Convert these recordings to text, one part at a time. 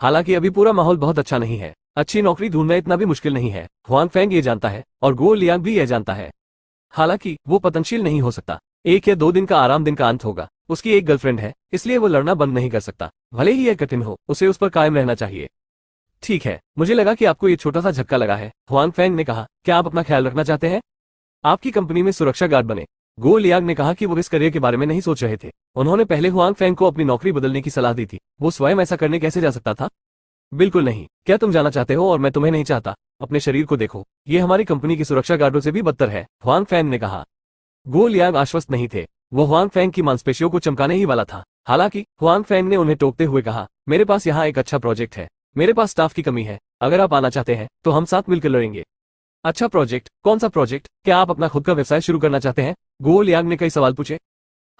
हालांकि अभी पूरा माहौल बहुत अच्छा नहीं है। अच्छी नौकरी ढूंढना इतना भी मुश्किल नहीं है। हुआंग फेंग ये जानता है और गो लियांग भी यह जानता है। हालांकि वो पतनशील नहीं हो सकता। 1 या 2 दिन का आराम दिन का अंत होगा। उसकी एक गर्लफ्रेंड है, इसलिए वो लड़ना बंद नहीं कर सकता। भले ही यह कठिन हो, उसे उस पर कायम रहना चाहिए। ठीक है, मुझे लगा कि आपको ये छोटा सा झटका लगा है, हुआंग फेंग ने कहा। क्या आप अपना ख्याल रखना चाहते हैं? आपकी कंपनी में सुरक्षा गार्ड बने। गो लियांग ने कहा कि वो इस करियर के बारे में नहीं सोच रहे थे। उन्होंने पहले हुआंग फेंग को अपनी नौकरी बदलने की सलाह दी थी। वो स्वयं ऐसा करने कैसे जा सकता था? बिल्कुल नहीं। क्या तुम जाना चाहते हो और मैं तुम्हें नहीं चाहता? अपने शरीर को देखो, ये हमारी कंपनी की सुरक्षा गार्डों से भी बदतर है, हुआंग फेंग ने कहा। गो लियांग आश्वस्त नहीं थे। वो हुआंग फेंग की मांसपेशियों को चमकाने ही वाला था। हालांकि हुआंग फेंग ने उन्हें टोकते हुए कहा, मेरे पास यहाँ एक अच्छा प्रोजेक्ट है। मेरे पास स्टाफ की कमी है। अगर आप आना चाहते हैं तो हम साथ मिलकर लड़ेंगे। अच्छा प्रोजेक्ट? कौन सा प्रोजेक्ट? क्या आप अपना खुद का व्यवसाय शुरू करना चाहते हैं? गो लियांग ने कई सवाल पूछे।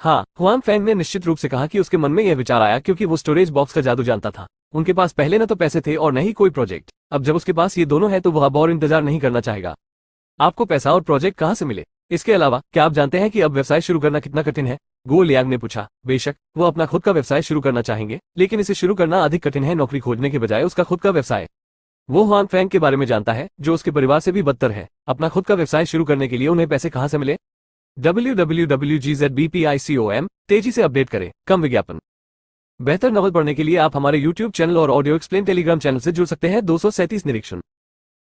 हाँ, हुआंग फेंग ने निश्चित रूप से कहा कि उसके मन में यह विचार आया क्योंकि वो स्टोरेज बॉक्स का जादू जानता था। उनके पास पहले न तो पैसे थे और न ही कोई प्रोजेक्ट। अब जब उसके पास ये दोनों है तो वह अब और इंतजार नहीं करना चाहेगा। आपको पैसा और प्रोजेक्ट कहाँ से मिले? इसके अलावा क्या आप जानते हैं कि अब व्यवसाय शुरू करना कितना कठिन है? गो लियांग ने पूछा। बेशक वो अपना खुद का व्यवसाय शुरू करना चाहेंगे, लेकिन इसे शुरू करना अधिक कठिन है नौकरी खोजने के बजाय उसका खुद का व्यवसाय। वो हुआंग फेंग के बारे में जानता है, जो उसके परिवार से भी बदतर है। अपना खुद का व्यवसाय शुरू करने के लिए उन्हें पैसे कहाँ से मिले? www.gzbpicom तेजी से अपडेट करें, कम विज्ञापन। बेहतर नॉवल पढ़ने के लिए आप हमारे YouTube चैनल और ऑडियो एक्सप्लेन टेलीग्राम चैनल से जुड़ सकते हैं। 237 निरीक्षण।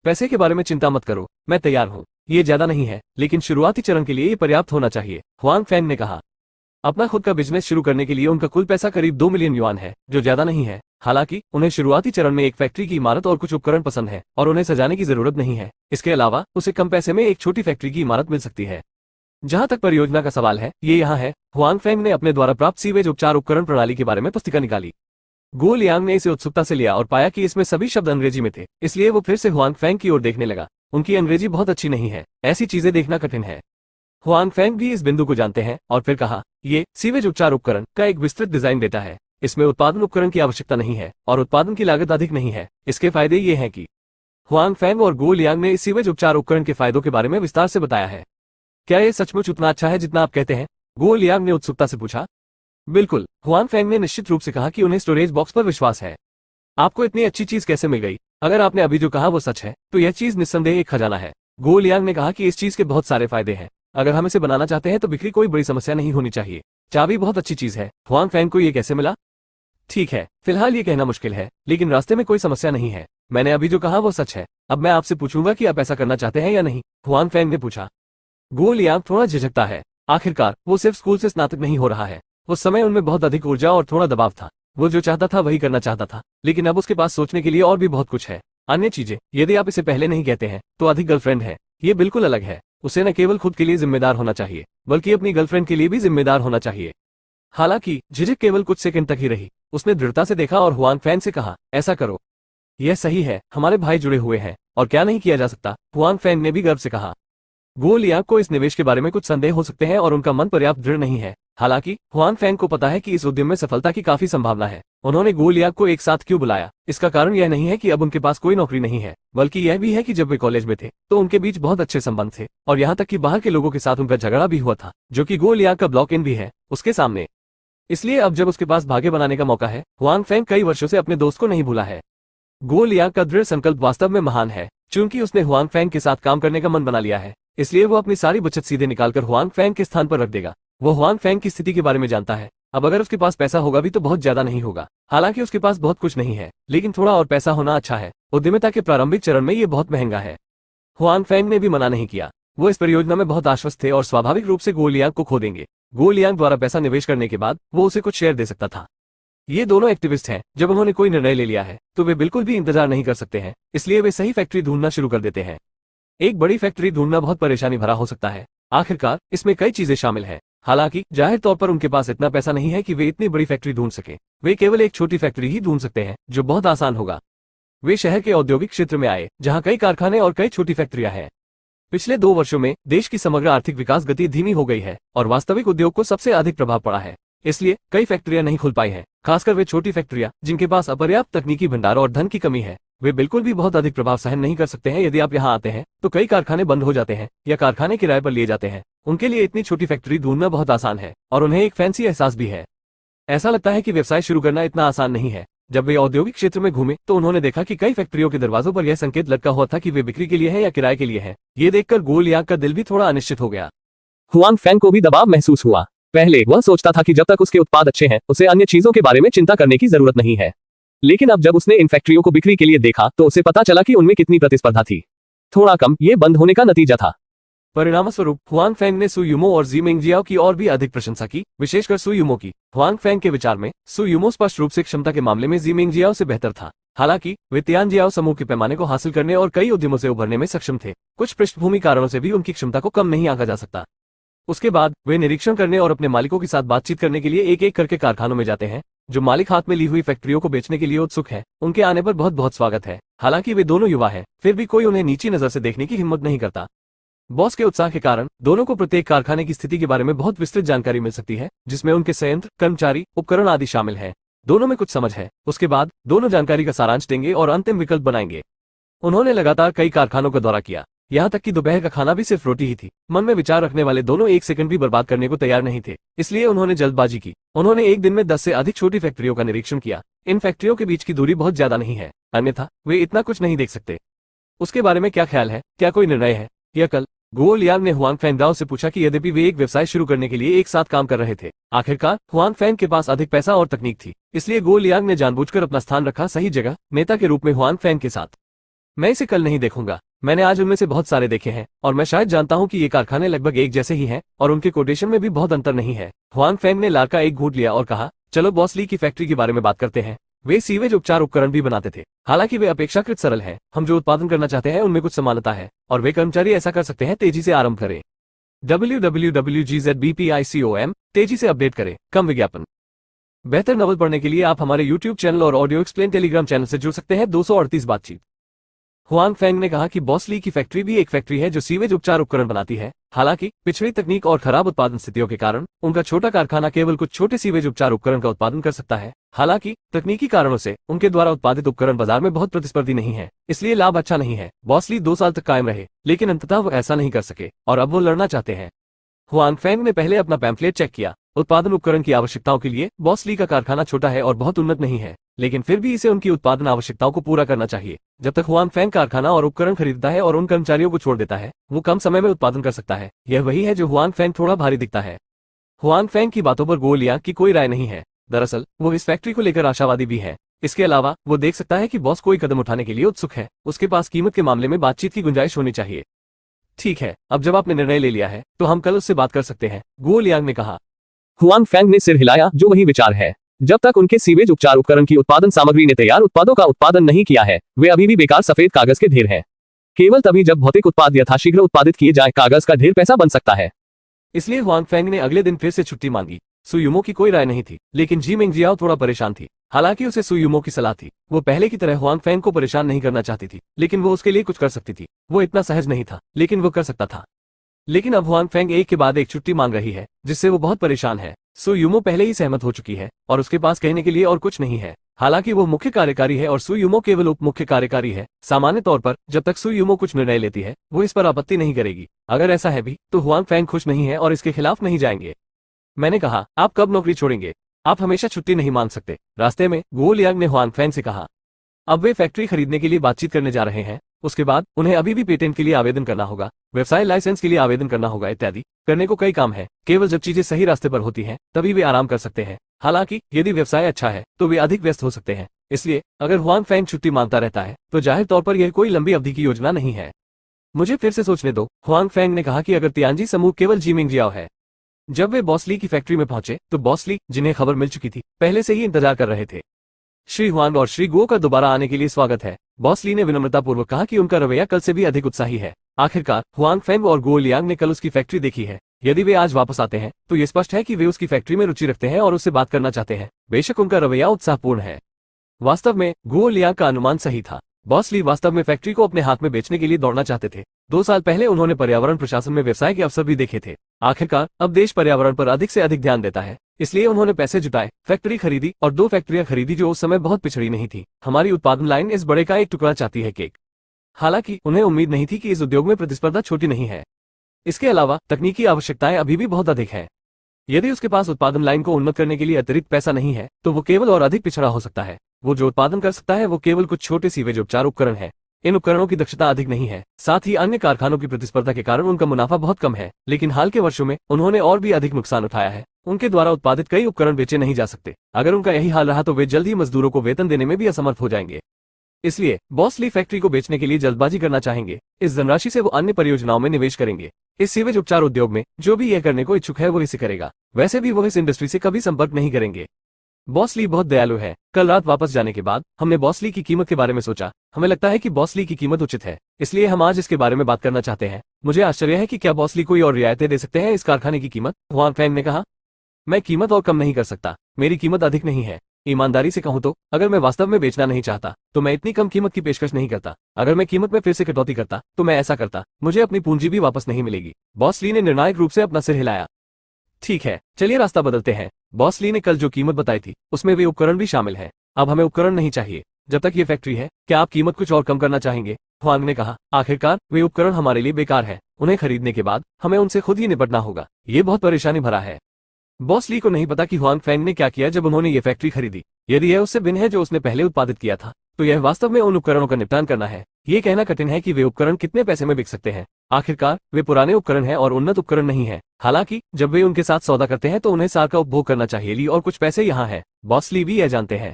पैसे के बारे में चिंता मत करो, मैं तैयार हूँ। ये ज्यादा नहीं है, लेकिन शुरुआती चरण के लिए ये पर्याप्त होना चाहिए, हुआंग फेंग ने कहा। अपना खुद का बिजनेस शुरू करने के लिए उनका कुल पैसा करीब 2 मिलियन युआन है, जो ज्यादा नहीं है। हालांकि उन्हें शुरुआती चरण में एक फैक्ट्री की इमारत और कुछ उपकरण पसंद है और उन्हें सजाने की जरूरत नहीं है। इसके अलावा उसे कम पैसे में एक छोटी फैक्ट्री की इमारत मिल सकती है। जहां तक परियोजना का सवाल है, ये यहाँ है। हुआंग फेंग ने अपने द्वारा प्राप्त सीवेज उपचार उपकरण प्रणाली के बारे में पुस्तिका निकाली। गो लियांग ने इसे उत्सुकता से लिया और पाया कि इसमें सभी शब्द अंग्रेजी में थे, इसलिए वो फिर से हुआंग फेंग की ओर देखने लगा। उनकी अंग्रेजी बहुत अच्छी नहीं है, ऐसी चीजें देखना कठिन है। हुआंग फेंग भी इस बिंदु को जानते हैं और फिर कहा, ये सीवेज उपचार उपकरण का एक विस्तृत डिजाइन डेटा है। इसमें उत्पादन उपकरण की आवश्यकता नहीं है और उत्पादन की लागत अधिक नहीं है। इसके फायदे ये हैं कि हुआंग फेंग और गो लियांग ने इस सीवेज उपचार उपकरण के फायदों के बारे में विस्तार से बताया है। क्या ये सचमुच उतना अच्छा है जितना आप कहते हैं? गो लियांग ने उत्सुकता से पूछा। बिल्कुल, हुआंग फेंग ने निश्चित रूप से कहा कि उन्हें स्टोरेज बॉक्स पर विश्वास है। आपको इतनी अच्छी चीज कैसे मिल गई? अगर आपने अभी जो कहा वो सच है, तो यह चीज निस्संदेह एक खजाना है। गो लियांग ने कहा कि इस चीज के बहुत सारे फायदे हैं। अगर हम इसे बनाना चाहते हैं तो बिक्री कोई बड़ी समस्या नहीं होनी चाहिए। चाबी बहुत अच्छी चीज है। हुआंग फेंग को ये कैसे मिला? ठीक है, फिलहाल ये कहना मुश्किल है, लेकिन रास्ते में कोई समस्या नहीं है। मैंने अभी जो कहा वो सच है। अब मैं आपसे पूछूंगा कि आप ऐसा करना चाहते हैं या नहीं, हुआंग फेंग ने पूछा। गो लियांग थोड़ा झिझकता है। आखिरकार वो सिर्फ स्कूल से स्नातक नहीं हो रहा है। उस समय उनमें बहुत अधिक ऊर्जा और थोड़ा दबाव था। वो जो चाहता था वही करना चाहता था, लेकिन अब उसके पास सोचने के लिए और भी बहुत कुछ है। अन्य चीजें, यदि आप इसे पहले नहीं कहते हैं तो अधिक गर्लफ्रेंड है। ये बिल्कुल अलग है। उसे न केवल खुद के लिए जिम्मेदार होना चाहिए, बल्कि अपनी गर्लफ्रेंड के लिए भी जिम्मेदार होना चाहिए। हालांकि झिझक केवल कुछ सेकंड तक ही रही। उसने दृढ़ता से देखा और हुआंग फेंग से कहा, ऐसा करो। यह सही है, हमारे भाई जुड़े हुए हैं और क्या नहीं किया जा सकता, हुआंग फेंग ने भी गर्व से कहा। गो लियांग को इस निवेश के बारे में कुछ संदेह हो सकते हैं और उनका मन पर्याप्त दृढ़ नहीं है। हालांकि हुआंग फेंग को पता है कि इस उद्यम में सफलता की काफी संभावना है। उन्होंने गो लियांग को एक साथ क्यों बुलाया? इसका कारण यह नहीं है कि अब उनके पास कोई नौकरी नहीं है, बल्कि यह भी है कि जब वे कॉलेज में थे तो उनके बीच बहुत अच्छे संबंध थे और यहाँ तक कि बाहर के लोगों के साथ उनका झगड़ा भी हुआ था, जो कि गो लियांग का ब्लॉक इन भी है उसके सामने। इसलिए अब जब उसके पास भाग्य बनाने का मौका है, हुआंग फेंग कई वर्षों से अपने दोस्त को नहीं भूला है। गो लियांग का दृढ़ संकल्प वास्तव में महान है। चूंकि उसने हुआंग फेंग के साथ काम करने का मन बना लिया है, इसलिए वो अपनी सारी बचत सीधे निकालकर हुआंग फेंग के स्थान पर रख देगा। वो हुआंग फेंग की स्थिति के बारे में जानता है। अब अगर उसके पास पैसा होगा भी तो बहुत ज्यादा नहीं होगा। हालांकि उसके पास बहुत कुछ नहीं है, लेकिन थोड़ा और पैसा होना अच्छा है। उद्यमिता के प्रारंभिक चरण में ये बहुत महंगा है। हुआंग फेंग ने भी मना नहीं किया। वो इस परियोजना में बहुत आश्वस्त थे और स्वाभाविक रूप से गो लियांग को खो देंगे। गो लियांग द्वारा पैसा निवेश करने के बाद वो उसे कुछ शेयर दे सकता था। ये दोनों एक्टिविस्ट हैं। जब उन्होंने कोई निर्णय ले लिया है तो वे बिल्कुल भी इंतजार नहीं कर सकते हैं, इसलिए वे सही फैक्ट्री ढूंढना शुरू कर देते हैं। एक बड़ी फैक्ट्री ढूंढना बहुत परेशानी भरा हो सकता है। आखिरकार इसमें कई चीजें शामिल हैं। हालांकि जाहिर तौर पर उनके पास इतना पैसा नहीं है कि वे इतनी बड़ी फैक्ट्री ढूंढ सके। वे केवल एक छोटी फैक्ट्री ही ढूंढ सकते हैं, जो बहुत आसान होगा। वे शहर के औद्योगिक क्षेत्र में आए, जहां कई कारखाने और कई छोटी फैक्ट्रियां हैं। पिछले 2 वर्षों में देश की समग्र आर्थिक विकास गति धीमी हो गई है और वास्तविक उद्योग को सबसे अधिक प्रभाव पड़ा है। इसलिए कई फैक्ट्रियां नहीं खुल पाई हैं, खासकर वे छोटी फैक्ट्रियां जिनके पास अपर्याप्त तकनीकी भंडार और धन की कमी है। वे बिल्कुल भी बहुत अधिक प्रभाव सहन नहीं कर सकते हैं। यदि आप यहाँ आते हैं तो कई कारखाने बंद हो जाते हैं या कारखाने किराए पर लिए जाते हैं। उनके लिए इतनी छोटी फैक्ट्री ढूंढना बहुत आसान है और उन्हें एक फैंसी एहसास भी है। ऐसा लगता है कि व्यवसाय शुरू करना इतना आसान नहीं है। जब वे औद्योगिक क्षेत्र में घूमे तो उन्होंने देखा कि कई फैक्ट्रियों के दरवाजों पर यह संकेत लटका हुआ था कि वे बिक्री के लिए है या किराए के लिए है। ये देखकर गो लियांग का दिल भी थोड़ा अनिश्चित हो गया। हुआंग फैंग को भी दबाव महसूस हुआ। पहले वह सोचता था कि जब तक उसके उत्पाद अच्छे हैं उसे अन्य चीजों के बारे में चिंता करने की जरूरत नहीं है, लेकिन अब जब उसने इन फैक्ट्रियों को बिक्री के लिए देखा तो उसे पता चला कि उनमें कितनी प्रतिस्पर्धा थी। थोड़ा कम, ये बंद होने का नतीजा था। परिणामस्वरूप हुआंग फैंग ने सु युमो और जी मेंगजियाओ की और भी अधिक प्रशंसा की, विशेषकर सु युमो की। हुआंग फैंग के विचार में सु युमो स्पष्ट रूप से क्षमता के मामले में जी मेंगजियाओ से बेहतर था। हालांकि वे तियानजियाओ समूह के पैमाने को हासिल करने और कई उद्यमों से उभरने में सक्षम थे। कुछ पृष्ठभूमि कारणों से भी उनकी क्षमता को कम नहीं आंका जा सकता। उसके बाद वे निरीक्षण करने और अपने मालिकों के साथ बातचीत करने के लिए एक एक करके कारखानों में जाते हैं। जो मालिक हाथ में ली हुई फैक्ट्रियों को बेचने के लिए उत्सुक है, उनके आने पर बहुत बहुत स्वागत है। हालांकि वे दोनों युवा हैं, फिर भी कोई उन्हें नीची नजर से देखने की हिम्मत नहीं करता। बॉस के उत्साह के कारण दोनों को प्रत्येक कारखाने की स्थिति के बारे में बहुत विस्तृत जानकारी मिल सकती है, जिसमें उनके संयंत्र, कर्मचारी, उपकरण आदि शामिल हैं। दोनों में कुछ समझ है। उसके बाद दोनों जानकारी का सारांश देंगे और अंतिम विकल्प बनाएंगे। उन्होंने लगातार कई कारखानों का दौरा किया, यहाँ तक कि दोपहर का खाना भी सिर्फ रोटी ही थी। मन में विचार रखने वाले दोनों एक सेकंड भी बर्बाद करने को तैयार नहीं थे, इसलिए उन्होंने जल्दबाजी की। उन्होंने एक दिन में 10 से अधिक छोटी फैक्ट्रियों का निरीक्षण किया। इन फैक्ट्रियों के बीच की दूरी बहुत ज्यादा नहीं है, अन्यथा वे इतना कुछ नहीं देख सकते। उसके बारे में क्या ख्याल है? क्या कोई निर्णय है? यह कल गो लियांग ने हुआंग फैंग दाओ से पूछा कि यद्यपि वे एक व्यवसाय शुरू करने के लिए एक साथ काम कर रहे थे, आखिरकार हुआंग फैंग के पास अधिक पैसा और तकनीक थी, इसलिए गो लियांग ने जानबूझकर अपना स्थान रखा सही जगह, नेता के रूप में हुआंग फैंग के साथ। मैं इसे कल नहीं देखूंगा। मैंने आज उनमें से बहुत सारे देखे हैं और मैं शायद जानता हूं कि ये कारखाने लगभग एक जैसे ही हैं और उनके कोटेशन में भी बहुत अंतर नहीं है। हुआंग फैंग ने लार का एक घूंट लिया और कहा, चलो बॉस ली की फैक्ट्री के बारे में बात करते हैं। वे सीवेज उपचार उपकरण भी बनाते थे। हालांकि वे अपेक्षाकृत सरल हैं। हम जो उत्पादन करना चाहते हैं उनमें कुछ समानता है और वे कर्मचारी ऐसा कर सकते हैं। तेजी से आरंभ करें। www.gzbpicom तेजी से अपडेट करें, कम विज्ञापन। बेहतर नवल पढ़ने के लिए आप हमारे YouTube चैनल और ऑडियो एक्सप्लेन टेलीग्राम चैनल से जुड़ सकते हैं। 238 बातचीत। हुआंग फैंग ने कहा कि बॉस ली की फैक्ट्री भी एक फैक्ट्री है जो सीवेज उपचार उपकरण बनाती है। हालांकि पिछड़ी तकनीक और खराब उत्पादन स्थितियों के कारण उनका छोटा कारखाना केवल कुछ छोटे सीवेज उपचार उपकरण का उत्पादन कर सकता है। हालांकि तकनीकी कारणों से उनके द्वारा उत्पादित उपकरण बाजार में बहुत प्रतिस्पर्धी नहीं है, इसलिए लाभ अच्छा नहीं है। बॉस ली 2 साल तक कायम रहे, लेकिन अंततः वो ऐसा नहीं कर सके और अब वो लड़ना चाहते हैं। हुआंग फैंग ने पहले अपना पैम्फलेट चेक किया। उत्पादन उपकरण की आवश्यकताओं के लिए बॉस ली का कारखाना छोटा है और बहुत उन्नत नहीं है, लेकिन फिर भी इसे उनकी उत्पादन आवश्यकताओं को पूरा करना चाहिए। जब तक हुआंग फैंग कारखाना और उपकरण खरीदता है और उन कर्मचारियों को छोड़ देता है, वो कम समय में उत्पादन कर सकता है। यह वही है जो हुआंग फैंग थोड़ा भारी दिखता है। हुआंग फैंग की बातों पर गो लियांग की कोई राय नहीं है। दरअसल वो इस फैक्ट्री को लेकर आशावादी भी है। इसके अलावा वो देख सकता है कि बॉस कोई कदम उठाने के लिए उत्सुक है। उसके पास कीमत के मामले में बातचीत की गुंजाइश होनी चाहिए। ठीक है, अब जब आपने निर्णय ले लिया है तो हम कल उससे बात कर सकते हैं, गो लियांग ने कहा। हुआंग फैंग ने सिर हिलाया, जो वही विचार है। जब तक उनके सीवेज उपचार उपकरण की उत्पादन सामग्री ने तैयार उत्पादों का उत्पादन नहीं किया है, वे अभी भी बेकार सफेद कागज के ढेर हैं। केवल तभी जब भौतिक उत्पाद यथाशीघ्र उत्पादित किए जाए कागज का ढेर पैसा बन सकता है। इसलिए हुआंग फैंग ने अगले दिन फिर से छुट्टी मांगी। सु युमो की कोई राय नहीं थी, लेकिन जी मेंगजियाओ थोड़ा परेशान थी। हालांकि उसे सु युमो की सलाह थी। वो पहले की तरह हुआंग फैंग को परेशान नहीं करना चाहती थी, लेकिन वो उसके लिए कुछ कर सकती थी। वो इतना सहज नहीं था, लेकिन वो कर सकता था। लेकिन अब हुआंग फैंग एक के बाद एक छुट्टी मांग रही है, जिससे वो बहुत परेशान है। सु युमो पहले ही सहमत हो चुकी है और उसके पास कहने के लिए और कुछ नहीं है। हालांकि वो मुख्य कार्यकारी है और सु युमो केवल उप मुख्य कार्यकारी है। सामान्य तौर पर जब तक सु युमो कुछ निर्णय लेती है, वो इस पर आपत्ति नहीं करेगी। अगर ऐसा है भी तो हुआंग फैंग खुश नहीं है और इसके खिलाफ नहीं जाएंगे। मैंने कहा, आप कब नौकरी छोड़ेंगे? आप हमेशा छुट्टी नहीं मांग सकते। रास्ते में गो लियांग ने हुआंग फैंग से कहा। अब वे फैक्ट्री खरीदने के लिए बातचीत करने जा रहे हैं। उसके बाद उन्हें अभी भी पेटेंट के लिए आवेदन करना होगा, व्यवसाय लाइसेंस के लिए आवेदन करना होगा इत्यादि। करने को कई काम है। केवल जब चीजें सही रास्ते पर होती हैं, तभी वे आराम कर सकते हैं। हालांकि यदि व्यवसाय अच्छा है तो वे अधिक व्यस्त हो सकते हैं। इसलिए अगर हुआंग फैंग छुट्टी मांगता रहता है तो जाहिर तौर पर यह कोई लंबी अवधि की योजना नहीं है। मुझे फिर से सोचने दो, हुआंग फैंग ने कहा कि अगर तियानजी समूह केवल जी मेंगजियाओ है। जब वे बॉस ली की फैक्ट्री में पहुंचे तो बॉस ली, जिन्हें खबर मिल चुकी थी, पहले से ही इंतजार कर रहे थे। श्री हुआंग और श्री गो का दोबारा आने के लिए स्वागत है। बॉस ली ने विनम्रतापूर्वक कहा कि उनका रवैया कल से भी अधिक उत्साही है। आखिरकार हुआंग फैंग और गो लियांग ने कल उसकी फैक्ट्री देखी है। यदि वे आज वापस आते हैं तो ये स्पष्ट है कि वे उसकी फैक्ट्री में रुचि रखते हैं और उससे बात करना चाहते हैं। बेशक उनका रवैया उत्साहपूर्ण है। वास्तव में गो लियांग का अनुमान सही था। बॉस ली वास्तव में फैक्ट्री को अपने हाथ में बेचने के लिए दौड़ना चाहते थे। 2 साल पहले उन्होंने पर्यावरण प्रशासन में व्यवसाय के अवसर भी देखे थे। आखिरकार अब देश पर्यावरण पर अधिक से अधिक ध्यान देता है, इसलिए उन्होंने पैसे जुटाए, फैक्ट्री खरीदी और 2 फैक्ट्रियां खरीदी जो उस समय बहुत पिछड़ी नहीं थी। हमारी उत्पादन लाइन इस बड़े का एक टुकड़ा चाहती है केक। हालांकि उन्हें उम्मीद नहीं थी कि इस उद्योग में प्रतिस्पर्धा छोटी नहीं है। इसके अलावा तकनीकी आवश्यकताएं अभी भी बहुत अधिक है। यदि उसके पास उत्पादन लाइन को उन्नत करने के लिए अतिरिक्त पैसा नहीं है तो वो केवल और अधिक पिछड़ा हो सकता है। वो जो उत्पादन कर सकता है वो केवल कुछ छोटे सीवेज उपचार उपकरण है। इन उपकरणों की दक्षता अधिक नहीं है, साथ ही अन्य कारखानों की प्रतिस्पर्धा के कारण उनका मुनाफा बहुत कम है। लेकिन हाल के वर्षों में उन्होंने और भी अधिक नुकसान उठाया है। उनके द्वारा उत्पादित कई उपकरण बेचे नहीं जा सकते। अगर उनका यही हाल रहा तो वे जल्द ही मजदूरों को वेतन देने में भी असमर्थ हो जाएंगे। इसलिए बॉस ली फैक्ट्री को बेचने के लिए जल्दबाजी करना चाहेंगे। इस धनराशि से वो अन्य परियोजनाओं में निवेश करेंगे। इस सीवेज उपचार उद्योग में जो भी यह करने को इच्छुक है वो इसे करेगा। वैसे भी वो इस इंडस्ट्री से कभी संपर्क नहीं करेंगे। बॉस ली बहुत दयालु है। कल रात वापस जाने के बाद हमने बॉस ली की कीमत के बारे में सोचा। हमें लगता है कि बॉस ली की कीमत उचित है, इसलिए हम आज इसके बारे में बात करना चाहते हैं। मुझे आश्चर्य है कि क्या बॉस ली कोई और रियायतें दे सकते हैं इस कारखाने की कीमत, हुआंग फैंग ने कहा। मैं कीमत और कम नहीं कर सकता, मेरी कीमत अधिक नहीं है। ईमानदारी से कहूं तो अगर मैं वास्तव में बेचना नहीं चाहता तो मैं इतनी कम कीमत की पेशकश नहीं करता। अगर मैं कीमत में फिर से कटौती करता तो मैं ऐसा करता, मुझे अपनी पूंजी भी वापस नहीं मिलेगी। बॉस ली ने निर्णायक रूप से अपना सिर हिलाया। ठीक है, चलिए रास्ता बदलते हैं। बॉस ली ने कल जो कीमत बताई थी उसमें वे उपकरण भी शामिल हैं। अब हमें उपकरण नहीं चाहिए जब तक ये फैक्ट्री है। क्या आप कीमत कुछ और कम करना चाहेंगे, हुआंग ने कहा। आखिरकार वे उपकरण हमारे लिए बेकार है। उन्हें खरीदने के बाद हमें उनसे खुद ही निपटना होगा। ये बहुत परेशानी भरा है। बॉस ली को नहीं पता कि हुआंग फैंग ने क्या किया जब उन्होंने ये फैक्ट्री खरीदी। यदि यह उससे भिन्न है जो उसने पहले उत्पादित किया था तो यह वास्तव में उन उपकरणों का निपटान करना है। ये कहना कठिन है कि वे उपकरण कितने पैसे में बिक सकते हैं। आखिरकार वे पुराने उपकरण हैं और उन्नत उपकरण नहीं है। हालांकि जब वे उनके साथ सौदा करते हैं तो उन्हें सार का उपभोग करना चाहिए। ली और कुछ पैसे यहाँ है। बॉस ली भी यह जानते हैं।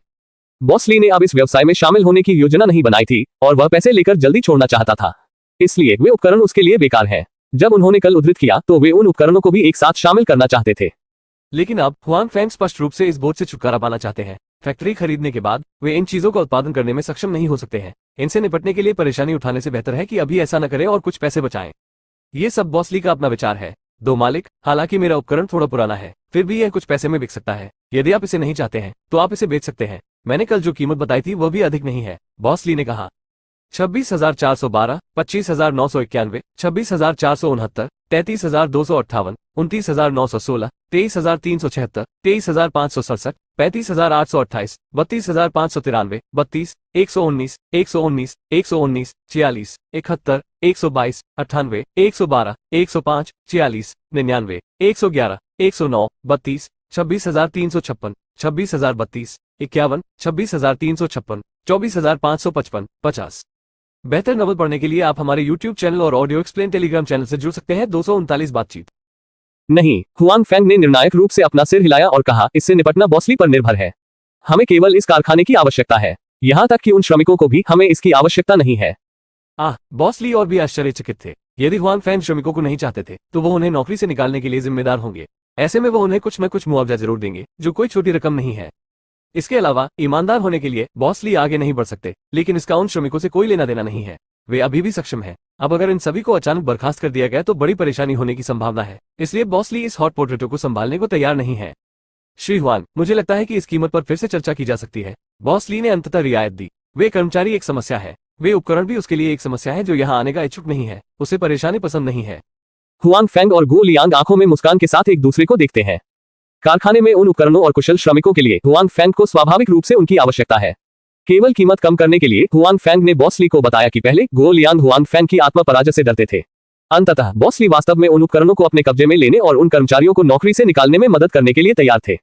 बॉस ली ने अब इस व्यवसाय में शामिल होने की योजना नहीं बनाई थी और वह पैसे लेकर जल्दी छोड़ना चाहता था, इसलिए वे उपकरण उसके लिए बेकार हैं। जब उन्होंने कल उद्धृत किया तो वे उन उपकरणों को भी एक साथ शामिल करना चाहते थे। लेकिन अब हुआंग फैंग स्पष्ट रूप से इस बोझ से छुटकारा पाना चाहते हैं। फैक्ट्री खरीदने के बाद वे इन चीजों का उत्पादन करने में सक्षम नहीं हो सकते हैं। इनसे निपटने के लिए परेशानी उठाने से बेहतर है कि अभी ऐसा न करें और कुछ पैसे बचाएं। ये सब बॉस ली का अपना विचार है। दो मालिक, हालांकि मेरा उपकरण थोड़ा पुराना है, फिर भी यह कुछ पैसे में बिक सकता है। यदि आप इसे नहीं चाहते हैं तो आप इसे बेच सकते हैं। मैंने कल जो कीमत बताई थी वह भी अधिक नहीं है, बॉस ली ने कहा। 26,412, 25,991, 26,469, 33,258, 29,916, 23,376, 23,567, 35,828, 32,593, 32, 119, 119, 119, 46, 71, 122, 98, 112, 105, 46, 99, 111, 109, 32, 26,356, 26,032, 51, 26,356, 24,555, 50। बेहतर नवल पढ़ने के लिए आप हमारे YouTube चैनल और ऑडियो एक्सप्लेन टेलीग्राम चैनल से जुड़ सकते हैं। 239 बातचीत। नहीं, हुआंग फैंग ने निर्णायक रूप से अपना सिर हिलाया और कहा, इससे निपटना बॉस ली पर निर्भर है। हमें केवल इस कारखाने की आवश्यकता है, यहाँ तक कि उन श्रमिकों को भी हमें इसकी आवश्यकता नहीं है। बॉस ली और भी आश्चर्यचकित थे। यदि हुआंग फैंग श्रमिकों को नहीं चाहते थे तो वो उन्हें नौकरी से निकालने के लिए जिम्मेदार होंगे। ऐसे में वो उन्हें कुछ न कुछ मुआवजा जरूर देंगे, जो कोई छोटी रकम नहीं है। इसके अलावा ईमानदार होने के लिए बॉस ली आगे नहीं बढ़ सकते, लेकिन इसका उन श्रमिकों से कोई लेना देना नहीं है। वे अभी भी सक्षम हैं। अब अगर इन सभी को अचानक बर्खास्त कर दिया गया तो बड़ी परेशानी होने की संभावना है। इसलिए बॉस ली इस हॉट पोटैटो को संभालने को तैयार नहीं है। श्री हुआंग, मुझे लगता है कि इस कीमत पर फिर से चर्चा की जा सकती है। बॉस ली ने अंततः रियायत दी। वे कर्मचारी एक समस्या है, वे उपकरण भी उसके लिए एक समस्या है। जो यहाँ आने का इच्छुक नहीं है उसे परेशानी पसंद नहीं है। हुआंग फैंग और गो लियांग आंखों में मुस्कान के साथ एक दूसरे को देखते हैं। कारखाने में उन उपकरणों और कुशल श्रमिकों के लिए हुआंग फैंग को स्वाभाविक रूप से उनकी आवश्यकता है। केवल कीमत कम करने के लिए हुआंग फैंग ने बॉस ली को बताया कि पहले गो लियांग हुआंग फैंग की आत्म पराजय से डरते थे। अंततः बॉस ली वास्तव में उन उपकरणों को अपने कब्जे में लेने और उन कर्मचारियों को नौकरी से निकालने में मदद करने के लिए तैयार थे।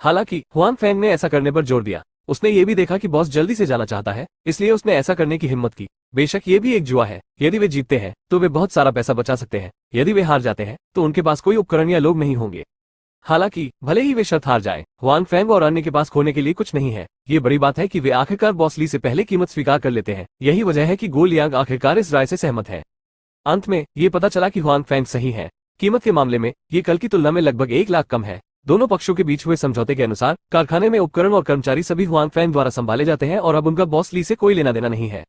हालांकि हुआंग फैंग ने ऐसा करने पर जोर दिया। उसने ये भी देखा कि बॉस जल्दी से जाना चाहता है, इसलिए उसने ऐसा करने की हिम्मत की। बेशक ये भी एक जुआ है। यदि वे जीतते हैं तो वे बहुत सारा पैसा बचा सकते हैं। यदि वे हार जाते हैं तो उनके पास कोई उपकरण या लोग नहीं होंगे। हालांकि भले ही वे शर्त हार जाएं, हुआंग फैंग और अन्य के पास खोने के लिए कुछ नहीं है। ये बड़ी बात है कि वे आखिरकार बॉस ली से पहले कीमत स्वीकार कर लेते हैं। यही वजह है कि गो लियांग आखिरकार इस राय से सहमत है। अंत में ये पता चला कि हुआंग फैंग सही है। कीमत के मामले में ये कल की तुलना में लगभग 1 लाख कम है। दोनों पक्षों के बीच हुए समझौते के अनुसार कारखाने में उपकरण और कर्मचारी सभी हुआंग फैंग द्वारा संभाले जाते हैं और अब उनका बॉस ली से कोई लेना देना नहीं है।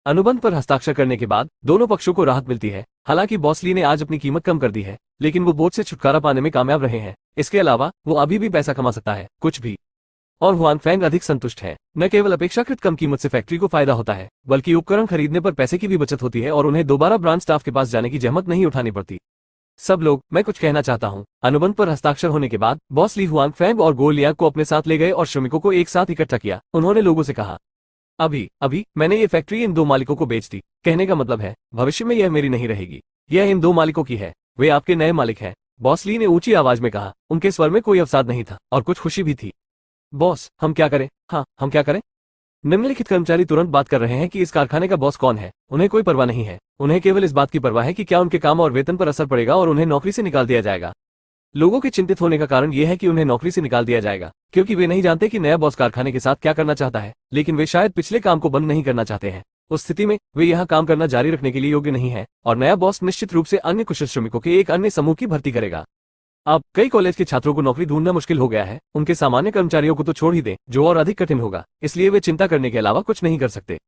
अनुबंध पर हस्ताक्षर करने के बाद दोनों पक्षों को राहत मिलती है। हालांकि बॉस ली ने आज अपनी कीमत कम कर दी है, लेकिन वो बोझ से छुटकारा पाने में कामयाब रहे हैं। इसके अलावा वो अभी भी पैसा कमा सकता है, कुछ भी। और हुआंग फैंग अधिक संतुष्ट है। न केवल अपेक्षाकृत कम कीमत से फैक्ट्री को फायदा होता है, बल्कि उपकरण खरीदने पर पैसे की भी बचत होती है और उन्हें दोबारा ब्रांच स्टाफ के पास जाने की जहमत नहीं उठानी पड़ती। सब लोग, मैं कुछ कहना चाहता हूँ। अनुबंध पर हस्ताक्षर होने के बाद बॉस ली हुआंग फैंग और गो लियांग को अपने साथ ले गए और श्रमिकों को एक साथ इकट्ठा किया। उन्होंने लोगों से कहा, अभी मैंने ये फैक्ट्री इन 2 मालिकों को बेच दी। कहने का मतलब है भविष्य में यह मेरी नहीं रहेगी, यह इन 2 मालिकों की है। वे आपके नए मालिक हैं। बॉस ली ने ऊंची आवाज में कहा। उनके स्वर में कोई अवसाद नहीं था और कुछ खुशी भी थी। बॉस, हम क्या करें? हाँ, हम क्या करें? निम्नलिखित कर्मचारी तुरंत बात कर रहे हैं कि इस कारखाने का बॉस कौन है। उन्हें कोई परवाह नहीं है। उन्हें केवल इस बात की परवाह है कि क्या उनके काम और वेतन पर असर पड़ेगा और उन्हें नौकरी से निकाल दिया जाएगा। लोगों के चिंतित होने का कारण यह है कि उन्हें नौकरी से निकाल दिया जाएगा, क्योंकि वे नहीं जानते कि नया बॉस कारखाने के साथ क्या करना चाहता है, लेकिन वे शायद पिछले काम को बंद नहीं करना चाहते हैं। उस स्थिति में वे यहाँ काम करना जारी रखने के लिए योग्य नहीं है और नया बॉस निश्चित रूप से अन्य कुशल श्रमिकों के एक अन्य समूह की भर्ती करेगा। अब कई कॉलेज के छात्रों को नौकरी ढूंढना मुश्किल हो गया है। उनके सामान्य कर्मचारियों को तो छोड़ ही दें, जो और अधिक कठिन होगा। इसलिए वे चिंता करने के अलावा कुछ नहीं कर सकते।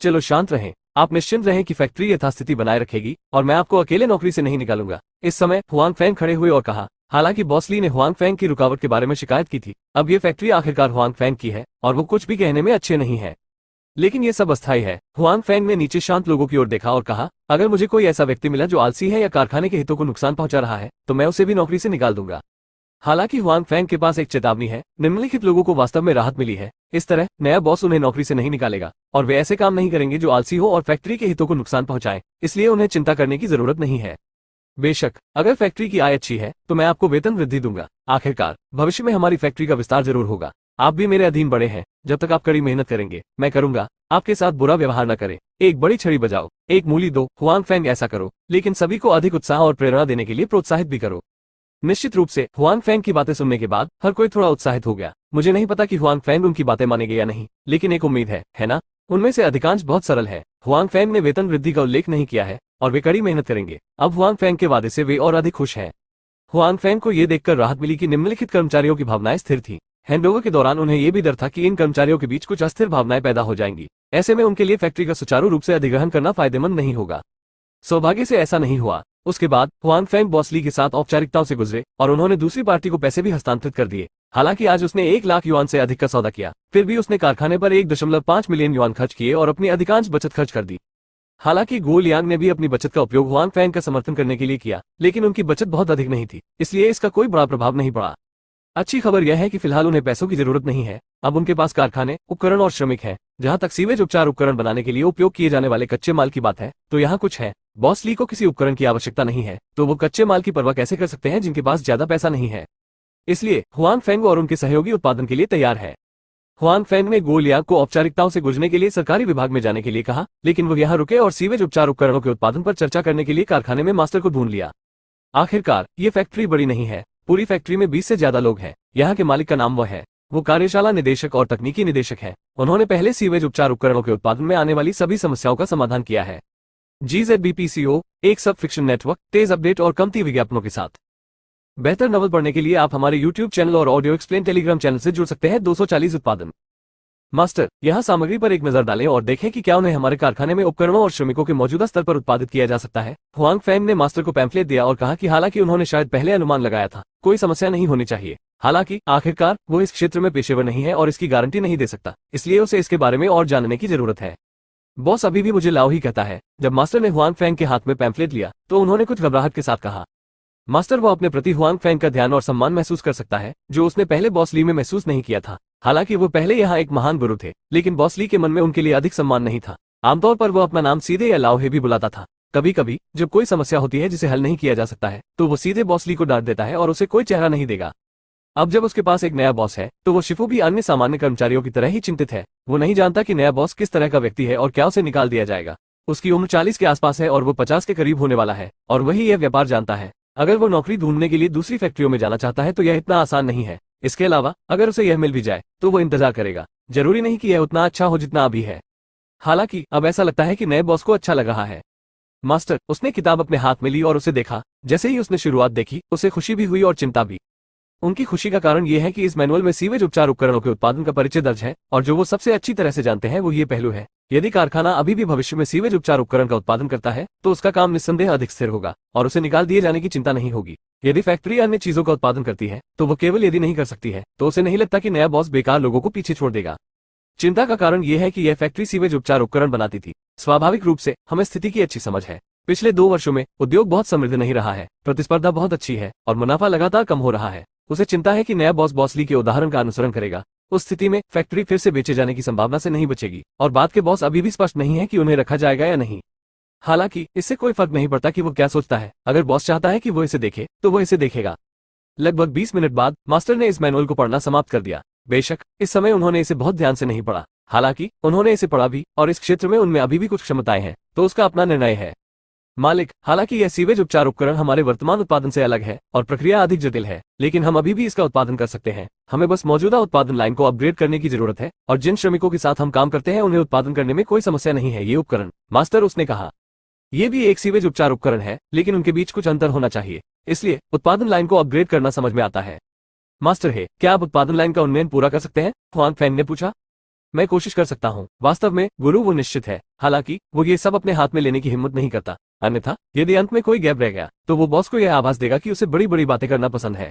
चलो शांत रहें। आप निश्चिंत रहें कि फैक्ट्री यथास्थिति बनाए रखेगी और मैं आपको अकेले नौकरी से नहीं निकालूंगा। इस समय हुआंग फेंग खड़े हुए और कहा। हालांकि बॉस ली ने हुआंग फेंग की रुकावट के बारे में शिकायत की थी, अब ये फैक्ट्री आखिरकार हुआंग फेंग की है और वो कुछ भी कहने में अच्छे नहीं है। लेकिन ये सब अस्थायी है। हुआंग फेंग ने नीचे शांत लोगों की ओर देखा और कहा, अगर मुझे कोई ऐसा व्यक्ति मिला जो आलसी है या कारखाने के हितों को नुकसान पहुंचा रहा है, तो मैं उसे भी नौकरी से निकाल दूंगा। हालांकि हुआंग फेंग के पास एक चेतावनी है। निम्नलिखित लोगों को वास्तव में राहत मिली है। इस तरह नया बॉस उन्हें नौकरी से नहीं निकालेगा और वे ऐसे काम नहीं करेंगे जो आलसी हो और फैक्ट्री के हितों को नुकसान पहुंचाएं, इसलिए उन्हें चिंता करने की जरूरत नहीं है। बेशक अगर फैक्ट्री की आय अच्छी है तो मैं आपको वेतन वृद्धि दूंगा। आखिरकार भविष्य में हमारी फैक्ट्री का विस्तार जरूर होगा। आप भी मेरे अधीन बड़े हैं। जब तक आप कड़ी मेहनत करेंगे, मैं करूंगा। आपके साथ बुरा व्यवहार न करें। एक बड़ी छड़ी बजाओ, एक मूली दो। हुआंग फेंग ऐसा करो, लेकिन सभी को अधिक उत्साह और प्रेरणा देने के लिए प्रोत्साहित भी करो। निश्चित रूप से हुआंग फेंग की बातें सुनने के बाद हर कोई थोड़ा उत्साहित हो गया। मुझे नहीं पता कि हुआंग फेंग उनकी बातें मानेंगे या नहीं, लेकिन एक उम्मीद है ना? उनमें से अधिकांश बहुत सरल है। हुआंग फेंग ने वेतन वृद्धि का उल्लेख नहीं किया है और वे कड़ी मेहनत करेंगे। अब हुआंग फेंग के वादे से वे और अधिक खुश हैं। हुआंग फेंग को यह देखकर राहत मिली कि निम्नलिखित कर्मचारियों की भावनाएं स्थिर थीं। हैंडओवर के दौरान उन्हें यह भी डर था कि इन कर्मचारियों के बीच कुछ अस्थिर भावनाएं पैदा हो जाएंगी। ऐसे में उनके लिए फैक्ट्री का सुचारू रूप से अधिग्रहण करना फायदेमंद नहीं होगा। सौभाग्य से ऐसा नहीं हुआ। उसके बाद हुआंग फेंग बॉस ली के साथ औपचारिकताओं से गुजरे और उन्होंने दूसरी पार्टी को पैसे भी हस्तांतरित कर दिए। हालांकि आज उसने 1 लाख युआन से अधिक का सौदा किया, फिर भी उसने कारखाने पर 1.5 मिलियन युआन खर्च किए और अपनी अधिकांश बचत खर्च कर दी। हालांकि गो लियांग ने भी अपनी बचत का उपयोग हुआंग फेंग का समर्थन करने के लिए किया, लेकिन उनकी बचत बहुत अधिक नहीं थी, इसलिए इसका कोई बड़ा प्रभाव नहीं पड़ा। अच्छी खबर यह है कि फिलहाल उन्हें पैसों की जरूरत नहीं है। अब उनके पास कारखाने, उपकरण और श्रमिक हैं। जहां तक सीवेज उपचार उपकरण बनाने के लिए उपयोग किए जाने वाले कच्चे माल की बात है, तो यहाँ कुछ है। बॉस ली को किसी उपकरण की आवश्यकता नहीं है, तो वो कच्चे माल की परवाह कैसे कर सकते हैं जिनके पास ज्यादा पैसा नहीं है? इसलिए हुआंग फेंग और उनके सहयोगी उत्पादन के लिए तैयार है। हुआंग फेंग ने गो लियांग को औपचारिकताओं से गुजरने के लिए सरकारी विभाग में जाने के लिए कहा, लेकिन वो यहाँ रुके और सीवेज उपचार उपकरणों के उत्पादन पर चर्चा करने के लिए कारखाने में मास्टर को ढूंढ लिया। आखिरकार ये फैक्ट्री बड़ी नहीं है। पूरी फैक्ट्री में 20 से ज्यादा लोग हैं। यहाँ के मालिक का नाम वह है। वो कार्यशाला निदेशक और तकनीकी निदेशक है। उन्होंने पहले सीवेज उपचार उपकरणों के उत्पादन में आने वाली सभी समस्याओं का समाधान किया है। GZBPCO, एक सब फिक्शन नेटवर्क, तेज अपडेट और कमती विज्ञापनों के साथ। बेहतर नॉवल पढ़ने के लिए आप हमारे YouTube चैनल और ऑडियो एक्सप्लेन टेलीग्राम चैनल से जुड़ सकते हैं। 240 उत्पादन। मास्टर, यहाँ सामग्री पर एक नजर डालें और देखें कि क्या उन्हें हमारे कारखाने में उपकरणों और श्रमिकों के मौजूदा स्तर पर उत्पादित किया जा सकता है। हुआंग फेंग ने मास्टर को पैम्फलेट दिया और कहा कि हालांकि उन्होंने शायद पहले अनुमान लगाया था, कोई समस्या नहीं होनी चाहिए। हालांकि आखिरकार वो इस क्षेत्र में पेशेवर नहीं है और इसकी गारंटी नहीं दे सकता, इसलिए उसे इसके बारे में और जानने की जरूरत है। बॉस अभी भी मुझे लाओ ही कहता है। जब मास्टर ने हुआंग फेंग के हाथ में पैम्फलेट लिया तो उन्होंने कुछ घबराहट के साथ कहा। मास्टर वो अपने प्रति हुआंग फेंग का ध्यान और सम्मान महसूस कर सकता है, जो उसने पहले बॉस ली में महसूस नहीं किया था। हालांकि वो पहले यहाँ एक महान गुरु थे, लेकिन बॉस ली के मन में उनके लिए अधिक सम्मान नहीं था। आमतौर पर वो अपना नाम सीधे या लाओ हे भी बुलाता था। कभी कभी जब कोई समस्या होती है जिसे हल नहीं किया जा सकता है, तो वो सीधे बॉस ली को डांट देता है और उसे कोई चेहरा नहीं देगा। अब जब उसके पास एक नया बॉस है, तो वो शिफू भी अन्य सामान्य कर्मचारियों की तरह ही चिंतित है। वो नहीं जानता कि नया बॉस किस तरह का व्यक्ति है और क्या उसे निकाल दिया जाएगा। उसकी उम्र 40 के आसपास है और वो 50 के करीब होने वाला है, और वही यह व्यापार जानता है। अगर वो नौकरी ढूंढने के लिए दूसरी फैक्ट्रियों में जाना चाहता है तो यह इतना आसान नहीं है। इसके अलावा अगर उसे यह मिल भी जाए तो वो इंतजार करेगा। जरूरी नहीं कि यह उतना अच्छा हो जितना अभी है। हालांकि अब ऐसा लगता है कि नए बॉस को अच्छा लग रहा है। मास्टर, उसने किताब अपने हाथ में ली और उसे देखा। जैसे ही उसने शुरुआत देखी, उसे खुशी भी हुई और चिंता भी। उनकी खुशी का कारण यह है कि इस मैनुअल में सीवेज उपचार उपकरणों के उत्पादन का परिचय दर्ज है, और जो वो सबसे अच्छी तरह से जानते हैं वो ये पहलू है। यदि कारखाना अभी भी भविष्य में सीवेज उपचार उपकरण का उत्पादन करता है तो उसका काम निस्संदेह अधिक स्थिर होगा और उसे निकाल दिए जाने की चिंता नहीं होगी। यदि फैक्ट्री अन्य चीजों का उत्पादन करती है तो वो केवल यदि नहीं कर सकती है तो उसे नहीं लगता कि नया बॉस बेकार लोगों को पीछे छोड़ देगा। चिंता का कारण यह है कि यह फैक्ट्री सीवेज उपचार उपकरण बनाती थी। स्वाभाविक रूप से हमें स्थिति की अच्छी समझ है। पिछले 2 वर्षों में उद्योग बहुत समृद्ध नहीं रहा है, प्रतिस्पर्धा बहुत अच्छी है और मुनाफा लगातार कम हो रहा है। उसे चिंता है कि नया बॉस ली के उदाहरण का अनुसरण करेगा। उस स्थिति में फैक्ट्री फिर से बेचे जाने की संभावना से नहीं बचेगी और बाद के बॉस अभी भी स्पष्ट नहीं है कि उन्हें रखा जाएगा या नहीं। हालांकि इससे कोई फर्क नहीं पड़ता कि वो क्या सोचता है, अगर बॉस चाहता है कि वो इसे देखे तो वो इसे देखेगा। लगभग 20 मिनट बाद मास्टर ने इस मैनुअल को पढ़ना समाप्त कर दिया। बेशक इस समय उन्होंने इसे बहुत ध्यान से नहीं पढ़ा, हालांकि उन्होंने इसे पढ़ा भी और इस क्षेत्र में उनमें अभी भी कुछ क्षमताएं हैं, तो उसका अपना निर्णय है। मालिक, हालांकि यह सीवेज उपचार उपकरण हमारे वर्तमान उत्पादन से अलग है और प्रक्रिया अधिक जटिल है, लेकिन हम अभी भी इसका उत्पादन कर सकते हैं। हमें बस मौजूदा उत्पादन लाइन को अपग्रेड करने की जरूरत है और जिन श्रमिकों के साथ हम काम करते हैं उन्हें उत्पादन करने में कोई समस्या नहीं है। ये उपकरण, मास्टर, उसने कहा, ये भी एक सीवेज उपचार उपकरण है, लेकिन उनके बीच कुछ अंतर होना चाहिए, इसलिए उत्पादन लाइन को अपग्रेड करना समझ में आता है। मास्टर है, क्या आप उत्पादन लाइन का उन्नयन पूरा कर सकते हैं? हुआंग फैंग ने पूछा। मैं कोशिश कर सकता हूँ। वास्तव में गुरु वो निश्चित है, हालांकि वो ये सब अपने हाथ में लेने की हिम्मत नहीं करता, अन्यथा यदि अंत में कोई गैप रह गया तो वो बॉस को यह आभास देगा कि उसे बड़ी बड़ी बातें करना पसंद है।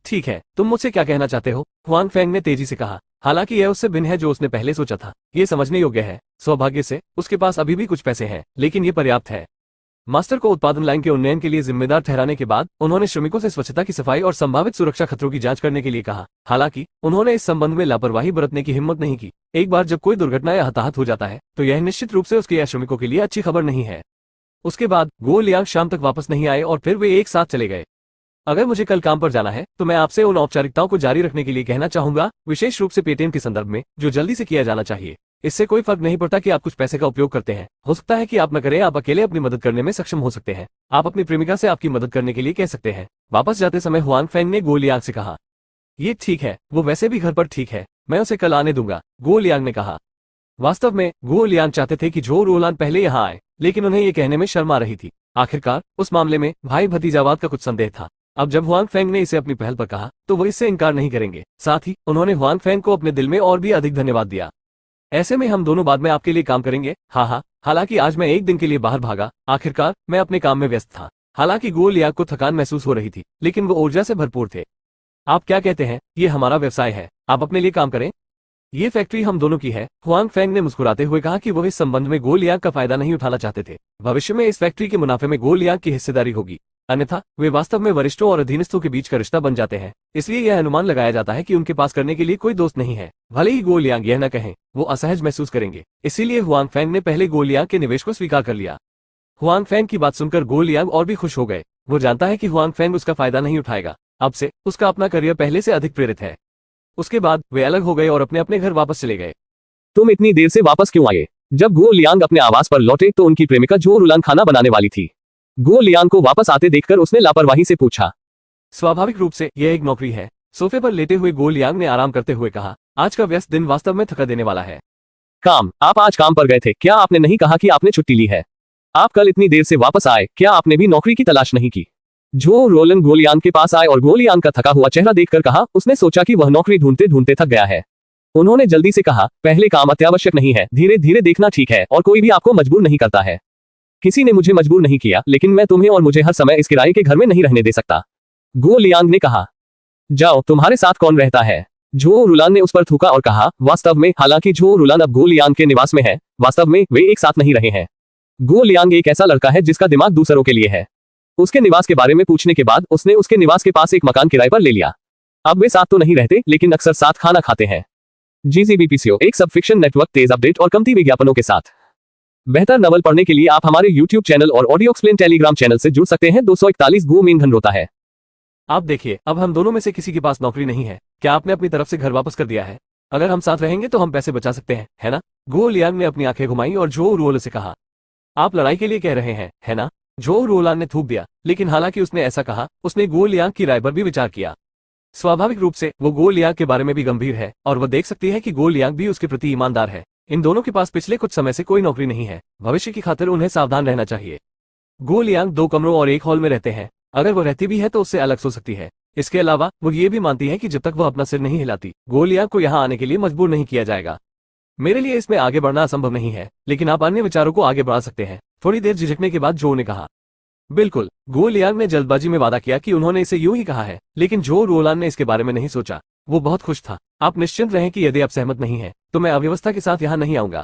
ठीक है, तुम मुझसे क्या कहना चाहते हो? हुआंग फैंग ने तेजी से कहा। हालांकि यह उससे भिन्न है जो उसने पहले सोचा था। ये समझने योग्य है। सौभाग्य से उसके पास अभी भी कुछ पैसे हैं, लेकिन ये पर्याप्त है। मास्टर को उत्पादन लाइन के उन्नयन के लिए जिम्मेदार ठहराने के बाद उन्होंने श्रमिकों से स्वच्छता की सफाई और संभावित सुरक्षा खतरों की जांच करने के लिए कहा। हालांकि उन्होंने इस संबंध में लापरवाही बरतने की हिम्मत नहीं की। एक बार जब कोई दुर्घटना या हताहत हो जाता है तो यह निश्चित रूप से उसके या श्रमिकों के लिए अच्छी खबर नहीं है। उसके बाद गो लियांग शाम तक वापस नहीं आए और फिर वे एक साथ चले गए। अगर मुझे कल काम पर जाना है तो मैं आपसे उन औपचारिकताओं को जारी रखने के लिए कहना चाहूंगा, विशेष रूप से पेटेंट के संदर्भ में, जो जल्दी से किया जाना चाहिए। इससे कोई फर्क नहीं पड़ता कि आप कुछ पैसे का उपयोग करते हैं, हो सकता है कि आप न करें, आप अकेले अपनी मदद करने में सक्षम हो सकते हैं। आप अपनी प्रेमिका से आपकी मदद करने के लिए कह सकते हैं। वापस जाते समय हुआंग फैंग ने गो लियांग से कहा, ये ठीक है, वो वैसे भी घर पर ठीक है, मैं उसे कल आने दूंगा, गो लियांग ने कहा। वास्तव में गो लियांग चाहते थे कि झो रोलान पहले यहाँ आए, लेकिन उन्हें ये कहने में शर्म आ रही थी। आखिरकार उस मामले में भाई भतीजावाद का कुछ संदेह था। अब जब हुआंग फैंग ने इसे अपनी पहल पर कहा तो वो इससे इनकार नहीं करेंगे। साथ ही उन्होंने हुआंग फैंग को अपने दिल में और भी अधिक धन्यवाद दिया। ऐसे में हम दोनों बाद में आपके लिए काम करेंगे। हाँ, हालांकि आज मैं एक दिन के लिए बाहर भागा, आखिरकार मैं अपने काम में व्यस्त था। हालांकि गो लियांग को थकान महसूस हो रही थी, लेकिन वो ऊर्जा से भरपूर थे। आप क्या कहते हैं? ये हमारा व्यवसाय है, आप अपने लिए काम करें। ये फैक्ट्री हम दोनों की है। हुआंग फैंग ने मुस्कुराते हुए कहा कि वो इस संबंध में गो लियांग का फायदा नहीं उठाना चाहते थे। भविष्य में इस फैक्ट्री के मुनाफे में गो लियांग की हिस्सेदारी होगी, अन्यथा वे वास्तव में वरिष्ठों और अधीनस्थों के बीच का रिश्ता बन जाते हैं। इसलिए यह अनुमान लगाया जाता है कि उनके पास करने के लिए कोई दोस्त नहीं है। भले ही गो लियांग यह न कहें, वो असहज महसूस करेंगे। इसीलिए हुआंग फैंग ने पहले गो लियांग के निवेश को स्वीकार कर लिया। हुआंग फैंग की बात सुनकर गो लियांग और भी खुश हो गए। वो जानता है कि हुआंग फैंग उसका फायदा नहीं उठाएगा। अब से उसका अपना करियर पहले से अधिक प्रेरित है। उसके बाद वे अलग हो गए और अपने अपने घर वापस चले गए। तुम इतनी देर से वापस क्यों आए? जब गो लियांग अपने आवास पर लौटे तो उनकी प्रेमिका झो रुलान खाना बनाने वाली थी। गो लियांग को वापस आते देखकर उसने लापरवाही से पूछा। स्वाभाविक रूप से यह एक नौकरी है, सोफे पर लेटे हुए गो लियांग ने आराम करते हुए कहा। आज का व्यस्त दिन वास्तव में थका देने वाला है। काम? आप आज काम पर गए थे? क्या आपने नहीं कहा कि आपने छुट्टी ली है? आप कल इतनी देर से वापस आए, क्या आपने भी नौकरी की तलाश नहीं की? झो रोलन गो लियांग के पास आए और गो लियांग का थका हुआ चेहरा देखकर कहा। उसने सोचा कि वह नौकरी ढूंढते ढूंढते थक गया है। उन्होंने जल्दी से कहा, पहले काम अत्यावश्यक नहीं है, धीरे धीरे देखना ठीक है, और कोई भी आपको मजबूर नहीं करता है। किसी ने मुझे मजबूर नहीं किया, लेकिन मैं तुम्हें और मुझे हर समय इस किराए के घर में नहीं रहने दे सकता, गो लियांग ने कहा। जाओ, तुम्हारे साथ कौन रहता है? झो रुलान ने उस पर थूका और कहा। वास्तव में, हालांकि झो रुलान अब गो लियांग के निवास में है, वास्तव में वे एक साथ नहीं रहे हैं। गो लियांग एक ऐसा लड़का है जिसका दिमाग दूसरों के लिए है। उसके निवास के बारे में पूछने के बाद उसने उसके निवास के पास एक मकान किराए पर ले लिया। अब वे साथ तो नहीं रहते, लेकिन अक्सर साथ खाना खाते हैं। GCBPCO, एक सब फिक्शन नेटवर्क, तेज अपडेट और कमती विज्ञापनों के साथ। बेहतर नवल पढ़ने के लिए आप हमारे YouTube चैनल और ऑडियो एक्सप्लेन टेलीग्राम चैनल से जुड़ सकते हैं। 241 गो मेन घन रोता है। आप देखिए, अब हम दोनों में से किसी के पास नौकरी नहीं है। क्या आपने अपनी तरफ से घर वापस कर दिया है? अगर हम साथ रहेंगे तो हम पैसे बचा सकते हैं, है ना? गो लियांग ने अपनी आंखें घुमाई और झो रुओल से कहा। आप लड़ाई के लिए कह रहे हैं, है ना? झो रुओलान ने थूक दिया, लेकिन हालांकि उसने ऐसा कहा, उसने गो लियांग की राय पर भी विचार किया। स्वाभाविक रूप से वो गो लियांग के बारे में भी गंभीर है और वह देख सकती है कि गो लियांग भी उसके प्रति ईमानदार है। इन दोनों के पास पिछले कुछ समय से कोई नौकरी नहीं है। भविष्य की खातिर उन्हें सावधान रहना चाहिए। गो लियांग 2 कमरों और एक हॉल में रहते हैं। अगर वो रहती भी है तो उससे अलग सो सकती है। इसके अलावा वो ये भी मानती है कि जब तक वह अपना सिर नहीं हिलाती, गो लियांग को यहाँ आने के लिए मजबूर नहीं किया जाएगा। मेरे लिए इसमें आगे बढ़ना असंभव नहीं है, लेकिन आप अन्य विचारों को आगे बढ़ा सकते हैं। थोड़ी देर झिझकने के बाद जो ने कहा। बिल्कुल, गो लियांग ने जल्दबाजी में वादा किया कि उन्होंने इसे यूं ही कहा है, लेकिन झो रुओलान ने इसके बारे में नहीं सोचा। वो बहुत खुश था। आप निश्चिंत रहें कि यदि आप सहमत नहीं हैं, तो मैं अव्यवस्था के साथ यहाँ नहीं आऊंगा।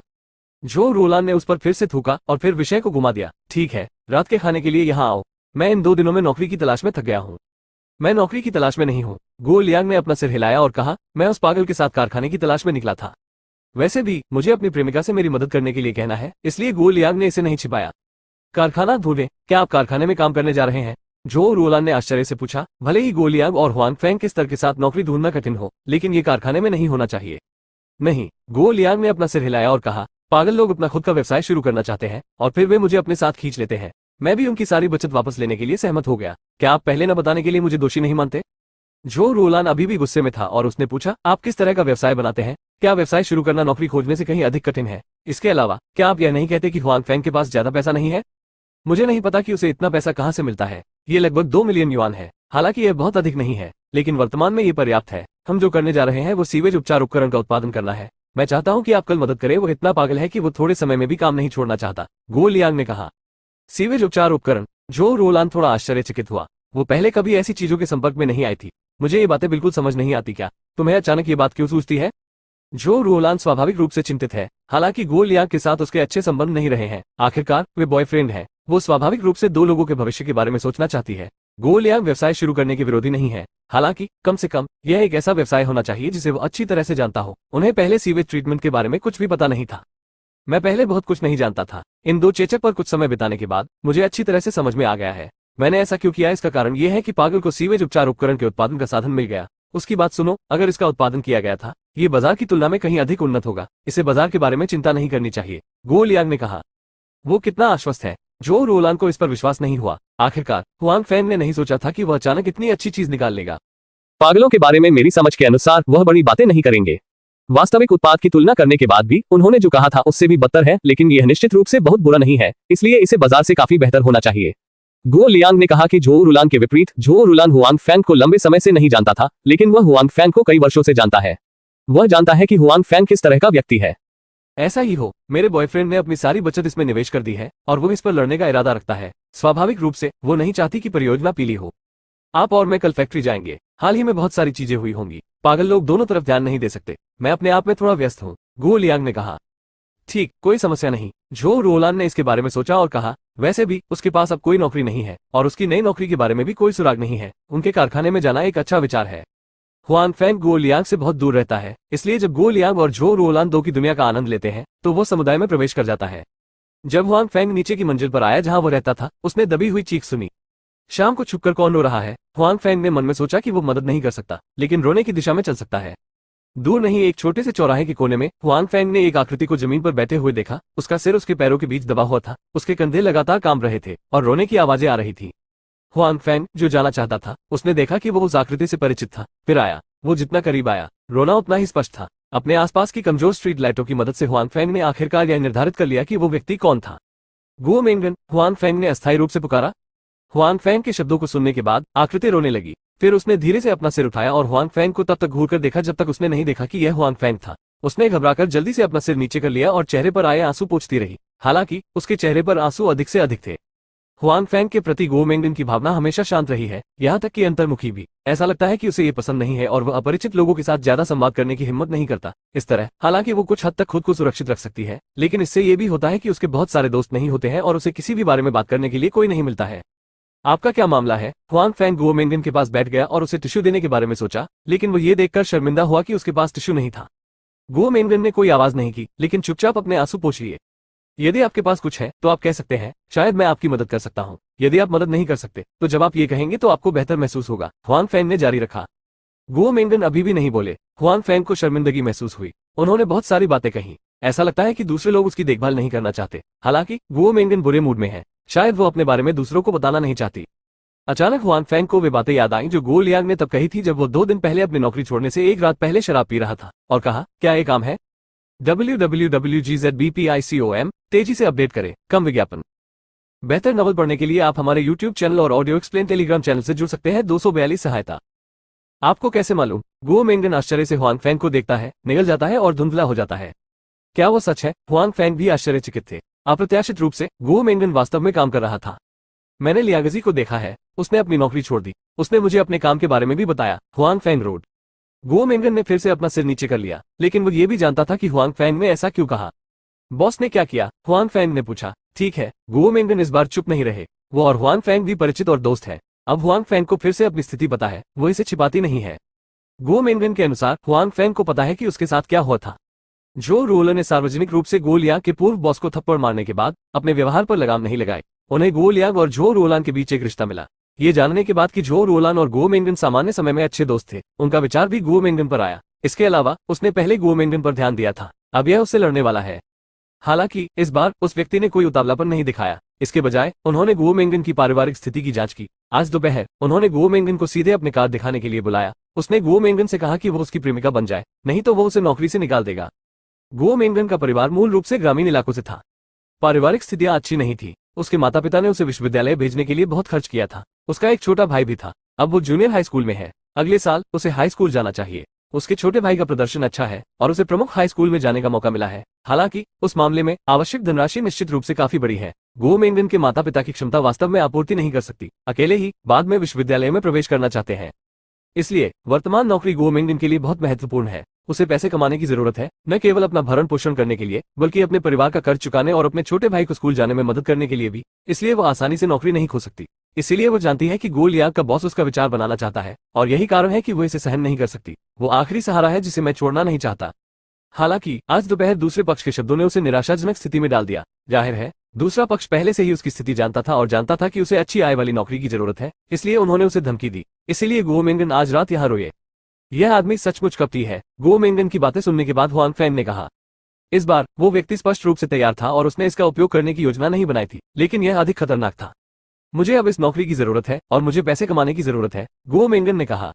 झो रुओलान ने उस पर फिर से थूका और फिर विषय को घुमा दिया। ठीक है, रात के खाने के लिए यहाँ आओ। मैं इन 2 दिनों में नौकरी की तलाश में थक गया हूँ। मैं नौकरी की तलाश में नहीं हूँ। गो लियांग ने अपना सिर हिलाया और कहा, मैं उस पागल के साथ कारखाने की तलाश में निकला था। वैसे भी मुझे अपनी प्रेमिका से मेरी मदद करने के लिए कहना है, इसलिए गो लियांग ने इसे नहीं छिपाया। कारखाना ढूंढें, क्या आप कारखाने में काम करने जा रहे हैं? जो रोलान ने आश्चर्य से पूछा। भले ही गो लियांग और हुआंग फेंग के स्तर के साथ नौकरी ढूंढना कठिन हो, लेकिन ये कारखाने में नहीं होना चाहिए। नहीं, गो लियांग ने अपना सिर हिलाया और कहा, पागल लोग अपना खुद का व्यवसाय शुरू करना चाहते हैं और फिर वे मुझे अपने साथ खींच लेते हैं। मैं भी उनकी सारी बचत वापस लेने के लिए सहमत हो गया। क्या आप पहले न बताने के लिए मुझे दोषी नहीं मानते? जो रोलान अभी भी गुस्से में था और उसने पूछा, आप किस तरह का व्यवसाय बनाते हैं? क्या व्यवसाय शुरू करना नौकरी खोजने से कहीं अधिक कठिन है? इसके अलावा क्या आप यह नहीं कहते कि हुआंग फेंग के पास ज्यादा पैसा नहीं है? मुझे नहीं पता कि उसे इतना पैसा कहां से मिलता है। ये लगभग 2 मिलियन युआन है। हालांकि यह बहुत अधिक नहीं है, लेकिन वर्तमान में ये पर्याप्त है। हम जो करने जा रहे हैं वो सीवेज उपचार उपकरण का उत्पादन करना है। मैं चाहता हूं कि आप कल मदद करें। वो इतना पागल है कि वो थोड़े समय में भी काम नहीं छोड़ना चाहता, गो लियांग ने कहा। सीवेज उपचार उपकरण? जो रोलान थोड़ा आश्चर्यचकित हुआ। वो पहले कभी ऐसी चीजों के संपर्क में नहीं आई थी। मुझे ये बातें बिल्कुल समझ नहीं आती। क्या तुम्हें अचानक ये बात क्यों सूझती है? जो रोलान स्वाभाविक रूप से चिंतित है। हालांकि गो लियांग के साथ उसके अच्छे संबंध नहीं रहे हैं। आखिरकार वे बॉयफ्रेंड हैं। वो स्वाभाविक रूप से दो लोगों के भविष्य के बारे में सोचना चाहती है। गो लियांग व्यवसाय शुरू करने के विरोधी नहीं है, हालांकि कम से कम यह एक ऐसा व्यवसाय होना चाहिए जिसे वो अच्छी तरह से जानता हो। उन्हें पहले सीवेज ट्रीटमेंट के बारे में कुछ भी पता नहीं था। मैं पहले बहुत कुछ नहीं जानता था। इन दो चेचक पर कुछ समय बिताने के बाद मुझे अच्छी तरह से समझ में आ गया है। मैंने ऐसा क्यों किया, इसका कारण यह है कि पागल को सीवेज उपचार उपकरण के उत्पादन का साधन मिल गया। उसकी बात सुनो, अगर इसका उत्पादन किया गया था, ये बाजार की तुलना में कहीं अधिक उन्नत होगा। इसे बाजार के बारे में चिंता नहीं करनी चाहिए, गो लियांग ने कहा। वो कितना आश्वस्त है। जो रोलान को इस पर विश्वास नहीं हुआ। आखिरकार हुआंग फेंग ने नहीं सोचा था कि वह अचानक इतनी अच्छी चीज निकाल लेगा। पागलों के बारे में मेरी समझ के अनुसार वह बड़ी बातें नहीं करेंगे। वास्तविक उत्पाद की तुलना करने के बाद भी उन्होंने जो कहा था उससे भी बदतर है, लेकिन यह निश्चित रूप से बहुत बुरा नहीं है, इसलिए इसे बाजार से काफी बेहतर होना चाहिए। गो लियांग ने कहा कि जो रुलान के विपरीत जो रुलान हुआंग फेंग को लंबे समय से नहीं जानता था, लेकिन वह हुआंग फेंग को कई वर्षों से जानता है। वह जानता है कि हुआंग फेंग किस तरह का व्यक्ति है। ऐसा ही हो, मेरे बॉयफ्रेंड ने अपनी सारी बचत इसमें निवेश कर दी है और वो इस पर लड़ने का इरादा रखता है। स्वाभाविक रूप से वो नहीं चाहती कि परियोजना पीली हो। आप और मैं कल फैक्ट्री जाएंगे। हाल ही में बहुत सारी चीजें हुई होंगी। पागल लोग दोनों तरफ ध्यान नहीं दे सकते। मैं अपने आप में थोड़ा व्यस्त हूँ, गो लियांग ने कहा। ठीक, कोई समस्या नहीं। जो रोलान ने इसके बारे में सोचा और कहा, वैसे भी उसके पास अब कोई नौकरी नहीं है और उसकी नई नौकरी के बारे में भी कोई सुराग नहीं है। उनके कारखाने में जाना एक अच्छा विचार है। हुआंग फेंग गो लियांग से बहुत दूर रहता है, इसलिए जब गो लियांग और जो रोलान दो की दुनिया का आनंद लेते हैं तो वो समुदाय में प्रवेश कर जाता है। जब हुआंग फेंग नीचे की मंजिल पर आया जहां वो रहता था, उसने दबी हुई चीख सुनी। शाम को छुपकर कौन रो रहा है? हुआंग फेंग ने मन में सोचा कि वो मदद नहीं कर सकता, लेकिन रोने की दिशा में चल सकता है। दूर नहीं, एक छोटे से चौराहे के कोने में हुआंग फेंग ने एक आकृति को जमीन पर बैठे हुए देखा। उसका सिर उसके पैरों के बीच दबा हुआ था, उसके कंधे लगातार कांप रहे थे और रोने की आवाजें आ रही थी। हुआंग फेंग जो जाना चाहता था, उसने देखा कि वो उस आकृति से परिचित था। फिर आया, वो जितना करीब आया, रोना उतना ही स्पष्ट था। अपने आसपास की कमजोर स्ट्रीट लाइटों की मदद से हुआंग फेंग ने आखिरकार यह निर्धारित कर लिया कि वो व्यक्ति कौन था। गो मेंगन, हुआंग फेंग ने अस्थायी रूप से पुकारा। हुआंग फेंग के शब्दों को सुनने के बाद आकृति रोने लगी। फिर उसने धीरे से अपना सिर उठाया और हुआंग फेंग को तब तक घूरकर देखा जब तक उसने नहीं देखा कि यह हुआंग फेंग था। उसने घबराकर जल्दी से अपना सिर नीचे कर लिया और चेहरे पर आए आंसू पोंछती रही। हालांकि उसके चेहरे पर आंसू अधिक से अधिक थे। हुआंग फेंग के प्रति गो मेंगन की भावना हमेशा शांत रही है, यहाँ तक कि अंतर्मुखी भी। ऐसा लगता है कि उसे ये पसंद नहीं है और वह अपरिचित लोगों के साथ ज्यादा संवाद करने की हिम्मत नहीं करता। इस तरह हालांकि वो कुछ हद तक खुद को सुरक्षित रख सकती है, लेकिन इससे ये भी होता है कि उसके बहुत सारे दोस्त नहीं होते हैं और उसे किसी भी बारे में बात करने के लिए कोई नहीं मिलता है। आपका क्या मामला है? हुआंग फेंग गो मेंगन के पास बैठ गया और उसे टिश्यू देने के बारे में सोचा, लेकिन वो ये देखकर शर्मिंदा हुआ कि उसके पास टिश्यू नहीं था। गो मेंगन ने कोई आवाज नहीं की, लेकिन चुपचाप अपने आंसू पोंछ लिए। यदि आपके पास कुछ है तो आप कह सकते हैं, शायद मैं आपकी मदद कर सकता हूँ। यदि आप मदद नहीं कर सकते तो जब आप ये कहेंगे तो आपको बेहतर महसूस होगा, हुआंग फेंग ने जारी रखा। गो मेंगन अभी भी नहीं बोले। हुआंग फेंग को शर्मिंदगी महसूस हुई। उन्होंने बहुत सारी बातें कही। ऐसा लगता है कि दूसरे लोग उसकी देखभाल नहीं करना चाहते। हालांकि गो मेंगन बुरे मूड में है, शायद वो अपने बारे में दूसरों को बताना नहीं चाहती। अचानक हुआंग फेंग को वे बातें याद आईं जो गो लियांग ने तब कही थी जब वो 2 दिन पहले अपनी नौकरी छोड़ने से एक रात पहले शराब पी रहा था, और कहा, क्या एक काम है? www.gzbpicom तेजी से अपडेट करें, कम विज्ञापन। बेहतर नॉवल पढ़ने के लिए आप हमारे YouTube चैनल और ऑडियो एक्सप्लेन टेलीग्राम चैनल से जुड़ सकते हैं। 242 सहायता। आपको कैसे मालूम? गो मेंगन आश्चर्य से हुआंग फेंग को देखता है, निगल जाता है और धुंधला हो जाता है। क्या वो सच है? हुआंग फेंग भी आश्चर्यचकित थे। अप्रत्याशित रूप से गो मेंगन वास्तव में काम कर रहा था। मैंने लियांगजी को देखा है, उसने अपनी नौकरी छोड़ दी। उसने मुझे अपने काम के बारे में भी बताया, हुआंग फेंग रोड। गो मेंगन ने फिर से अपना सिर नीचे कर लिया, लेकिन वो ये भी जानता था कि हुआंग फेंग ने ऐसा क्यों कहा। बॉस ने क्या किया? हुआंग फेंग ने पूछा। ठीक है, गो मेंगन इस बार चुप नहीं रहे। वो और हुआंग फेंग भी परिचित और दोस्त है। अब हुआंग फेंग को फिर से अपनी स्थिति पता है, वो इसे छिपाती नहीं है। गो मेंगन के अनुसार हुआंग फेंग को पता है कि उसके साथ क्या हुआ था। जो रोलर ने सार्वजनिक रूप से गो लियांग के पूर्व बॉस को थप्पड़ मारने के बाद अपने व्यवहार पर लगाम नहीं लगाए। उन्हें गो लियांग और झो रोलान के बीच एक रिश्ता मिला। ये जानने के बाद कि झो रोलान और गो मेंगन सामान्य समय में अच्छे दोस्त थे, उनका विचार भी गो मेंगन पर आया। इसके अलावा उसने पहले गो मेंगन पर ध्यान दिया था, अब यह उससे लड़ने वाला है। हालांकि इस बार उस व्यक्ति ने कोई उतावलापन नहीं दिखाया, इसके बजाय उन्होंने गो मेंगन की पारिवारिक स्थिति की जांच की। आज दोपहर उन्होंने गो मेंगन को सीधे अपने कार्ड दिखाने के लिए बुलाया। उसने गो मेंगन से कहा कि वो उसकी प्रेमिका बन जाए, नहीं तो वो उसे नौकरी से निकाल देगा। गो मेंगन का परिवार मूल रूप से ग्रामीण इलाकों से था। पारिवारिक स्थितियां अच्छी नहीं थी। उसके माता पिता ने उसे विश्वविद्यालय भेजने के लिए बहुत खर्च किया था। उसका एक छोटा भाई भी था, अब वो जूनियर हाई स्कूल में है। अगले साल उसे हाई स्कूल जाना चाहिए। उसके छोटे भाई का प्रदर्शन अच्छा है और उसे प्रमुख हाई स्कूल में जाने का मौका मिला है। हालांकि उस मामले में आवश्यक धनराशि निश्चित रूप से काफी बड़ी है। गो मेंगन के माता पिता की क्षमता वास्तव में आपूर्ति नहीं कर सकती, अकेले ही बाद में विश्वविद्यालय में प्रवेश करना चाहते हैं। इसलिए वर्तमान नौकरी गो मेंगन के लिए बहुत महत्वपूर्ण है। उसे पैसे कमाने की जरूरत है, न केवल अपना भरण पोषण करने के लिए, बल्कि अपने परिवार का कर्ज चुकाने और अपने छोटे भाई को स्कूल जाने में मदद करने के लिए भी। इसलिए वो आसानी से नौकरी नहीं खो सकती। इसीलिए वो जानती है कि गो लियांग का बॉस उसका विचार बनाना चाहता है, और यही कारण है कि वो इसे सहन नहीं कर सकती। वो आखिरी सहारा है जिसे मैं छोड़ना नहीं चाहता। हालांकि आज दोपहर दूसरे पक्ष के शब्दों ने उसे निराशाजनक स्थिति में डाल दिया। जाहिर है दूसरा पक्ष पहले से ही उसकी स्थिति जानता था और जानता था कि उसे अच्छी आय वाली नौकरी की जरूरत है, इसलिए उन्होंने उसे धमकी दी। इसीलिए गो मेंगन आज रात यहाँ रोए। यह आदमी सचमुच कपटी है, गो मेंगन की बातें सुनने के बाद हुआंग फैंग ने कहा। इस बार वो व्यक्ति स्पष्ट रूप से तैयार था और उसने इसका उपयोग करने की योजना नहीं बनाई थी, लेकिन यह अधिक खतरनाक था। मुझे अब इस नौकरी की जरूरत है और मुझे पैसे कमाने की जरूरत है, गो मेंगन ने कहा।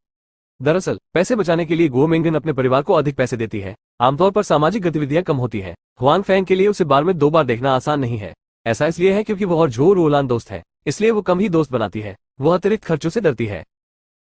दरअसल पैसे बचाने के लिए गो मेंगन अपने परिवार को अधिक पैसे देती है। आमतौर पर सामाजिक गतिविधियां कम होती है। हुआंग फैंग के लिए उसे बार में 2 बार देखना आसान नहीं है। ऐसा इसलिए है क्योंकि वो और झो रोलान दोस्त है, इसलिए वो कम ही दोस्त बनाती है। वो अतिरिक्त खर्चों से डरती है।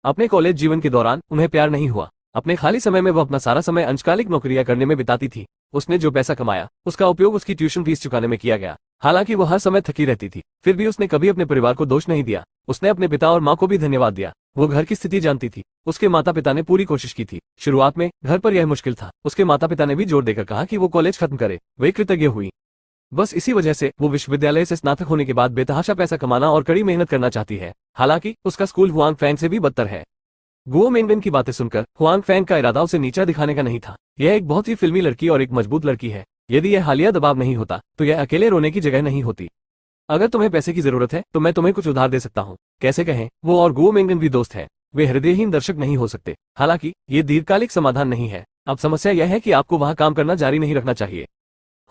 अपने कॉलेज जीवन के दौरान उन्हें प्यार नहीं हुआ। अपने खाली समय में वो अपना सारा समय अंशकालिक नौकरियां करने में बिताती थी। उसने जो पैसा कमाया उसका उपयोग उसकी ट्यूशन फीस चुकाने में किया गया। हालांकि वो हर समय थकी रहती थी, फिर भी उसने कभी अपने परिवार को दोष नहीं दिया। उसने अपने पिता और माँ को भी धन्यवाद दिया। वो घर की स्थिति जानती थी। उसके माता पिता ने पूरी कोशिश की थी। शुरुआत में घर पर यह मुश्किल था। उसके माता पिता ने भी जोर देकर कहा कि वो कॉलेज खत्म करे। वे कृतज्ञ हुई। बस इसी वजह से वो विश्वविद्यालय से स्नातक होने के बाद बेतहाशा पैसा कमाना और कड़ी मेहनत करना चाहती है। हालांकि उसका स्कूल हुआंग फैंग से भी बदतर है। गो मेंगन की बातें सुनकर हुआंग फैंग का इरादा उसे नीचा दिखाने का नहीं था। यह एक बहुत ही फिल्मी लड़की और एक मजबूत लड़की है। यदि यह हालिया दबाव नहीं होता तो यह अकेले रोने की जगह नहीं होती। अगर तुम्हें पैसे की जरूरत है तो मैं तुम्हें कुछ उधार दे सकता हूँ। कैसे कहें, वो और गो मेंगन भी दोस्त है। वे हृदयहीन दर्शक नहीं हो सकते। हालांकि ये दीर्घकालिक समाधान नहीं है। अब समस्या यह है कि आपको वहां काम करना जारी नहीं रखना चाहिए।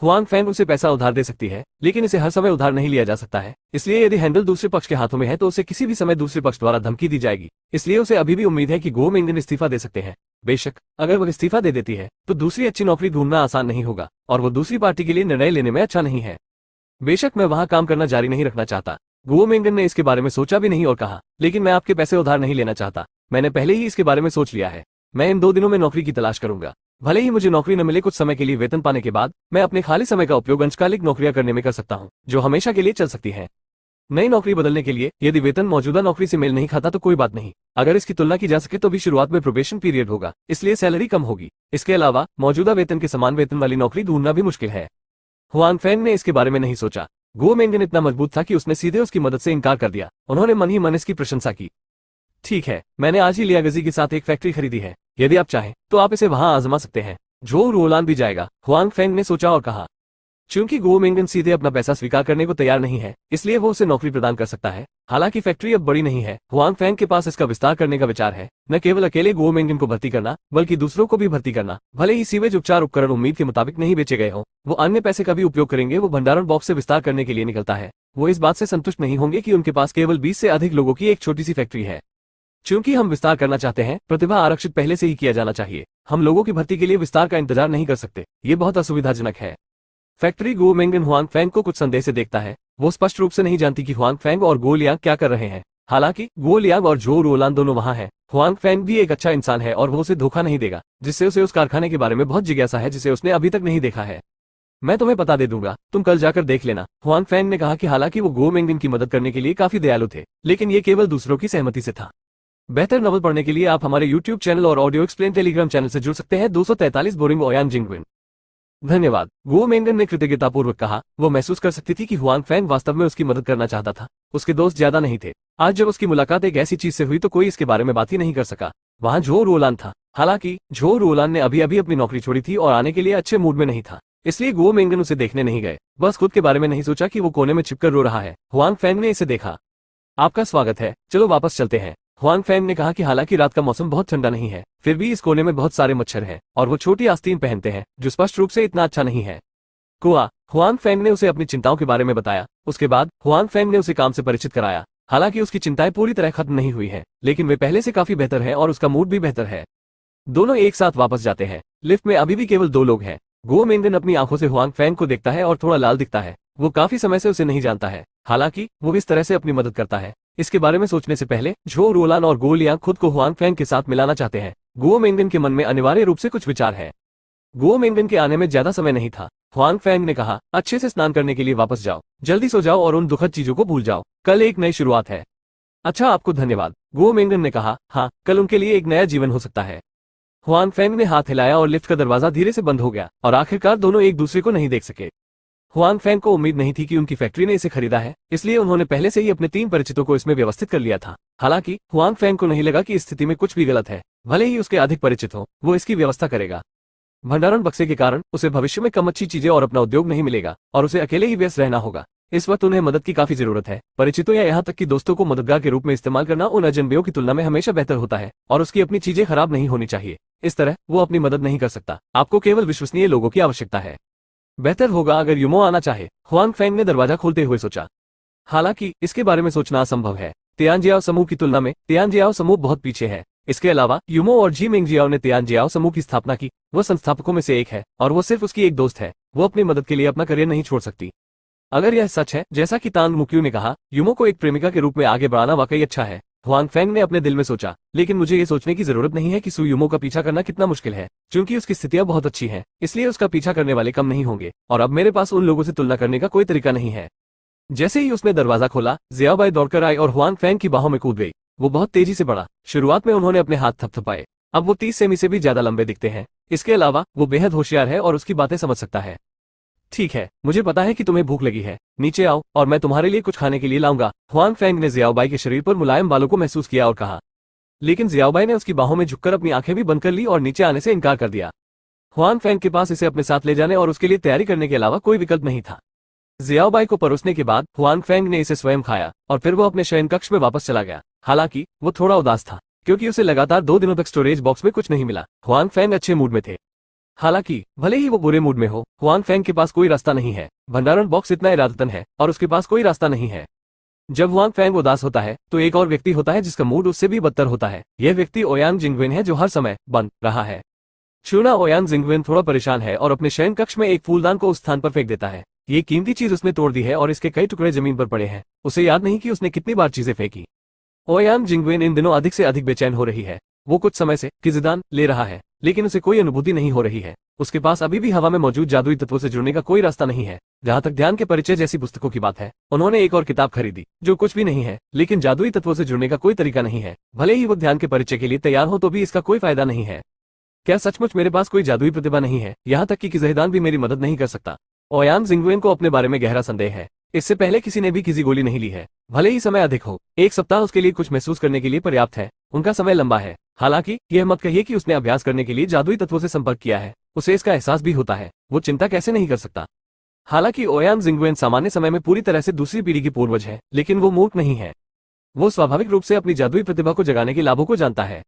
हुआंग फैंग उसे पैसा उधार दे सकती है, लेकिन इसे हर समय उधार नहीं लिया जा सकता है। इसलिए यदि हैंडल दूसरे पक्ष के हाथों में है तो उसे किसी भी समय दूसरे पक्ष द्वारा धमकी दी जाएगी। इसलिए उसे अभी भी उम्मीद है कि गो मेंगन इस्तीफा दे सकते हैं। बेशक अगर वह इस्तीफा दे देती है तो दूसरी अच्छी नौकरी ढूंढना आसान नहीं होगा और वो दूसरी पार्टी के लिए निर्णय लेने में अच्छा नहीं है। बेशक मैं वहां काम करना जारी नहीं रखना चाहता। गो मेंगन ने इसके बारे में सोचा भी नहीं और कहा, लेकिन मैं आपके पैसे उधार नहीं लेना चाहता। मैंने पहले ही इसके बारे में सोच लिया है। मैं इन 2 दिनों में नौकरी की तलाश करूंगा। भले ही मुझे नौकरी न मिले, कुछ समय के लिए वेतन पाने के बाद मैं अपने खाली समय का उपयोग अंशकालिक नौकरियां करने में कर सकता हूं, जो हमेशा के लिए चल सकती हैं। नई नौकरी बदलने के लिए यदि वेतन मौजूदा नौकरी से मेल नहीं खाता तो कोई बात नहीं। अगर इसकी तुलना की जा सके तो भी शुरुआत में प्रोबेशन पीरियड होगा, इसलिए सैलरी कम होगी। इसके अलावा मौजूदा वेतन के समान वेतन वाली नौकरी ढूंढना भी मुश्किल है। हुआंग फैंग ने इसके बारे में नहीं सोचा। गो मेंगन इतना मजबूत था कि उसने सीधे उसकी मदद से इनकार कर दिया। उन्होंने मन ही मन इसकी प्रशंसा की। ठीक है, मैंने आज ही लियागजी के साथ एक फैक्ट्री खरीदी है। यदि आप चाहें तो आप इसे वहां आजमा सकते हैं। झो रोलान भी जाएगा, हुआंग फैंग ने सोचा और कहा। चूंकि गो मेंगन सीधे अपना पैसा स्वीकार करने को तैयार नहीं है, इसलिए वो उसे नौकरी प्रदान कर सकता है। हालांकि फैक्ट्री अब बड़ी नहीं है। हुआंग फैंग के पास इसका विस्तार करने का विचार है। न केवल अकेले गो मेंगन को भर्ती करना, बल्कि दूसरों को भी भर्ती करना। भले ही सीवेज उपचार उपकरण उम्मीद के मुताबिक नहीं बेचे गए हों, वो अन्य पैसे का भी उपयोग करेंगे। वो भंडारण बॉक्स से विस्तार करने के लिए निकलता है। वो इस बात से संतुष्ट नहीं होंगे कि उनके पास केवल 20 से अधिक लोगों की एक छोटी सी फैक्ट्री है। चूंकि हम विस्तार करना चाहते हैं, प्रतिभा आरक्षित पहले से ही किया जाना चाहिए। हम लोगों की भर्ती के लिए विस्तार का इंतजार नहीं कर सकते। ये बहुत असुविधाजनक है। फैक्ट्री गो मेंगन हुआंग फैंग को कुछ संदेह से देखता है। वो स्पष्ट रूप से नहीं जानती कि हुआंग फैंग और गो लियांग क्या कर रहे हैं। हालांकि गो लियांग और झो रोलान दोनों वहां हैं। हुआंग फैंग भी एक अच्छा इंसान है और वो उसे धोखा नहीं देगा, जिससे उसे उस कारखाने के बारे में बहुत जिज्ञासा है जिसे उसने अभी तक नहीं देखा है। मैं तुम्हें पता दे दूंगा, तुम कल जाकर देख लेना, हुआंग फैंग ने कहा कि हालांकि वो गो मेंगन की मदद करने के लिए काफी दयालु थे, लेकिन ये केवल दूसरों की सहमति से था। बेहतर नॉवल पढ़ने के लिए आप हमारे YouTube चैनल और ऑडियो एक्सप्लेन टेलीग्राम चैनल से जुड़ सकते हैं। 243 बोरिंग ओयान जिंगविन। धन्यवाद, गो मेंगन ने कृतज्ञतापूर्वक कहा। वो महसूस कर सकती थी कि हुआंग फैंग वास्तव में उसकी मदद करना चाहता था। उसके दोस्त ज्यादा नहीं थे। आज जब उसकी मुलाकात एक ऐसी चीज से हुई तो कोई इसके बारे में बात ही नहीं कर सका। वहां झो रोलान था। हालांकि झो रोलान ने अभी अभी अपनी नौकरी छोड़ी थी और आने के लिए अच्छे मूड में नहीं था, इसलिए गो मेंगन उसे देखने नहीं गए। बस खुद के बारे में नहीं सोचा कि वो कोने में छिपकर रो रहा है। हुआंग फैंग ने इसे देखा। आपका स्वागत है, चलो वापस चलते हैं। हुआंग फैंग ने कहा कि हालांकि रात का मौसम बहुत ठंडा नहीं है, फिर भी इस कोने में बहुत सारे मच्छर हैं और वो छोटी आस्तीन पहनते हैं जो स्पष्ट रूप से इतना अच्छा नहीं है। कुआ, हुआंग फैंग ने उसे अपनी चिंताओं के बारे में बताया। उसके बाद हुआंग फैंग ने उसे काम से परिचित कराया। हालांकि उसकी चिंताएं पूरी तरह खत्म नहीं हुई हैं, लेकिन वे पहले से काफी बेहतर है और उसका मूड भी बेहतर है। दोनों एक साथ वापस जाते हैं। लिफ्ट में अभी भी केवल 2 लोग हैं। गुओ मेंगन अपनी आंखों से हुआंग फैंग को देखता है और थोड़ा लाल दिखता है। वो काफी समय से उसे नहीं जानता है, हालांकि वो इस तरह से अपनी मदद करता है। इसके बारे में सोचने से पहले झो रोलान और गो लियांग खुद को हुआंग फैंग के साथ मिलाना चाहते हैं। गुओ मेंगन के मन में अनिवार्य रूप से कुछ विचार है। गुओ मेंगन के आने में ज्यादा समय नहीं था। हुआंग फैंग ने कहा, अच्छे से स्नान करने के लिए वापस जाओ, जल्दी सो जाओ और उन दुखद चीजों को भूल जाओ। कल एक नई शुरुआत है। अच्छा, आपको धन्यवाद, गुओ मेंगन ने कहा। हाँ, कल उनके लिए एक नया जीवन हो सकता है। हुआंग फैंग ने हाथ हिलाया और लिफ्ट का दरवाजा धीरे से बंद हो गया और आखिरकार दोनों एक दूसरे को नहीं देख सके। हुआंग फैंग को उम्मीद नहीं थी कि उनकी फैक्ट्री ने इसे खरीदा है, इसलिए उन्होंने पहले से ही अपने 3 परिचितों को इसमें व्यवस्थित कर लिया था। हालांकि हुआंग फैंग को नहीं लगा कि इस स्थिति में कुछ भी गलत है। भले ही उसके अधिक परिचित हो, वो इसकी व्यवस्था करेगा। भंडारण बक्से के कारण उसे भविष्य में कम अच्छी चीजें और अपना उद्योग नहीं मिलेगा और उसे अकेले ही व्यस्त रहना होगा। इस वक्त उन्हें मदद की काफी जरूरत है। परिचितों या यहाँ तक कि दोस्तों को मददगार के रूप में इस्तेमाल करना उन अजनबियों की तुलना में हमेशा बेहतर होता है और उसकी अपनी चीजें खराब नहीं होनी चाहिए। इस तरह वो अपनी मदद नहीं कर सकता। आपको केवल विश्वसनीय लोगों की आवश्यकता है। बेहतर होगा अगर युमो आना चाहे, हुआंग फैंग ने दरवाजा खोलते हुए सोचा। हालांकि इसके बारे में सोचना असंभव है। तियानजियाओ समूह की तुलना में तियानजियाओ समूह बहुत पीछे है। इसके अलावा युमो और जी मेंगजियाओ ने तियानजियाओ समूह की स्थापना की। वो संस्थापकों में से एक है और वो सिर्फ उसकी एक दोस्त है। वो अपनी मदद के लिए अपना करियर नहीं छोड़ सकती। अगर यह सच है, जैसा कि तांग मुक्यू ने कहा, युमो को एक प्रेमिका के रूप में आगे बढ़ाना वाकई अच्छा है। हुआंग फैंग ने अपने दिल में सोचा, लेकिन मुझे ये सोचने की जरूरत नहीं है कि सु युमो का पीछा करना कितना मुश्किल है। क्योंकि उसकी स्थितियां बहुत अच्छी हैं, इसलिए उसका पीछा करने वाले कम नहीं होंगे और अब मेरे पास उन लोगों से तुलना करने का कोई तरीका नहीं है। जैसे ही उसने दरवाजा खोला, जियाओबाई दौड़कर आई और हुआंग फैंग की बाहों में कूद गई। वो बहुत तेजी से बढ़ा। शुरुआत में उन्होंने अपने हाथ थपथपाए। अब वो 30 सेमी से भी ज्यादा लंबे दिखते हैं। इसके अलावा वो बेहद होशियार है और उसकी बातें समझ सकता है। ठीक है, मुझे पता है कि तुम्हें भूख लगी है। नीचे आओ और मैं तुम्हारे लिए कुछ खाने के लिए लाऊंगा। हुआंग फैंग ने जियाओबाई के शरीर पर मुलायम बालों को महसूस किया और कहा। लेकिन जियाओबाई ने उसकी बाहों में झुककर अपनी आंखें भी बंद कर ली और नीचे आने से इनकार कर दिया। हुआंग फैंग के पास इसे अपने साथ ले जाने और उसके लिए तैयारी करने के अलावा कोई विकल्प नहीं था। जियाओबाई को परोसने के बाद हुआंग फैंग ने इसे स्वयं खाया और फिर वो अपने शयन कक्ष में वापस चला गया। हालांकि वो थोड़ा उदास था क्योंकि उसे लगातार 2 दिनों तक स्टोरेज बॉक्स में कुछ नहीं मिला। हुआंग फैंग अच्छे मूड में थे। हालांकि भले ही वो बुरे मूड में हो, हुआंग फैंग के पास कोई रास्ता नहीं है। भंडारण बॉक्स इतना इरादतन है और उसके पास कोई रास्ता नहीं है। जब हुआंग फैंग उदास होता है तो एक और व्यक्ति होता है जिसका मूड उससे भी बदतर होता है। यह व्यक्ति ओयांग जिंगवेन है जो हर समय बन रहा है। चूना ओयांग जिंगवेन थोड़ा परेशान है और अपने शयन कक्ष में एक फूलदान को उस स्थान पर फेंक देता है। ये कीमती चीज उसने तोड़ दी है और इसके कई टुकड़े जमीन पर पड़े हैं। उसे याद नहीं कि उसने कितनी बार चीजें फेंकी। ओयांग जिंगवेन इन दिनों अधिक से अधिक बेचैन हो रही है। वो कुछ समय से किजिदान ले रहा है, लेकिन उसे कोई अनुभूति नहीं हो रही है। उसके पास अभी भी हवा में मौजूद जादुई तत्वों से जुड़ने का कोई रास्ता नहीं है। जहां तक ध्यान के परिचय जैसी पुस्तकों की बात है, उन्होंने एक और किताब खरीदी जो कुछ भी नहीं है, लेकिन जादुई तत्वों से जुड़ने का कोई तरीका नहीं है। भले ही वो ध्यान के परिचय के लिए तैयार हो तो भी इसका कोई फायदा नहीं है। क्या सचमुच मेरे पास कोई जादुई प्रतिभा नहीं है? यहाँ तक कि किजिदान भी मेरी मदद नहीं कर सकता। ओयांग जिंगवेन को अपने बारे में गहरा संदेह है। इससे पहले किसी ने भी किसी गोली नहीं ली है। भले ही समय अधिक हो, 1 सप्ताह उसके लिए कुछ महसूस करने के लिए पर्याप्त है। उनका समय लंबा है। हालांकि यह मत कहिए कि उसने अभ्यास करने के लिए जादुई तत्वों से संपर्क किया है। उसे इसका एहसास भी होता है। वो चिंता कैसे नहीं कर सकता। हालांकि ओयांग जिंगवेन सामान्य समय में पूरी तरह से दूसरी पीढ़ी की पूर्वज है, लेकिन वो मूर्ख नहीं है। वो स्वाभाविक रूप से अपनी जादुई प्रतिभा को जगाने के लाभों को जानता है।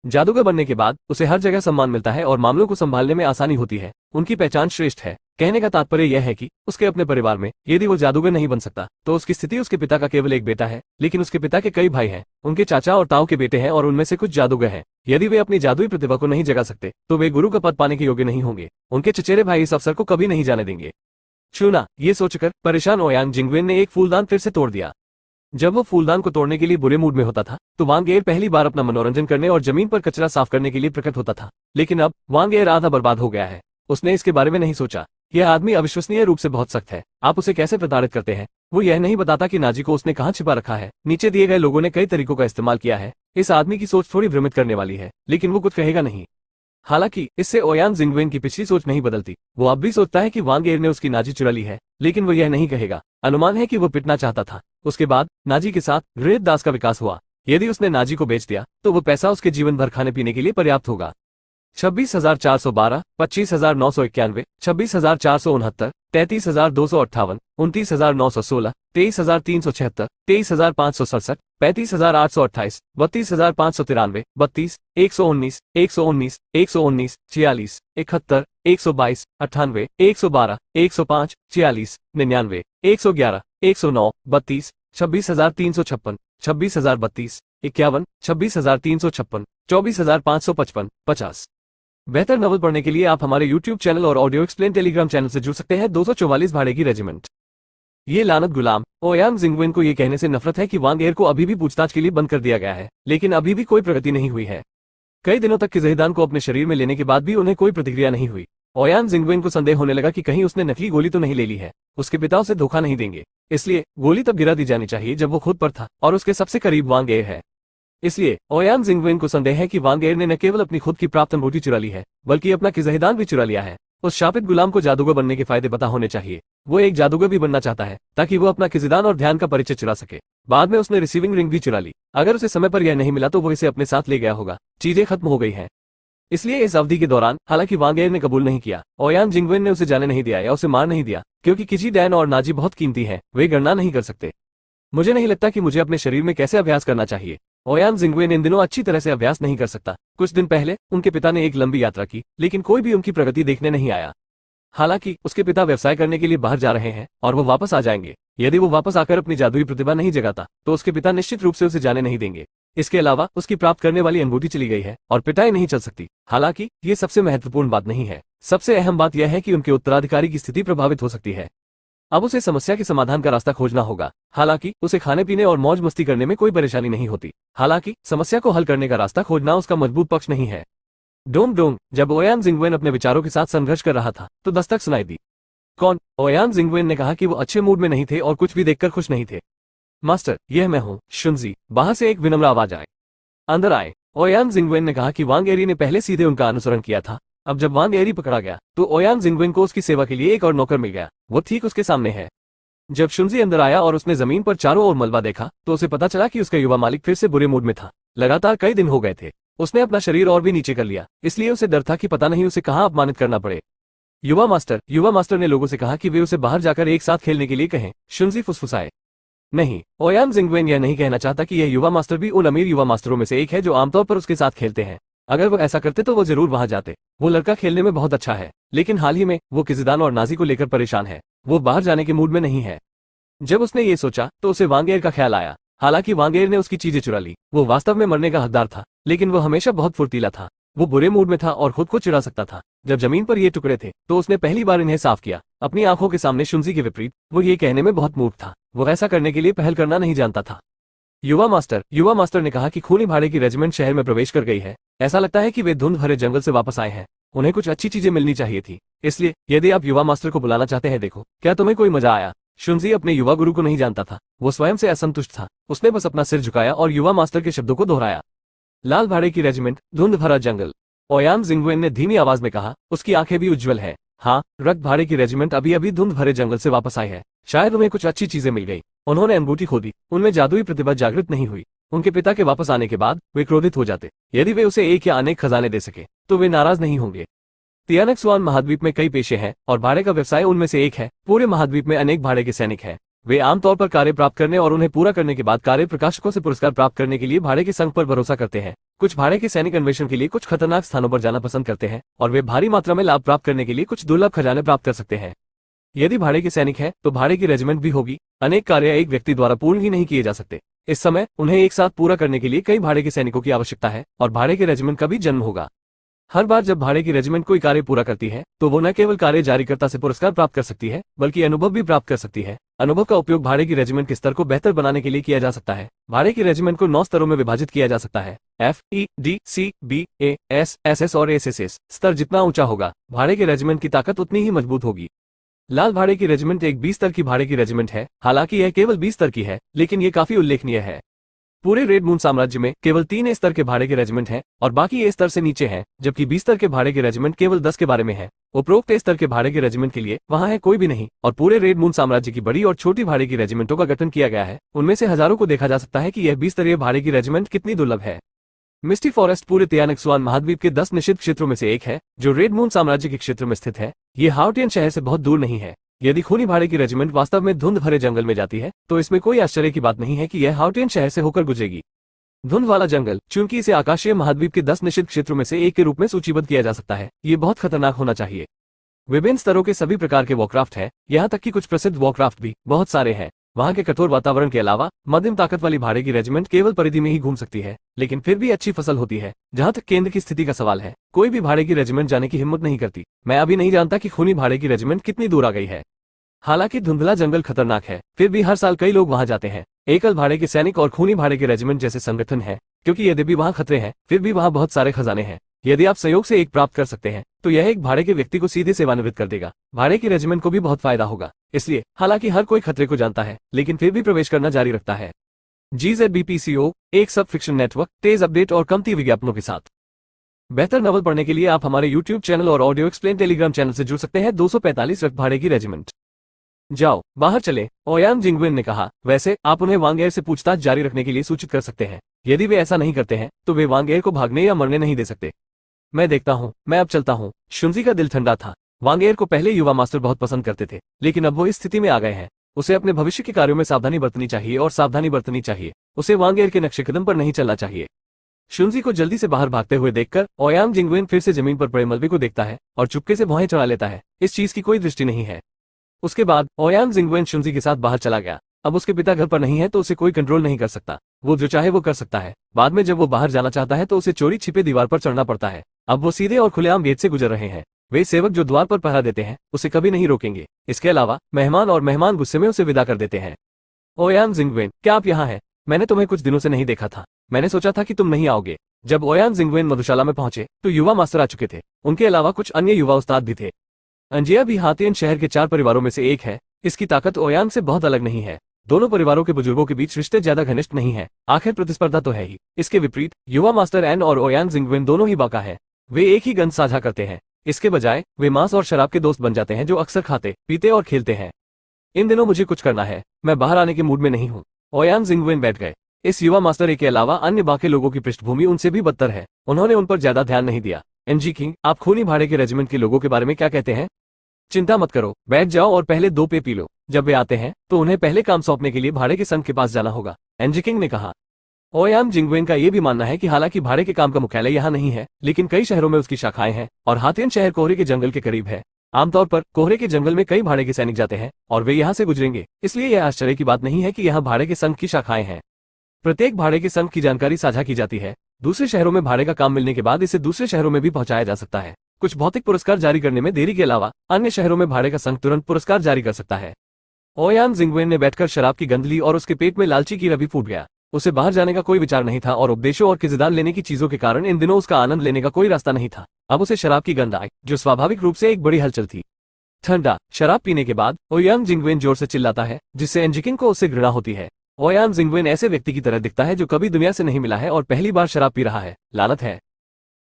जादूगर बनने के बाद उसे हर जगह सम्मान मिलता है और मामलों को संभालने में आसानी होती है। उनकी पहचान श्रेष्ठ है। कहने का तात्पर्य यह है कि उसके अपने परिवार में यदि वो जादूगर नहीं बन सकता तो उसकी स्थिति उसके पिता का केवल एक बेटा है, लेकिन उसके पिता के कई भाई हैं। उनके चाचा और ताऊ के बेटे हैं और उनमें से कुछ जादूगर हैं। यदि वे अपनी जादुई प्रतिभा को नहीं जगा सकते तो वे गुरु का पद पाने के योग्य नहीं होंगे। उनके चचेरे भाई इस अवसर को कभी नहीं जाने देंगे। चूना, ये सोचकर परेशान ओयांग जिंगवेन ने एक फूलदान फिर से तोड़ दिया। जब वो फूलदान को तोड़ने के लिए बुरे मूड में होता था तो वांग एर पहली बार अपना मनोरंजन करने और जमीन पर कचरा साफ करने के लिए प्रकट होता था। लेकिन अब वांग एर आधा बर्बाद हो गया है। उसने इसके बारे में नहीं सोचा। यह आदमी अविश्वसनीय रूप से बहुत सख्त है। आप उसे कैसे प्रताड़ित करते हैं? वो यह नहीं बताता कि नाजी को उसने कहाँ छिपा रखा है। नीचे दिए गए लोगों ने कई तरीकों का इस्तेमाल किया है। इस आदमी की सोच थोड़ी भ्रमित करने वाली है, लेकिन वो कुछ कहेगा नहीं। हालांकि इससे ओयांग जिंगवेन की पिछली सोच नहीं बदलती। वो अब भी सोचता है कि वांग एर ने उसकी नाजी चुरा ली है, लेकिन वो यह नहीं कहेगा। अनुमान है कि वो पिटना चाहता था। उसके बाद नाजी के साथ गृहस्थ दास का विकास हुआ। यदि उसने नाजी को बेच दिया तो वो पैसा उसके जीवन भर खाने पीने के लिए पर्याप्त होगा। 26,412, 25,991, 26,469, 33,258, 29,916, 23,376, 23,567, 35,828, 32,593, 32, 119, 119, 119, 46, 71, 122, 98, 112, 105, 46, 99, 111, 109, 32, 26,356, 26,032, 51, 26,356, 24,555, 50। बेहतर नॉवल पढ़ने के लिए आप हमारे YouTube चैनल और ऑडियो एक्सप्लेन टेलीग्राम चैनल से जुड़ सकते हैं। 244 भाड़े की रेजिमेंट। ये लानत गुलाम ओयांग जिंगवेन को ये कहने से नफरत है कि वांग एर को अभी भी पूछताछ के लिए बंद कर दिया गया है, लेकिन अभी भी कोई प्रगति नहीं हुई है। कई दिनों तक किज़ेहिदान को अपने शरीर में लेने के बाद भी उन्हें कोई प्रतिक्रिया नहीं हुई। ओयांग जिंगवेन को संदेह होने लगा कि कहीं उसने नकली गोली तो नहीं ले ली है। उसके पिता उसे धोखा नहीं देंगे, इसलिए गोली तब गिरा दी जानी चाहिए जब वो खुद पर था और उसके सबसे करीब वांग एर है। इसलिए ओयांग जिंगवेन को संदेह है कि वांग एर ने न केवल अपनी खुद की प्राप्त अनुभूति चुरा ली है, बल्कि अपना किज़ेहिदान भी चुरा लिया है। उस शापित गुलाम को जादूगर बनने के फायदे पता होने चाहिए। वो एक जादूगर भी बनना चाहता है ताकि वो अपना किज़ेहिदान और ध्यान का परिचय चुरा सके। बाद में उसने रिसीविंग रिंग भी चुरा ली। अगर उसे समय पर यह नहीं मिला तो वो इसे अपने साथ ले गया होगा। चीजें खत्म हो गई हैं। इसलिए इस अवधि के दौरान हालांकि वांग एर ने कबूल नहीं किया, ओयांग जिंगवेन ने उसे जाने नहीं दिया या उसे मार नहीं दिया, क्योंकि किजी डैन और नाजी बहुत कीमती हैं, वे गणना नहीं कर सकते। मुझे नहीं लगता कि मुझे अपने शरीर में कैसे अभ्यास करना चाहिए। ओयांग जिंगवेन इन दिनों अच्छी तरह से अभ्यास नहीं कर सकता। कुछ दिन पहले उनके पिता ने एक लंबी यात्रा की, लेकिन कोई भी उनकी प्रगति देखने नहीं आया। हालांकि उसके पिता व्यवसाय करने के लिए बाहर जा रहे हैं और वो वापस आ जाएंगे। यदि वो वापस आकर अपनी जादुई प्रतिभा नहीं जगाता तो उसके पिता निश्चित रूप से उसे जाने नहीं देंगे। इसके अलावा उसकी प्राप्त करने वाली अनुभूति चली गई है और पिटाई नहीं चल सकती। हालांकि ये सबसे महत्वपूर्ण बात नहीं है। सबसे अहम बात यह है कि उनके उत्तराधिकारी की स्थिति प्रभावित हो सकती है। अब उसे समस्या के समाधान का रास्ता खोजना होगा। हालांकि उसे खाने पीने और मौज मस्ती करने में कोई परेशानी नहीं होती। हालांकि समस्या को हल करने का रास्ता खोजना उसका मजबूत पक्ष नहीं है। Dong Dong. जब ओयांग जिंगवेन अपने विचारों के साथ संघर्ष कर रहा था तो दस्तक सुनाई दी। कौन? ओयांग जिंगवेन ने कहा कि वो अच्छे मूड में नहीं थे और कुछ भी देखकर खुश नहीं थे। मास्टर, यह मैं हूँ, शुनजी। बाहर से एक विनम्र आवाज आए। अंदर आए। ओयांग जिंगवेन ने कहा कि वांग एरी ने पहले सीधे उनका अनुसरण किया था। अब जब वांग एरी पकड़ा गया तो ओयांग जिंगवेन को उसकी सेवा के लिए एक और नौकर मिल गया। वो ठीक उसके सामने है। जब शुनजी अंदर आया और उसने जमीन पर चारों ओर मलबा देखा तो उसे पता चला कि उसका युवा मालिक फिर से बुरे मूड में था। लगातार कई दिन हो गए थे। उसने अपना शरीर और भी नीचे कर लिया, इसलिए उसे डर था कि पता नहीं उसे कहाँ अपमानित करना पड़े। युवा मास्टर ने लोगों से कहा कि वे उसे बाहर जाकर एक साथ खेलने के लिए कहें। शुनजी फुसफुसाए। नहीं, ओयांग जिंगवेन यह नहीं कहना चाहता कि यह युवा मास्टर भी उन अमीर युवा मास्टरों में से एक है जो आमतौर पर उसके साथ खेलते हैं। अगर वो ऐसा करते तो वो जरूर वहां जाते। वो लड़का खेलने में बहुत अच्छा है, लेकिन हाल ही में वो किज़ेहिदान और नाजी को लेकर परेशान है। वो बाहर जाने के मूड में नहीं है। जब उसने ये सोचा तो उसे वांग एर का ख्याल आया। हालांकि वांग एर ने उसकी चीजें चुरा ली। वो वास्तव में मरने का हकदार था, लेकिन वो हमेशा बहुत फुर्तीला था। वो बुरे मूड में था और खुद को चिढ़ा सकता था। जब जमीन पर ये टुकड़े थे तो उसने पहली बार इन्हें साफ किया। अपनी आंखों के सामने शुनजी के विपरीत वो ये कहने में बहुत मूर्ख था। वो ऐसा करने के लिए पहल करना नहीं जानता था। युवा मास्टर ने कहा कि खूनी भाड़े की रेजिमेंट शहर में प्रवेश कर गई है। ऐसा लगता है कि वे धुंध भरे जंगल से वापस आए हैं। उन्हें कुछ अच्छी चीजें मिलनी चाहिए थी। इसलिए यदि आप युवा मास्टर को बुलाना चाहते हैं, देखो, क्या तुम्हें कोई मजा आया? शुनजी अपने युवा गुरु को नहीं जानता था। वो स्वयं से असंतुष्ट था। उसने बस अपना सिर झुकाया और युवा मास्टर के शब्दों को दोहराया। लाल भाड़े की रेजिमेंट, धुंध भरा जंगल। ओयांग जिंगवेन ने धीमी आवाज में कहा। उसकी आंखें भी उज्जवल है। हाँ, रक्त भाड़े की रेजिमेंट अभी अभी धुंध भरे जंगल से वापस आई है। शायद उन्हें कुछ अच्छी चीजें मिल गई। उन्होंने अनुभूति खो दी। उनमें जादुई प्रतिभा जागृत नहीं हुई। उनके पिता के वापस आने के बाद वे क्रोधित हो जाते। यदि वे उसे एक या अनेक खजाने दे सके तो वे नाराज नहीं होंगे। तियानक्सुआन महाद्वीप में कई पेशे हैं और भाड़े का व्यवसाय उनमें से एक है। पूरे महाद्वीप में अनेक भाड़े के सैनिक हैं। वे आमतौर पर कार्य प्राप्त करने और उन्हें पूरा करने के बाद कार्य प्रकाशकों से पुरस्कार प्राप्त करने के लिए भाड़े के संघ पर भरोसा करते हैं। कुछ भाड़े के सैनिक अन्वेषण के लिए कुछ खतरनाक स्थानों पर जाना पसंद करते हैं और वे भारी मात्रा में लाभ प्राप्त करने के लिए कुछ दुर्लभ खजाने प्राप्त कर सकते हैं। यदि भाड़े के सैनिक हैं तो भाड़े की रेजिमेंट भी होगी। अनेक कार्य एक व्यक्ति द्वारा पूर्ण ही नहीं किए जा सकते। इस समय उन्हें एक साथ पूरा करने के लिए कई भाड़े के सैनिकों की आवश्यकता है और भाड़े के रेजिमेंट का भी जन्म होगा। हर बार जब भाड़े की रेजिमेंट कोई कार्य पूरा करती है तो वो न केवल कार्य जारीकर्ता से पुरस्कार प्राप्त कर सकती है, बल्कि अनुभव भी प्राप्त कर सकती है। अनुभव का उपयोग भाड़े की रेजिमेंट के स्तर को बेहतर बनाने के लिए किया जा सकता है। भाड़े की रेजिमेंट को 9 स्तरों में विभाजित किया जा सकता है। F, E, D, C, B, A, S, SS और SSS। स्तर जितना ऊंचा होगा, भाड़े के रेजिमेंट की ताकत उतनी ही मजबूत होगी। लाल भाड़े की रेजिमेंट एक 20 स्तर की भाड़े की रेजिमेंट है। हालांकि यह केवल 20 स्तर की है, लेकिन ये काफी उल्लेखनीय है। पूरे रेड मून साम्राज्य में केवल 3 ए स्तर के भाड़े के रेजिमेंट हैं और बाकी ए स्तर से नीचे हैं, जबकि 20 स्तर के भाड़े के रेजिमेंट केवल 10 के बारे में है। उपरोक्त ए स्तर के भाड़े के रेजिमेंट के लिए वहां है कोई भी नहीं और पूरे रेड मून साम्राज्य की बड़ी और छोटी भाड़े की रेजिमेंटों का गठन किया गया है। उनमें से हजारों को देखा जा सकता है कि यह 20 स्तरीय भाड़े की रेजिमेंट कितनी दुर्लभ है। मिस्टी फॉरेस्ट पूरे तियानक्सुआन महाद्वीप के 10 निषिद्ध क्षेत्रों में से एक है, जो रेड मून साम्राज्य के क्षेत्र में स्थित है। ये हाउटियन शहर से बहुत दूर नहीं है। यदि खूनी भाड़े की रेजिमेंट वास्तव में धुंध भरे जंगल में जाती है, तो इसमें कोई आश्चर्य की बात नहीं है कि यह हाउटियन शहर से होकर गुजरेगी। धुंध वाला जंगल, चूंकि इसे आकाशीय महाद्वीप के 10 निषिद्ध क्षेत्रों में से एक के रूप में सूचीबद्ध किया जा सकता है, ये बहुत खतरनाक होना चाहिए। विभिन्न स्तरों के सभी प्रकार के वॉरक्राफ्ट हैं, यहाँ तक कि कुछ प्रसिद्ध वॉरक्राफ्ट भी बहुत सारे हैं। वहाँ के कठोर वातावरण के अलावा मध्यम ताकत वाली भाड़े की रेजिमेंट केवल परिधि में ही घूम सकती है, लेकिन फिर भी अच्छी फसल होती है। जहाँ तक केंद्र की स्थिति का सवाल है, कोई भी भाड़े की रेजिमेंट जाने की हिम्मत नहीं करती। मैं अभी नहीं जानता कि खूनी भाड़े की रेजिमेंट कितनी दूर आ गई है। हालांकि धुंधला जंगल खतरनाक है, फिर भी हर साल कई लोग वहां जाते हैं। एकल भाड़े के सैनिक और खूनी भाड़े के रेजिमेंट जैसे संगठन है, क्योंकि यद्यपि वहां खतरे हैं, फिर भी वहां बहुत सारे खजाने हैं। यदि आप सहयोग से एक प्राप्त कर सकते हैं, तो यह एक भाड़े के व्यक्ति को सीधे सेवानिवृत्त कर देगा। भाड़े की रेजिमेंट को भी बहुत फायदा होगा। इसलिए हालांकि हर कोई खतरे को जानता है, लेकिन फिर भी प्रवेश करना जारी रखता है। GZBPCO, एक सब फिक्शन नेटवर्क, तेज अपडेट और कमती विज्ञापनों के साथ। बेहतर नवल पढ़ने के लिए आप हमारे यूट्यूब चैनल और ऑडियो एक्सप्लेन टेलीग्राम चैनल से जुड़ सकते हैं। 245 रक्त भाड़े की रेजिमेंट। जाओ बाहर चले, ओयांग जिंगवेन ने कहा। वैसे आप उन्हें वांग एयर से पूछताछ जारी रखने के लिए सूचित कर सकते हैं। यदि वे ऐसा नहीं करते हैं, तो वे वांग एयर को भागने या मरने नहीं दे सकते। मैं देखता हूँ, मैं अब चलता हूँ। शुंजी का दिल ठंडा था। वांग एयर को पहले युवा मास्टर बहुत पसंद करते थे, लेकिन अब वो इस स्थिति में आ गए हैं। उसे अपने भविष्य के कार्यों में सावधानी बरतनी चाहिए और सावधानी बरतनी चाहिए। उसे वांग एयर के नक्शे कदम पर नहीं चलना चाहिए। शुंजी को जल्दी से बाहर भागते हुए देखकर ओयांग जिंगवेन फिर से जमीन पर पड़े मलबे को देखता है और चुपके से भौहें चढ़ा लेता है। इस चीज की कोई दृष्टि नहीं है। उसके बाद ओयांग जिंगवेन शुंजी के साथ बाहर चला गया। अब उसके पिता घर पर नहीं है, तो उसे कोई कंट्रोल नहीं कर सकता। वो जो चाहे वो कर सकता है। बाद में जब वो बाहर जाना चाहता है, तो उसे चोरी छिपे दीवार पर चढ़ना पड़ता है। अब वो सीधे और खुलेआम गेट से गुजर रहे हैं। वे सेवक जो द्वार पर पहरा देते हैं, उसे कभी नहीं रोकेंगे। इसके अलावा मेहमान गुस्से में उसे विदा कर देते हैं। ओयांग जिंगवेन, क्या आप यहाँ हैं? मैंने तुम्हें कुछ दिनों से नहीं देखा था। मैंने सोचा था कि तुम नहीं आओगे। जब ओयांग जिंगवेन मधुशाला में पहुंचे, तो युवा मास्टर आ चुके थे। उनके अलावा कुछ अन्य युवा उस्ताद भी थे। अंजिया भी हातियन शहर के 4 परिवारों में से एक है। इसकी ताकत ओयांग से बहुत अलग नहीं है। दोनों परिवारों के बुजुर्गों के बीच रिश्ते ज्यादा घनिष्ठ नहीं है। आखिर प्रतिस्पर्धा तो है ही। इसके विपरीत युवा मास्टर एन और ओयांग जिंगवेन दोनों ही बाका है। वे एक ही गंध साझा करते हैं। इसके बजाय वे मांस और शराब के दोस्त बन जाते हैं, जो अक्सर खाते पीते और खेलते हैं। इन दिनों मुझे कुछ करना है। मैं बाहर आने के मूड में नहीं हूँ। ओयांग जिंगवेन बैठ गए। इस युवा मास्टर ए के अलावा अन्य बाकी लोगों की पृष्ठभूमि उनसे भी बदतर है। उन्होंने उन पर ज्यादा ध्यान नहीं दिया। एनजी किंग, आप खूनी भाड़े के रेजिमेंट के लोगों के बारे में क्या कहते हैं? चिंता मत करो, बैठ जाओ और पहले 2 पे पी लो। जब वे आते हैं, तो उन्हें पहले काम सौंपने के लिए भाड़े के संघ के पास जाना होगा, एनजी किंग ने कहा। ओयांग जिंगवेन का यह भी मानना है कि हालांकि भाड़े के काम का मुख्यालय यहाँ नहीं है, लेकिन कई शहरों में उसकी शाखाएं हैं और हातियन शहर कोहरे के जंगल के करीब है। आमतौर पर कोहरे के जंगल में कई भाड़े के सैनिक जाते हैं और वे यहाँ से गुजरेंगे, इसलिए यह आश्चर्य की बात नहीं है कि यहाँ भाड़े के संघ की शाखाएं हैं। प्रत्येक भाड़े के संघ की जानकारी साझा की जाती है। दूसरे शहरों में भाड़े का काम मिलने के बाद इसे दूसरे शहरों में भी पहुंचाया जा सकता है। कुछ भौतिक पुरस्कार जारी करने में देरी के अलावा अन्य शहरों में भाड़े का संघ तुरंत पुरस्कार जारी कर सकता है। ओयांग जिंगवेन ने बैठकर शराब की गंध ली और उसके पेट में लालची कीड़ा भी फूट गया। उसे बाहर जाने का कोई विचार नहीं था और उपदेशों और किज़दान लेने की चीजों के कारण इन दिनों उसका आनंद लेने का कोई रास्ता नहीं था। अब उसे शराब की गंध आई, जो स्वाभाविक रूप से एक बड़ी हलचल थी। ठंडा शराब पीने के बाद ओयांग जिंगवेन जोर से चिल्लाता है, जिससे एनजिकिंग को उससे घृणा होती है। ओयांग जिंगवेन ऐसे व्यक्ति की तरह दिखता है जो कभी दुनिया से नहीं मिला है और पहली बार शराब पी रहा है। लानत है।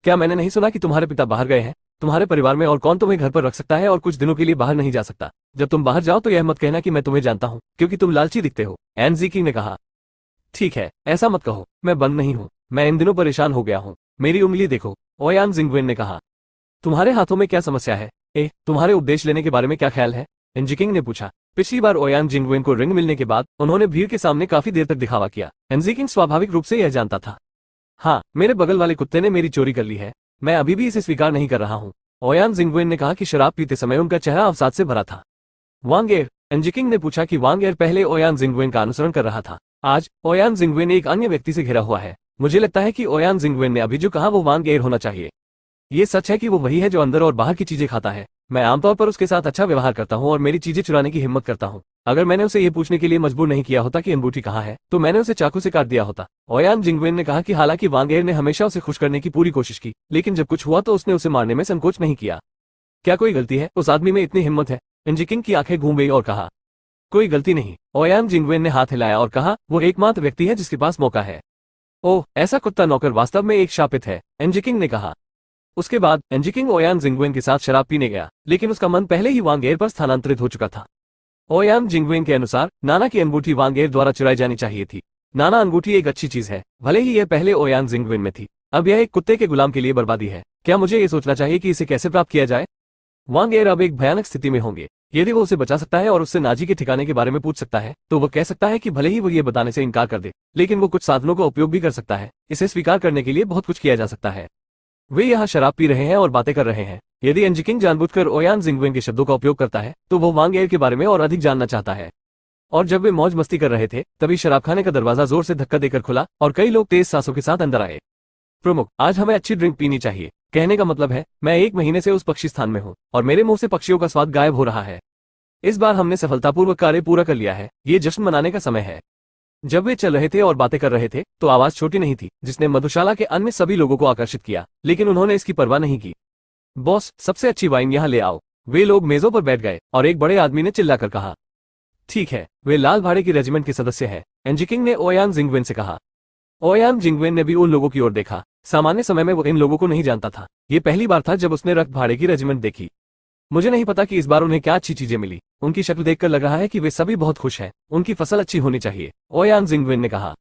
क्या मैंने नहीं सुना कि तुम्हारे पिता बाहर गए हैं? तुम्हारे परिवार में और कौन तुम्हें घर पर रख सकता है और कुछ दिनों के लिए बाहर नहीं जा सकता? जब तुम बाहर जाओ तो यह मत कहना कि मैं तुम्हें जानता हूँ, क्योंकि तुम लालची दिखते हो, एनजी ने कहा। ठीक है, ऐसा मत कहो। मैं बंद नहीं हूँ। मैं इन दिनों परेशान हो गया हूँ। मेरी उंगली देखो, ओयांग जिंगवेन ने कहा। तुम्हारे हाथों में क्या समस्या है? तुम्हारे उपदेश लेने के बारे में क्या ख्याल है? एनजिकिंग ने पूछा। पिछली बार ओयांग जिंगवेन को रिंग मिलने के बाद उन्होंने भीड़ के सामने काफी देर तक दिखावा किया। एनजिकिंग स्वाभाविक रूप से यह जानता था। हाँ, मेरे बगल वाले कुत्ते ने मेरी चोरी कर ली है। मैं अभी भी इसे स्वीकार नहीं कर रहा हूँ। ओयांग जिंगवेन ने कहा कि शराब पीते समय उनका चेहरा अवसाद से भरा था। वांग एर, एनजिकिंग ने पूछा कि वांग एर पहले ओयांग जिंगवेन का अनुसरण कर रहा था। आज ओयांग जिंगवेन एक अन्य व्यक्ति से घिरा हुआ है। मुझे लगता है कि ओयांग जिंगवेन ने अभी जो कहा वो वांग एर होना चाहिए। ये सच है कि वो वही है जो अंदर और बाहर की चीजें खाता है। मैं आमतौर पर उसके साथ अच्छा व्यवहार करता हूँ और मेरी चीजें चुराने की हिम्मत करता हूँ। अगर मैंने उसे ये पूछने के लिए मजबूर नहीं किया होता कि अंगूठी कहाँ है, तो मैंने उसे चाकू से काट दिया होता। ओयांग जिंगवेन ने कहा कि हालांकि वांग एर ने हमेशा उसे खुश करने की पूरी कोशिश की, लेकिन जब कुछ हुआ तो उसने उसे मारने में संकोच नहीं किया। क्या कोई गलती है? उस आदमी में इतनी हिम्मत है? एनजिकिंग की आंखें घूम गई और कहा, कोई गलती नहीं। ओयांग जिंगवेन ने हाथ हिलाया और कहा, वो एकमात्र व्यक्ति है जिसके पास मौका है। ओह, ऐसा कुत्ता नौकर वास्तव में एक शापित है, एनजिकिंग ने कहा। उसके बाद एनजिकिंग ओयांग जिंगवेन के साथ शराब पीने गया, लेकिन उसका मन पहले ही वांग एर पर स्थानांतरित हो चुका था। ओयांग जिंगवेन के अनुसार नाना की अंगूठी वांग एर द्वारा चुराई जानी चाहिए थी। नाना अंगूठी एक अच्छी चीज है, भले ही यह पहले ओयांग जिंगवेन में थी। अब यह एक कुत्ते के गुलाम के लिए बर्बादी है। क्या मुझे ये सोचना चाहिए कि इसे कैसे प्राप्त किया जाए? वांग एर अब एक भयानक स्थिति में होंगे। यदि वो उसे बचा सकता है और उससे नाजी के ठिकाने के बारे में पूछ सकता है, तो वो कह सकता है कि भले ही वो ये बताने से इनकार कर दे, लेकिन वो कुछ साधनों का उपयोग भी कर सकता है। इसे स्वीकार करने के लिए बहुत कुछ किया जा सकता है। वे यहाँ शराब पी रहे हैं और बातें कर रहे हैं। यदि एंजिकिंग जानबूझकर ओयान जिंगवेन के शब्दों का उपयोग करता है, तो वो वांग एर के बारे में और अधिक जानना चाहता है। और जब वे मौज मस्ती कर रहे थे, तभी शराबखाने का दरवाजा जोर से धक्का देकर खुला और कई लोग तेज सांसों के साथ अंदर आए। प्रमुख, आज हमें अच्छी ड्रिंक पीनी चाहिए। कहने का मतलब है, मैं 1 महीने से उस पक्षी स्थान में हूँ और मेरे मुंह से पक्षियों का स्वाद गायब हो रहा है। इस बार हमने सफलतापूर्वक कार्य पूरा कर लिया है। ये जश्न मनाने का समय है। जब वे चल रहे थे और बातें कर रहे थे, तो आवाज छोटी नहीं थी, जिसने मधुशाला के अन्य सभी लोगों को आकर्षित किया, लेकिन उन्होंने इसकी परवाह नहीं की। बॉस, सबसे अच्छी वाइन यहाँ ले आओ। वे लोग मेजों पर बैठ गए और एक बड़े आदमी ने चिल्लाकर कहा, ठीक है। वे लाल भाड़े की रेजिमेंट के सदस्य हैं। एंजिकिंग ने ओयान जिंगवेन से कहा। ओयान जिंगवेन ने भी उन लोगों की ओर देखा। सामान्य समय में वो इन लोगों को नहीं जानता था। ये पहली बार था जब उसने रक्त भाड़े की रेजिमेंट देखी। मुझे नहीं पता कि इस बार उन्हें क्या अच्छी चीजें मिली। उनकी शक्ल देखकर लग रहा है कि वे सभी बहुत खुश हैं। उनकी फसल अच्छी होनी चाहिए, ओयान जिंगवेन ने कहा।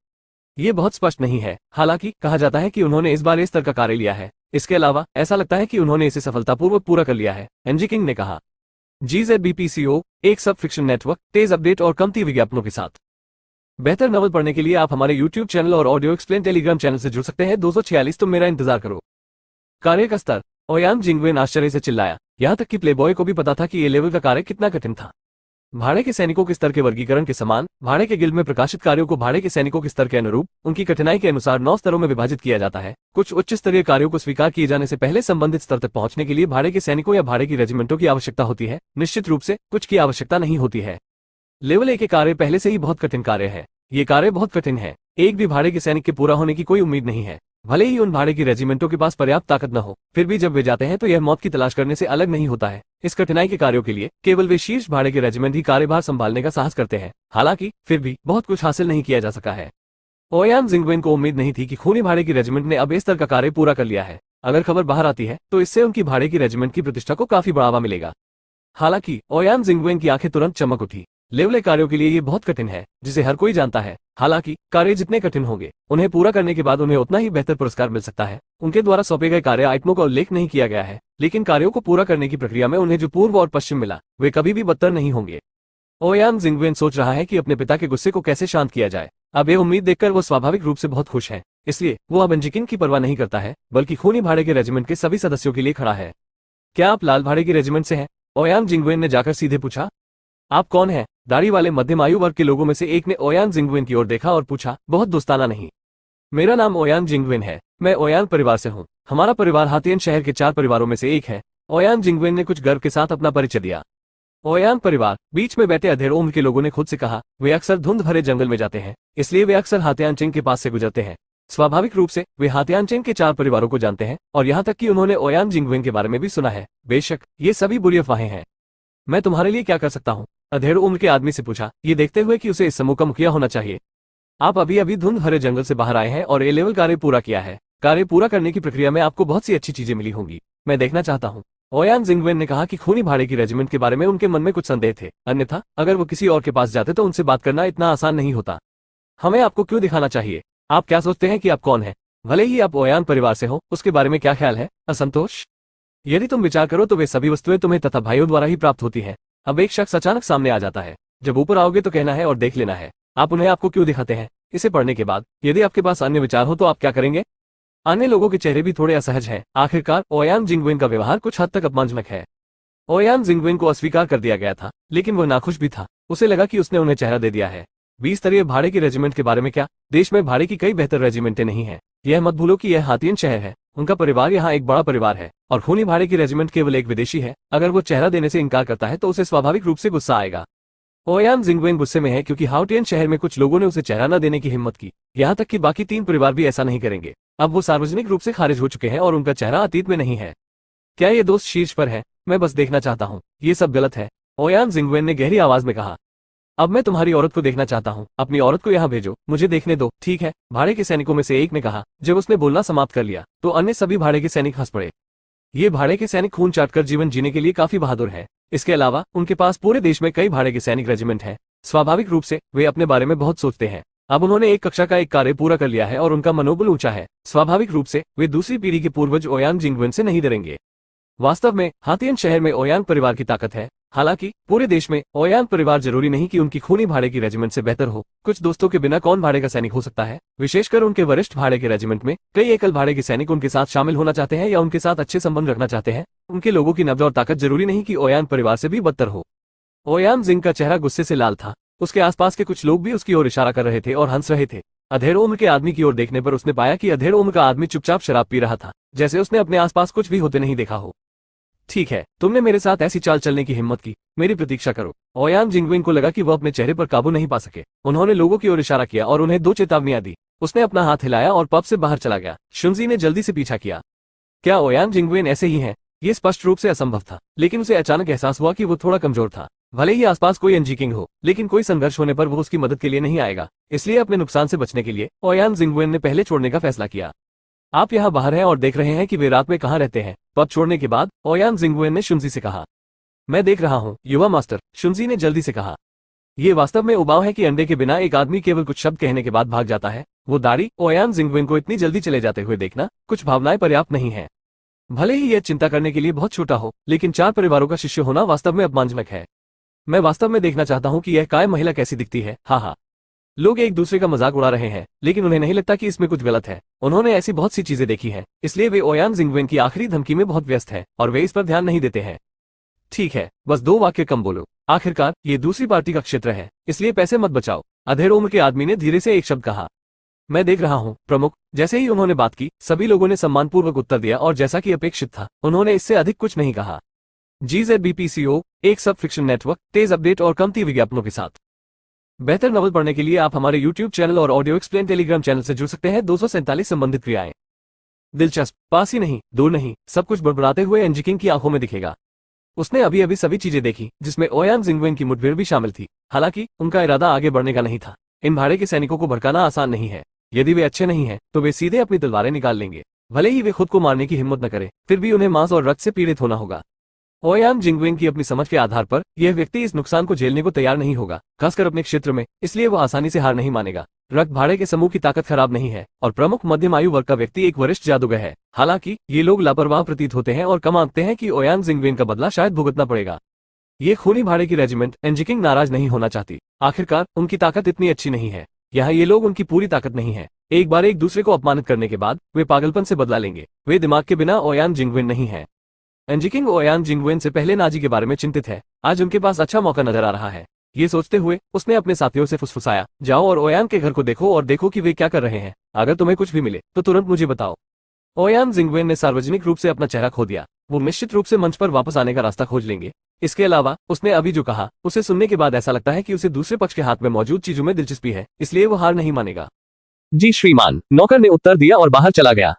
ये बहुत स्पष्ट नहीं है, हालांकि कहा जाता है कि उन्होंने इस बार इस तरह का कार्य लिया है। इसके अलावा ऐसा लगता है कि उन्होंने इसे सफलतापूर्वक पूरा कर लिया है, एंजिकिंग ने कहा। GZBPCO, एक सब फिक्शन नेटवर्क, तेज अपडेट और कमती विज्ञापनों के साथ। बेहतर नॉवल पढ़ने के लिए आप हमारे YouTube चैनल और ऑडियो एक्सप्लेन टेलीग्राम चैनल से जुड़ सकते हैं। 246 तुम मेरा इंतजार करो। कार्य का स्तर। ओयान जिंगवेन आश्चर्य से चिल्लाया। यहाँ तक कि प्लेबॉय को भी पता था कि ये लेवल का कार्य कितना कठिन था। भाड़े के सैनिकों के स्तर के वर्गीकरण के समान, भाड़े के गिल्ड में प्रकाशित कार्यों को भाड़े के सैनिकों के स्तर के अनुरूप उनकी कठिनाई के अनुसार 9 स्तरों में विभाजित किया जाता है। कुछ उच्च स्तरीय कार्यों को स्वीकार किए जाने से पहले संबंधित स्तर तक पहुंचने के लिए भाड़े के सैनिकों या भाड़े की रेजिमेंटों की आवश्यकता होती है। निश्चित रूप से कुछ की आवश्यकता नहीं होती है। लेवल 1 के कार्य पहले से ही बहुत कठिन कार्य है। ये कार्य बहुत कठिन है। एक भी भाड़े के सैनिक के पूरा होने की कोई उम्मीद नहीं है। भले ही उन भाड़े की रेजिमेंटों के पास पर्याप्त ताकत न हो, फिर भी जब वे जाते हैं तो यह मौत की तलाश करने से अलग नहीं होता है। इस कठिनाई के कार्यों के लिए केवल वे शीर्ष भाड़े के रेजिमेंट ही कार्यभार संभालने का साहस करते हैं। हालांकि फिर भी बहुत कुछ हासिल नहीं किया जा सका है। ओयान जिंगवेन को उम्मीद नहीं थी कि खूनी भाड़े की रेजिमेंट ने अब इस तरह का कार्य पूरा कर लिया है। अगर खबर बाहर आती है तो इससे उनकी भाड़े की रेजिमेंट की प्रतिष्ठा को काफी बढ़ावा मिलेगा। हालांकि ओयान जिंगवेन की आंखें तुरंत चमक उठी। लेवल 1 कार्यों के लिए ये बहुत कठिन है, जिसे हर कोई जानता है। हालांकि कार्य जितने कठिन होंगे, उन्हें पूरा करने के बाद उन्हें उतना ही बेहतर पुरस्कार मिल सकता है। उनके द्वारा सौंपे गए कार्य आइटमों का उल्लेख नहीं किया गया है, लेकिन कार्यों को पूरा करने की प्रक्रिया में उन्हें जो पूर्व और पश्चिम मिला, वे कभी भी बदतर नहीं होंगे। ओयान जिंगवेन सोच रहा है कि अपने पिता के गुस्से को कैसे शांत किया जाए। अब ये उम्मीद देखकर वो स्वाभाविक रूप से बहुत खुश है। इसलिए वो अब एंजिकिंग की परवाह नहीं करता है, बल्कि खूनी भाड़े के रेजिमेंट के सभी सदस्यों के लिए खड़ा है। क्या आप लाल भाड़े की रेजिमेंट से हैं? ओयान जिंगवेन ने जाकर सीधे पूछा। आप कौन हैं? दाढ़ी वाले मध्यम आयु वर्ग के लोगों में से एक ने ओयान जिंगवेन की ओर देखा और पूछा, बहुत दोस्ताना नहीं। मेरा नाम ओयान जिंगवेन है। मैं ओयान परिवार से हूँ। हमारा परिवार हातियन शहर के 4 परिवारों में से एक है। ओयान जिंगवेन ने कुछ गर्व के साथ अपना परिचय दिया। ओयान परिवार, बीच में बैठे अधेड़ उम्र के लोगों ने खुद से कहा। वे अक्सर धुंध भरे जंगल में जाते हैं, इसलिए वे अक्सर हातियानचेंग के पास से गुजरते हैं। स्वाभाविक रूप से वे हातियानचेंग के 4 परिवारों को जानते हैं और यहाँ तक कि उन्होंने ओयान जिंगवेन के बारे में भी सुना है। बेशक ये सभी बुरी अफवाहें हैं। मैं तुम्हारे लिए क्या कर सकता हूँ? अधेड़ उम्र के आदमी से पूछा, ये देखते हुए कि उसे इस समूह का मुखिया होना चाहिए। आप अभी अभी धुंध भरे जंगल से बाहर आए हैं और ए लेवल कार्य पूरा किया है। कार्य पूरा करने की प्रक्रिया में आपको बहुत सी अच्छी चीजें मिली होंगी। मैं देखना चाहता हूँ। ओयान जिंगवेन ने कहा कि खूनी भाड़े की रेजिमेंट के बारे में उनके मन में कुछ संदेह थे, अन्यथा अगर वो किसी और के पास जाते तो उनसे बात करना इतना आसान नहीं होता। हमें आपको क्यों दिखाना चाहिए? आप क्या सोचते हैं कि आप कौन हैं? भले ही आप ओयान परिवार से हो, उसके बारे में क्या ख्याल है? असंतोष? यदि तुम विचार करो तो वे सभी वस्तुएं तुम्हें तथा भाइयों द्वारा ही प्राप्त होती हैं। अब एक शख्स अचानक सामने आ जाता है। जब ऊपर आओगे तो कहना है और देख लेना है। आप उन्हें आपको क्यों दिखाते हैं? इसे पढ़ने के बाद यदि आपके पास अन्य विचार हो तो आप क्या करेंगे? अन्य लोगों के चेहरे भी थोड़े असहज हैं। आखिरकार ओयान जिंगवेन का व्यवहार कुछ हद तक अपमानजनक है। ओयान जिंगवेन को अस्वीकार कर दिया गया था, लेकिन वह नाखुश भी था। उसे लगा कि उसने उन्हें चेहरा दे दिया है। 20 स्तरीय भाड़े की रेजिमेंट के बारे में क्या? देश में भाड़े की कई बेहतर रेजिमेंटें नहीं हैं। यह मत भूलो कि यह हातियन शहर है। उनका परिवार यहाँ एक बड़ा परिवार है और खूनी भाड़े की रेजिमेंट केवल एक विदेशी है। अगर वो चेहरा देने से इनकार करता है तो उसे स्वाभाविक रूप से गुस्सा आएगा। ओयान जिंगवेन गुस्से में है क्योंकि हाउटियन शहर में कुछ लोगों ने उसे चेहरा न देने की हिम्मत की। यहाँ तक कि बाकी 3 परिवार भी ऐसा नहीं करेंगे। अब वो सार्वजनिक रूप से खारिज हो चुके हैं और उनका चेहरा अतीत में नहीं है। क्या ये दोस्त शीर्ष पर है? मैं बस देखना चाहता हूँ। ये सब गलत है, ओयान जिंगवेन ने गहरी आवाज में कहा। अब मैं तुम्हारी औरत को देखना चाहता हूँ। अपनी औरत को यहाँ भेजो, मुझे देखने दो। ठीक है, भाड़े के सैनिकों में से एक ने कहा। जब उसने बोलना समाप्त कर लिया तो अन्य सभी भाड़े के सैनिक हंस पड़े। ये भाड़े के सैनिक खून चाटकर जीवन जीने के लिए काफी बहादुर हैं। इसके अलावा उनके पास पूरे देश में कई भाड़े के सैनिक रेजिमेंट हैं। स्वाभाविक रूप से वे अपने बारे में बहुत सोचते हैं। अब उन्होंने एक कक्षा का एक कार्य पूरा कर लिया है और उनका मनोबल ऊंचा है। स्वाभाविक रूप से वे दूसरी पीढ़ी के पूर्वज ओयांग जिंगवेन से नहीं डरेंगे। वास्तव में हातियन शहर में ओयांग परिवार की ताकत है। हालांकि पूरे देश में ओयांग परिवार जरूरी नहीं कि उनकी खूनी भाड़े की रेजिमेंट से बेहतर हो। कुछ दोस्तों के बिना कौन भाड़े का सैनिक हो सकता है। विशेषकर उनके वरिष्ठ भाड़े के रेजिमेंट में कई एकल भाड़े के सैनिक उनके साथ शामिल होना चाहते हैं या उनके साथ अच्छे संबंध रखना चाहते हैं। उनके लोगों की नब्ज और ताकत जरूरी नहीं कि ओयांग परिवार से भी बदतर हो। ओयांग जिंग का चेहरा गुस्से से लाल था। उसके आसपास के कुछ लोग भी उसकी ओर इशारा कर रहे थे और हंस रहे थे। अधेड़ उम्र के आदमी की ओर देखने पर उसने पाया कि अधेड़ उम्र का आदमी चुपचाप शराब पी रहा था, जैसे उसने अपने आसपास कुछ भी होते नहीं देखा हो। ठीक है, तुमने मेरे साथ ऐसी चाल चलने की हिम्मत की, मेरी प्रतीक्षा करो। ओयांग जिंगवेन को लगा कि वह अपने चेहरे पर काबू नहीं पा सके। उन्होंने लोगों की ओर इशारा किया और उन्हें 2 चेतावनियां दी। उसने अपना हाथ हिलाया और पब से बाहर चला गया। शुनजी ने जल्दी से पीछा किया। क्या ओयांग जिंगवेन ऐसे ही हैं? ये स्पष्ट रूप से असंभव था, लेकिन उसे अचानक एहसास हुआ कि वो थोड़ा कमजोर था। भले ही आसपास कोई एनजी हो, लेकिन कोई संघर्ष होने पर वो उसकी मदद के लिए नहीं आएगा। इसलिए अपने नुकसान से बचने के लिए ओयांग जिंगवेन ने पहले छोड़ने का फैसला किया। आप यहाँ बाहर हैं और देख रहे हैं कि वे रात में कहाँ रहते हैं। पब छोड़ने के बाद ओयांग जिंगवेन ने शुनजी से कहा। मैं देख रहा हूँ युवा मास्टर, शुनजी ने जल्दी से कहा। ये वास्तव में उबाऊ है कि अंडे के बिना एक आदमी केवल कुछ शब्द कहने के बाद भाग जाता है। वो दाढ़ी ओयांग जिंगवेन को इतनी जल्दी चले जाते हुए देखना, कुछ भावनाएं पर्याप्त नहीं है। भले ही यह चिंता करने के लिए बहुत छोटा हो, लेकिन 4 परिवारों का शिष्य होना वास्तव में अपमानजनक है। मैं वास्तव में देखना चाहता हूँ कि यह काय महिला कैसी दिखती है। हाँ, लोग एक दूसरे का मजाक उड़ा रहे हैं, लेकिन उन्हें नहीं लगता कि इसमें कुछ गलत है। उन्होंने ऐसी बहुत सी चीजें देखी हैं, इसलिए वे ओयांग जिंगवेन की आखिरी धमकी में बहुत व्यस्त हैं और वे इस पर ध्यान नहीं देते हैं। ठीक है, बस 2 वाक्य कम बोलो। आखिरकार ये दूसरी पार्टी का क्षेत्र है, इसलिए पैसे मत बचाओ। अधेड़ उम्र के आदमी ने धीरे से एक शब्द कहा। मैं देख रहा हूँ प्रमुख। जैसे ही उन्होंने बात की, सभी लोगों ने सम्मानपूर्वक उत्तर दिया और जैसा कि अपेक्षित था, उन्होंने इससे अधिक कुछ नहीं कहा। GZBPCO, एक सब फिक्शन नेटवर्क, तेज अपडेट और कमती विज्ञापनों के साथ। बेहतर नॉवल पढ़ने के लिए आप हमारे YouTube चैनल और ऑडियो एक्सप्लेन टेलीग्राम चैनल से जुड़ सकते हैं। 247 संबंधित क्रियाएं। दिलचस्प, पास ही नहीं, दूर नहीं, सब कुछ बड़बड़ाते हुए एनजी किंग की आंखों में दिखेगा। उसने अभी अभी सभी चीजें देखी, जिसमें ओयांग जिंगवेन की मुठभेड़ भी शामिल थी। हालांकि उनका इरादा आगे बढ़ने का नहीं था। इन भाड़े के सैनिकों को भड़काना आसान नहीं है। यदि वे अच्छे नहीं हैं, तो वे सीधे अपनी तलवारें निकाल लेंगे। भले ही वे खुद को मारने की हिम्मत न करें, फिर भी उन्हें मांस और रक्त से पीड़ित होना होगा। ओयांग जिंगवेन की अपनी समझ के आधार पर यह व्यक्ति इस नुकसान को झेलने को तैयार नहीं होगा, खासकर अपने क्षेत्र में, इसलिए वो आसानी से हार नहीं मानेगा। रक्त भाड़े के समूह की ताकत खराब नहीं है और प्रमुख मध्यम आयु वर्ग का व्यक्ति एक वरिष्ठ जादूगर है। हालांकि ये लोग लापरवाह प्रतीत होते हैं और कम आंकते हैं कि ओयांग जिंगवेन का बदला शायद भुगतना पड़ेगा। ये खूनी भाड़े की रेजिमेंट एनजी किंग नाराज नहीं होना चाहती। आखिरकार उनकी ताकत इतनी अच्छी नहीं है। यहाँ ये लोग उनकी पूरी ताकत नहीं है। एक बार एक दूसरे को अपमानित करने के बाद वे पागलपन से बदला लेंगे। वे दिमाग के बिना ओयांग जिंगवेन नहीं है। एनजी किंग ओयांग जिंगवेन से पहले नाजी के बारे में चिंतित है। आज उनके पास अच्छा मौका नजर आ रहा है। ये सोचते हुए उसने अपने साथियों से फुसफुसाया, जाओ और ओयांग के घर को देखो और देखो कि वे क्या कर रहे हैं। अगर तुम्हें कुछ भी मिले तो तुरंत मुझे बताओ। ओयांग जिंगवेन ने सार्वजनिक रूप से अपना चेहरा खो दिया। वो निश्चित रूप से मंच पर वापस आने का रास्ता खोज लेंगे। इसके अलावा उसने अभी जो कहा, उसे सुनने के बाद ऐसा लगता है कि उसे दूसरे पक्ष के हाथ में मौजूद चीजों में दिलचस्पी है, इसलिए वो हार नहीं मानेगा। जी श्रीमान, नौकर ने उत्तर दिया और बाहर चला गया।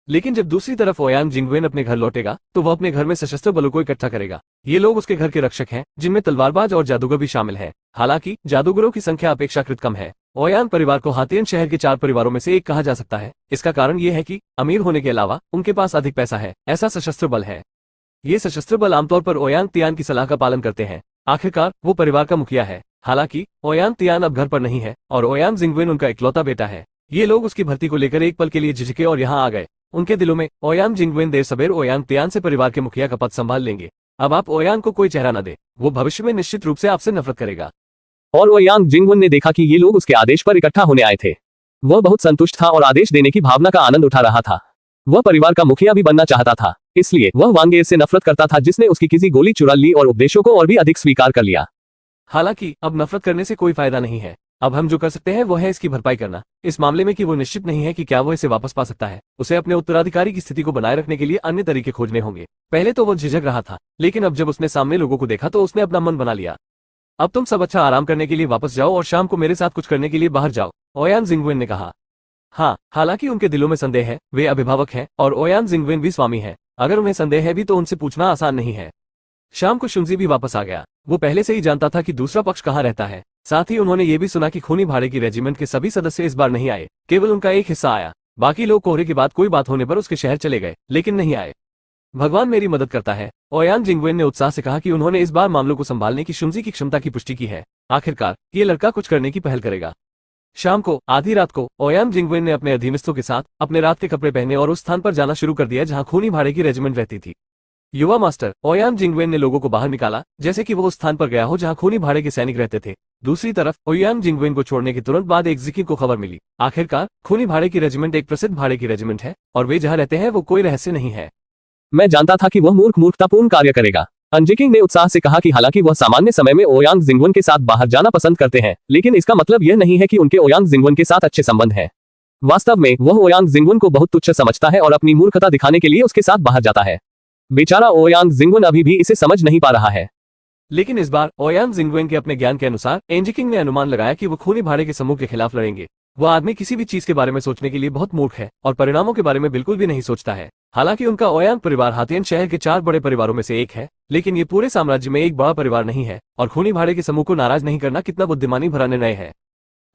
लेकिन जब दूसरी तरफ ओयांग जिंगवेन अपने घर लौटेगा, तो वह अपने घर में सशस्त्र बलों को इकट्ठा करेगा। ये लोग उसके घर के रक्षक हैं, जिनमें तलवारबाज और जादूगर भी शामिल हैं। हालांकि जादूगरों की संख्या अपेक्षाकृत कम है। ओयांग परिवार को हातियन शहर के 4 परिवारों में से एक कहा जा सकता है। इसका कारण ये है कि अमीर होने के अलावा उनके पास अधिक पैसा है, ऐसा सशस्त्र बल है। ये सशस्त्र बल आमतौर पर ओयांग तियान की सलाह का पालन करते हैं। आखिरकार वो परिवार का मुखिया है। हालांकि ओयांग तियान अब घर पर नहीं है और ओयांग जिंगवेन उनका इकलौता बेटा है। ये लोग उसकी भर्ती को लेकर एक पल के लिए झिझके और यहाँ आ गए। उनके दिलों में ओयांग जिंगवेन देर सबेर ओयांग तियान से परिवार के मुखिया का पद संभाल लेंगे। अब आप ओयांग को कोई चेहरा न दे, वो भविष्य में निश्चित रूप से आपसे नफरत करेगा। और ओयांग जिंगवेन ने देखा कि ये लोग उसके आदेश पर इकट्ठा होने आए थे। वह बहुत संतुष्ट था और आदेश देने की भावना का आनंद उठा रहा था। वह परिवार का मुखिया भी बनना चाहता था, इसलिए वह वांगेर से नफरत करता था, जिसने उसकी किसी गोली चुरा ली और उपदेशों को और भी अधिक स्वीकार कर लिया। हालांकि अब नफरत करने से कोई फायदा नहीं है। अब हम जो कर सकते हैं वो है इसकी भरपाई करना। इस मामले में कि वो निश्चित नहीं है कि क्या वो इसे वापस पा सकता है, उसे अपने उत्तराधिकारी की स्थिति को बनाए रखने के लिए अन्य तरीके खोजने होंगे। पहले तो वो झिझक रहा था, लेकिन अब जब उसने सामने लोगों को देखा तो उसने अपना मन बना लिया। अब तुम सब अच्छा आराम करने के लिए वापस जाओ और शाम को मेरे साथ कुछ करने के लिए बाहर जाओ, ओयांग जिंगवेन ने कहा। हाँ, हालांकि उनके दिलों में संदेह है। वे अभिभावक हैं और ओयांग जिंगवेन भी स्वामी है। अगर उन्हें संदेह है भी तो उनसे पूछना आसान नहीं है। शाम को शुनजी भी वापस आ गया। वो पहले से ही जानता था कि दूसरा पक्ष कहाँ रहता है। साथ ही उन्होंने ये भी सुना कि खूनी भाड़े की रेजिमेंट के सभी सदस्य इस बार नहीं आए, केवल उनका एक हिस्सा आया। बाकी लोग कोहरे के बाद कोई बात होने पर उसके शहर चले गए, लेकिन नहीं आए। भगवान मेरी मदद करता है, ओयांग जिंगवेन ने उत्साह से कहा कि उन्होंने इस बार मामलों को संभालने की शुनजी की क्षमता की पुष्टि की है। आखिरकार ये लड़का कुछ करने की पहल करेगा। शाम को आधी रात को ओयांग जिंगवेन ने अपने अधीनस्थों के साथ अपने रात के कपड़े पहने और उस स्थान पर जाना शुरू कर दिया जहां खूनी भाड़े की रेजिमेंट रहती थी। युवा मास्टर ओयांग जिंगवेन ने लोगों को बाहर निकाला जैसे कि वो उस स्थान पर गया हो जहां खूनी भाड़े के सैनिक रहते थे। दूसरी तरफ ओयांग जिंगवेन को छोड़ने के तुरंत बाद एक जिकी को खबर मिली। आखिरकार खूनी भाड़े की रेजिमेंट एक प्रसिद्ध भाड़े की रेजिमेंट है और वे जहां रहते हैं वो कोई रहस्य नहीं है। मैं जानता था कि वह मूर्खतापूर्ण कार्य करेगा। अंजिकिंग ने उत्साह से कहा कि हालांकि वह सामान्य समय में ओयांग जिंगवन के साथ बाहर जाना पसंद करते हैं, लेकिन इसका मतलब यह नहीं है कि उनके ओयांग जिंगवन के साथ अच्छे संबंध हैं। वास्तव में वह ओयांग जिंगवन को बहुत तुच्छ समझता है और अपनी मूर्खता दिखाने के लिए उसके साथ बाहर जाता है। बेचारा ओयांग जिंगवन अभी भी इसे समझ नहीं पा रहा है। लेकिन इस बार ओयांग जिंगवेन के अपने ज्ञान के अनुसार एंजिकिंग ने अनुमान लगाया कि वो खूनी भाड़े के समूह के खिलाफ लड़ेंगे। वह आदमी किसी भी चीज के बारे में सोचने के लिए बहुत मूर्ख है और परिणामों के बारे में बिल्कुल भी नहीं सोचता है। हालांकि उनका ओयांग परिवार हातियन शहर के 4 बड़े परिवारों में से एक है, लेकिन ये पूरे साम्राज्य में एक बड़ा परिवार नहीं है और खूनी भाड़े के समूह को नाराज नहीं करना कितना बुद्धिमानी भरा निर्णय है।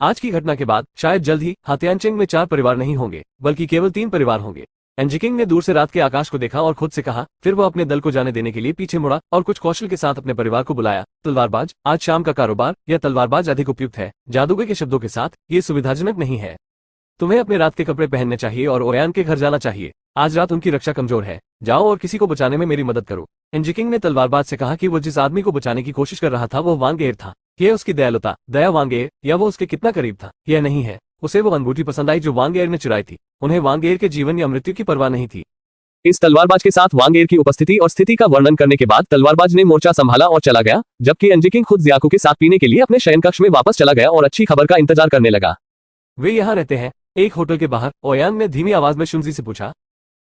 आज की घटना के बाद शायद जल्द ही हातियानचेंग में 4 परिवार नहीं होंगे बल्कि केवल 3 परिवार होंगे। एंजिकिंग ने दूर से रात के आकाश को देखा और खुद से कहा। फिर वह अपने दल को जाने देने के लिए पीछे मुड़ा और कुछ कौशल के साथ अपने परिवार को बुलाया। तलवारबाज, आज शाम का कारोबार या तलवारबाज अधिक उपयुक्त है। जादूगर के शब्दों के साथ ये सुविधाजनक नहीं है। तुम्हें अपने रात के कपड़े पहनने चाहिए और ओयांग के घर जाना चाहिए। आज रात उनकी रक्षा कमजोर है। जाओ और किसी को बचाने में मेरी मदद करो। एंजिकिंग ने तलवारबाज से कहा कि वो जिस आदमी को बचाने की कोशिश कर रहा था वो वांगेर था। यह उसकी दयालुता, दया वांगेर, या वो उसके कितना करीब था यह नहीं है। उसे वो अंगूठी पसंद आई जो वांगेर ने चुराई थी। उन्हें वांगेर के जीवन या मृत्यु की परवाह नहीं थी। इस तलवारबाज के साथ वांगेर की उपस्थिति और स्थिति का वर्णन करने के बाद तलवारबाज ने मोर्चा संभाला और चला गया, जबकि एंजिकिंग खुद जियाकू के साथ पीने के लिए अपने शयन कक्ष में वापस चला गया और अच्छी खबर का इंतजार करने लगा। वे यहाँ रहते हैं। एक होटल के बाहर ओयांग ने धीमी आवाज में शुनजी से पूछा।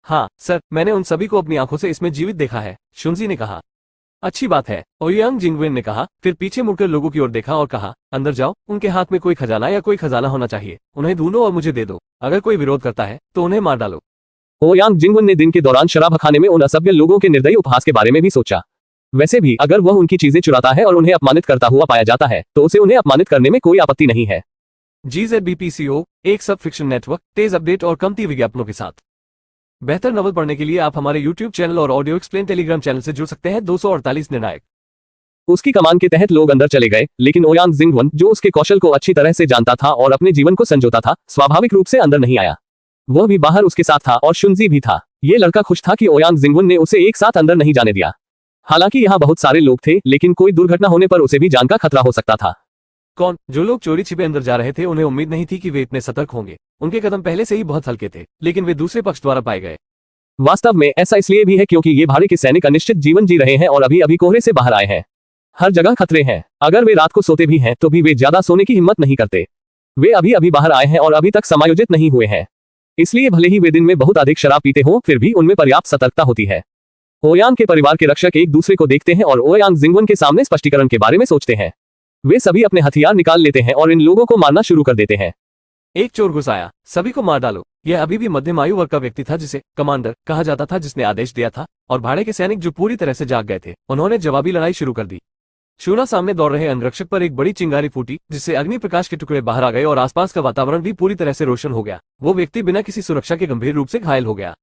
हाँ सर, मैंने उन सभी को अपनी आंखों से इसमें जीवित देखा है, शुनजी ने कहा। अच्छी बात है, ओयांग जिंगवेन ने कहा। फिर पीछे मुड़कर लोगों की ओर देखा और कहा, अंदर जाओ। उनके हाथ में कोई खजाना या कोई खजाना होना चाहिए। उन्हें ढूंढो और मुझे दे दो। अगर कोई विरोध करता है तो उन्हें मार डालो। ओयांग जिंगवन ने दिन के दौरान शराब खाने में उन असभ्य लोगों के निर्दयी उपहास के बारे में भी सोचा। वैसे भी अगर वह उनकी चीजें चुराता है और उन्हें अपमानित करता हुआ पाया जाता है तो उसे उन्हें अपमानित करने में कोई आपत्ति नहीं है। GZBPCO, एक सब फिक्शन नेटवर्क, तेज अपडेट और कमती विज्ञापनों के साथ। बेहतर नॉवल पढ़ने के लिए आप हमारे YouTube चैनल और ऑडियो एक्सप्लेन टेलीग्राम चैनल से जुड़ सकते हैं। 248 निर्णायक। उसकी कमान के तहत लोग अंदर चले गए, लेकिन ओयांग जिंगवन, जो उसके कौशल को अच्छी तरह से जानता था और अपने जीवन को संजोता था, स्वाभाविक रूप से अंदर नहीं आया। वह भी बाहर उसके साथ था और शुनजी भी था। ये लड़का खुश था कि ओयांग जिंगवन ने उसे एक साथ अंदर नहीं जाने दिया। हालांकि यहाँ बहुत सारे लोग थे, लेकिन कोई दुर्घटना होने पर उसे भी जान का खतरा हो सकता था। कौन? जो लोग चोरी छिपे अंदर जा रहे थे उन्हें उम्मीद नहीं थी कि वे इतने सतर्क होंगे। उनके कदम पहले से ही बहुत हल्के थे, लेकिन वे दूसरे पक्ष द्वारा पाए गए। वास्तव में ऐसा इसलिए भी है क्योंकि ये भाड़े के सैनिक अनिश्चित जीवन जी रहे हैं और अभी अभी कोहरे से बाहर आए हैं। हर जगह खतरे हैं। अगर वे रात को सोते भी हैं तो भी वे ज्यादा सोने की हिम्मत नहीं करते। वे अभी अभी बाहर आए हैं और अभी तक समायोजित नहीं हुए हैं। इसलिए भले ही वे दिन में बहुत अधिक शराब पीते हों, फिर भी उनमें पर्याप्त सतर्कता होती है। ओयांग के परिवार के रक्षक एक दूसरे को देखते हैं और ओयांग जिंगवन के सामने स्पष्टीकरण के बारे में सोचते हैं। वे सभी अपने हथियार निकाल लेते हैं और इन लोगों को मारना शुरू कर देते हैं। एक चोर घुस आया, सभी को मार डालो। यह अभी भी मध्यम आयु वर्ग का व्यक्ति था जिसे कमांडर कहा जाता था, जिसने आदेश दिया था, और भाड़े के सैनिक जो पूरी तरह से जाग गए थे उन्होंने जवाबी लड़ाई शुरू कर दी। शूना सामने दौड़ रहे अंगरक्षक पर एक बड़ी चिंगारी फूटी, जिससे अग्नि प्रकाश के टुकड़े बाहर आ गए और आसपास का वातावरण भी पूरी तरह से रोशन हो गया। वो व्यक्ति बिना किसी सुरक्षा के गंभीर रूप से घायल हो गया।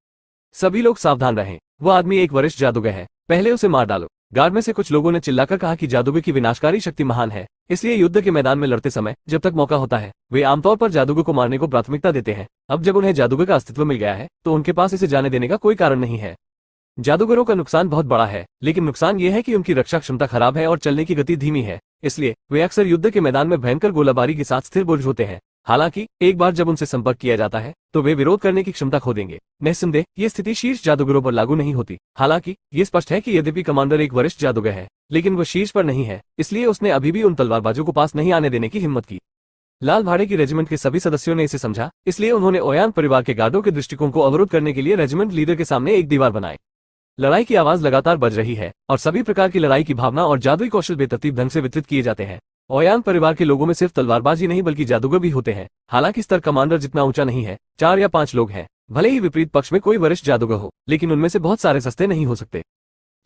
सभी लोग सावधान रहें, वो आदमी एक वरिष्ठ जादूगर है, पहले उसे मार डालो। गार्ड में से कुछ लोगों ने चिल्लाकर कहा कि जादूगर की विनाशकारी शक्ति महान है, इसलिए युद्ध के मैदान में लड़ते समय जब तक मौका होता है वे आमतौर पर जादूगर को मारने को प्राथमिकता देते हैं। अब जब उन्हें जादूगर का अस्तित्व मिल गया है तो उनके पास इसे जाने देने का कोई कारण नहीं है। जादूगरों का नुकसान बहुत बड़ा है, लेकिन नुकसान ये है कि उनकी रक्षा क्षमता खराब है और चलने की गति धीमी है, इसलिए वे अक्सर युद्ध के मैदान में भयंकर गोलाबारी के साथ स्थिर बुर्ज होते हैं। हालांकि एक बार जब उनसे संपर्क किया जाता है तो वे विरोध करने की क्षमता खो देंगे। निस्संदेह ये स्थिति शीर्ष जादूगरों पर लागू नहीं होती। हालांकि ये स्पष्ट है कि यद्यपि कमांडर एक वरिष्ठ जादूगर है, लेकिन वह शीर्ष पर नहीं है, इसलिए उसने अभी भी उन तलवारबाजों को पास नहीं आने देने की हिम्मत की। लाल भाड़े की रेजिमेंट के सभी सदस्यों ने इसे समझा, इसलिए उन्होंने ओयांग परिवार के गार्डों के दृष्टिकोण को अवरुद्ध करने के लिए रेजिमेंट लीडर के सामने एक दीवार बनाई। लड़ाई की आवाज लगातार बज रही है और सभी प्रकार की लड़ाई की भावना और जादुई कौशल बेतरतीब ढंग से वितरित किए जाते हैं। ओयांग परिवार के लोगों में सिर्फ तलवारबाज ही नहीं बल्कि जादूगर भी होते हैं। हालांकि स्तर कमांडर जितना ऊंचा नहीं है, 4 या 5 लोग हैं। भले ही विपरीत पक्ष में कोई वरिष्ठ जादूगर हो, लेकिन उनमें से बहुत सारे सस्ते नहीं हो सकते।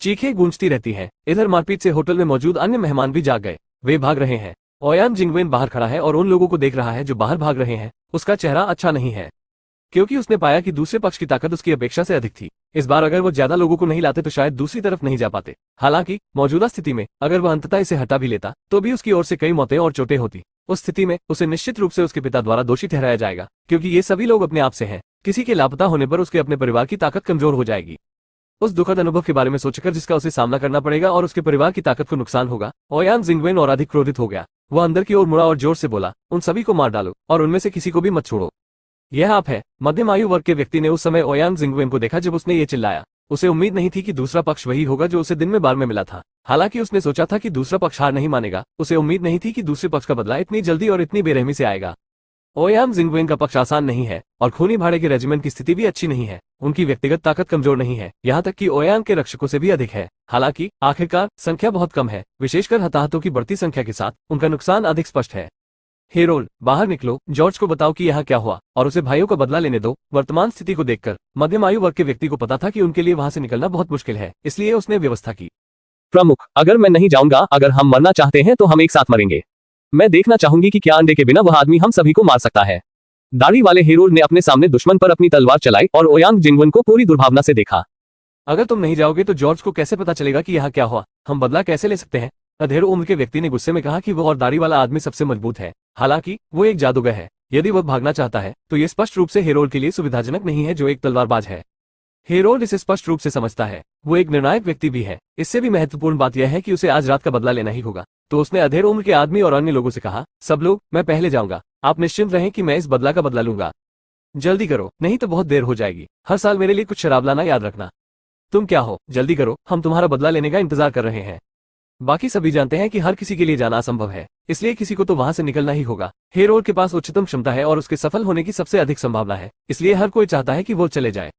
चीखें गूंजती रहती हैं। इधर मारपीट से होटल में मौजूद अन्य मेहमान भी जाग गए। वे भाग रहे हैं। ओयांग जिंगवेन बाहर खड़ा है और उन लोगों को देख रहा है जो बाहर भाग रहे हैं। उसका चेहरा अच्छा नहीं है, क्योंकि उसने पाया कि दूसरे पक्ष की ताकत उसकी अपेक्षा से अधिक थी। इस बार अगर वो ज्यादा लोगों को नहीं लाते तो शायद दूसरी तरफ नहीं जा पाते। हालांकि मौजूदा स्थिति में अगर वह अंततः इसे हटा भी लेता तो भी उसकी ओर से कई मौतें और चोटें होती। उस स्थिति में उसे निश्चित रूप से उसके पिता द्वारा दोषी ठहराया जाएगा, क्योंकि ये सभी लोग अपने आप से हैं। किसी के लापता होने पर उसके अपने परिवार की ताकत कमजोर हो जाएगी। उस दुखद अनुभव के बारे में सोचकर जिसका उसे सामना करना पड़ेगा और उसके परिवार की ताकत को नुकसान होगा, ओयान जिंगवेन और अधिक क्रोधित हो गया। वह अंदर की ओर मुड़ा और जोर से बोला, उन सभी को मार डालो और उनमें से किसी को भी मत छोड़ो। यह आप है। मध्यम आयु वर्ग के व्यक्ति ने उस समय ओयान जिंगवेन को देखा जब उसने ये चिल्लाया। उसे उम्मीद नहीं थी कि दूसरा पक्ष वही होगा जो उसे दिन में बार में मिला था। हालांकि उसने सोचा था कि दूसरा पक्ष हार नहीं मानेगा। उसे उम्मीद नहीं थी कि दूसरे पक्ष का बदला इतनी जल्दी और इतनी बेरहमी से आएगा। ओयान जिंगवेन का पक्ष आसान नहीं है और खूनी भाड़े के रेजिमेंट की स्थिति भी अच्छी नहीं है। उनकी व्यक्तिगत ताकत कमजोर नहीं है, यहाँ तक कि ओयान के रक्षकों से भी अधिक है। हालांकि आखिरकार संख्या बहुत कम है, विशेषकर हताहतों की बढ़ती संख्या के साथ उनका नुकसान अधिक स्पष्ट है। हेरोल्ड, बाहर निकलो, जॉर्ज को बताओ कि यहाँ क्या हुआ और उसे भाइयों का बदला लेने दो। वर्तमान स्थिति को देखकर मध्यम आयु वर्ग के व्यक्ति को पता था कि उनके लिए वहां से निकलना बहुत मुश्किल है, इसलिए उसने व्यवस्था की। प्रमुख, अगर मैं नहीं जाऊंगा, अगर हम मरना चाहते हैं तो हम एक साथ मरेंगे। मैं देखना चाहूंगी कि क्या अंडे के बिना वह आदमी हम सभी को मार सकता है। दाढ़ी वाले हेरोल्ड ने अपने सामने दुश्मन पर अपनी तलवार चलाई और ओयांग जिंगवन को पूरी दुर्भावना से देखा। अगर तुम नहीं जाओगे तो जॉर्ज को कैसे पता चलेगा कि यहाँ क्या हुआ? हम बदला कैसे ले सकते हैं? अधेड़ उम्र के व्यक्ति ने गुस्से में कहा कि वो और दाढ़ी वाला आदमी सबसे मजबूत है। हालांकि वो एक जादूगर है। यदि वह भागना चाहता है तो ये स्पष्ट रूप से हेरोल्ड के लिए सुविधाजनक नहीं है, जो एक तलवारबाज है। हेरोल्ड इसे स्पष्ट रूप से समझता है। वो एक निर्णायक व्यक्ति भी है। इससे भी महत्वपूर्ण बात यह है कि उसे आज रात का बदला लेना ही होगा। तो उसने अधेड़ उम्र के आदमी और अन्य लोगों से कहा, सब लोग, मैं पहले जाऊंगा। आप निश्चिंत रहें कि मैं इस बदला का बदला लूंगा। जल्दी करो, नहीं तो बहुत देर हो जाएगी। हर साल मेरे लिए कुछ शराब लाना याद रखना। तुम क्या हो, जल्दी करो, हम तुम्हारा बदला लेने का इंतजार कर रहे हैं। बाकी सभी जानते हैं कि हर किसी के लिए जाना असंभव है, इसलिए किसी को तो वहां से निकलना ही होगा। हेरोल्ड के पास उच्चतम क्षमता है और उसके सफल होने की सबसे अधिक संभावना है, इसलिए हर कोई चाहता है कि वो चले जाए।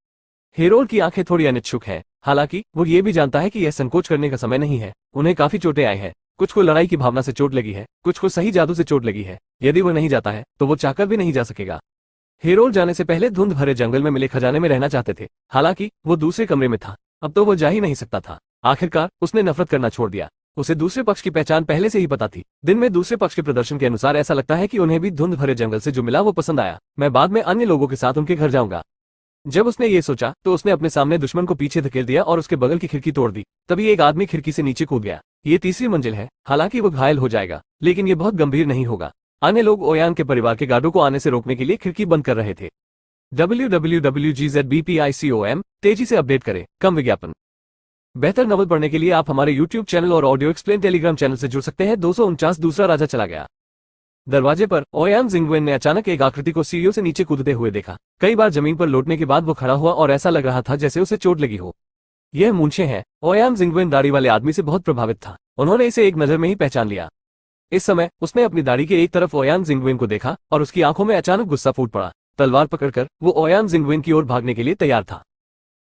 हेरोल्ड की आंखें थोड़ी अनिच्छुक हैं। हालांकि वो ये भी जानता है कि यह संकोच करने का समय नहीं है। उन्हें काफी चोटें आई हैं। कुछ को लड़ाई की भावना से चोट लगी है, कुछ को सही जादू से चोट लगी है। यदि वो नहीं जाता है तो वो चाहकर भी नहीं जा सकेगा। हेरोल्ड जाने से पहले धुंध भरे जंगल में मिले खजाने में रहना चाहते थे। हालांकि वो दूसरे कमरे में था, अब तो वो जा ही नहीं सकता था। आखिरकार उसने नफरत करना छोड़ दिया। उसे दूसरे पक्ष की पहचान पहले से ही पता थी। दिन में दूसरे पक्ष के प्रदर्शन के अनुसार ऐसा लगता है कि उन्हें भी धुंध भरे जंगल से जो मिला वो पसंद आया। मैं बाद में अन्य लोगों के साथ उनके घर जाऊंगा। जब उसने ये सोचा तो उसने अपने सामने दुश्मन को पीछे धकेल दिया और उसके बगल की खिड़की तोड़ दी। तभी एक आदमी खिड़की से नीचे कूद गया। ये तीसरी मंजिल है। हालांकि वो घायल हो जाएगा, लेकिन ये बहुत गंभीर नहीं होगा। अन्य लोग ओयान के परिवार के गार्डों को आने से रोकने के लिए खिड़की बंद कर रहे थे। www.gzbpicom तेजी से अपडेट करें, कम विज्ञापन। बेहतर नॉवल पढ़ने के लिए आप हमारे YouTube चैनल और ऑडियो एक्सप्लेन टेलीग्राम चैनल से जुड़ सकते हैं। 249 दूसरा राजा चला गया। दरवाजे पर ओयान जिंगवेन ने अचानक एक आकृति को सीढ़ियों से नीचे कूदते हुए देखा। कई बार जमीन पर लौटने के बाद वो खड़ा हुआ और ऐसा लग रहा था जैसे उसे चोट लगी हो। यह मूंछें हैं। ओयान जिंगवेन दाढ़ी वाले आदमी से बहुत प्रभावित था। उन्होंने इसे एक नजर में ही पहचान लिया। इस समय उसने अपनी दाढ़ी के एक तरफ ओयान जिंगवेन को देखा और उसकी आंखों में अचानक गुस्सा फूट पड़ा। तलवार पकड़कर वो ओयान जिंगवेन की ओर भागने के लिए तैयार था।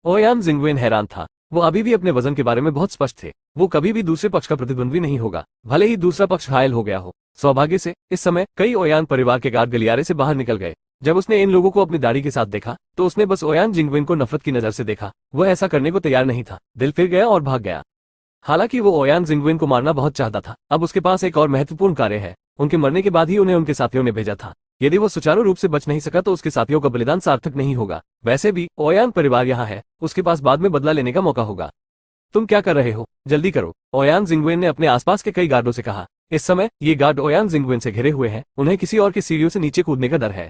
ओयान जिंगवेन हैरान था। वो अभी भी अपने वजन के बारे में बहुत स्पष्ट थे। वो कभी भी दूसरे पक्ष का प्रतिद्वंद्वी नहीं होगा, भले ही दूसरा पक्ष घायल हो गया हो। सौभाग्य से इस समय कई ओयान परिवार के गार्ड गलियारे से बाहर निकल गए। जब उसने इन लोगों को अपनी दाढ़ी के साथ देखा तो उसने बस ओयान जिंगवेन को नफरत की नजर से देखा। वह ऐसा करने को तैयार नहीं था। दिल फिर गया और भाग गया। हालांकि वो ओयान जिंगवेन को मारना बहुत चाहता था। अब उसके पास एक और महत्वपूर्ण कार्य है। उनके मरने के बाद ही उन्हें उनके साथियों ने भेजा था। यदि वो सुचारू रूप से बच नहीं सका तो उसके साथियों का बलिदान सार्थक नहीं होगा। वैसे भी ओयान परिवार यहाँ है, उसके पास बाद में बदला लेने का मौका होगा। तुम क्या कर रहे हो, जल्दी करो, ओयान जिंगवेन ने अपने आसपास के कई गार्डों से कहा। इस समय ये गार्ड ओयान जिंगवेन से घिरे हुए हैं। उन्हें किसी और की सीढ़ियों से नीचे कूदने का डर है।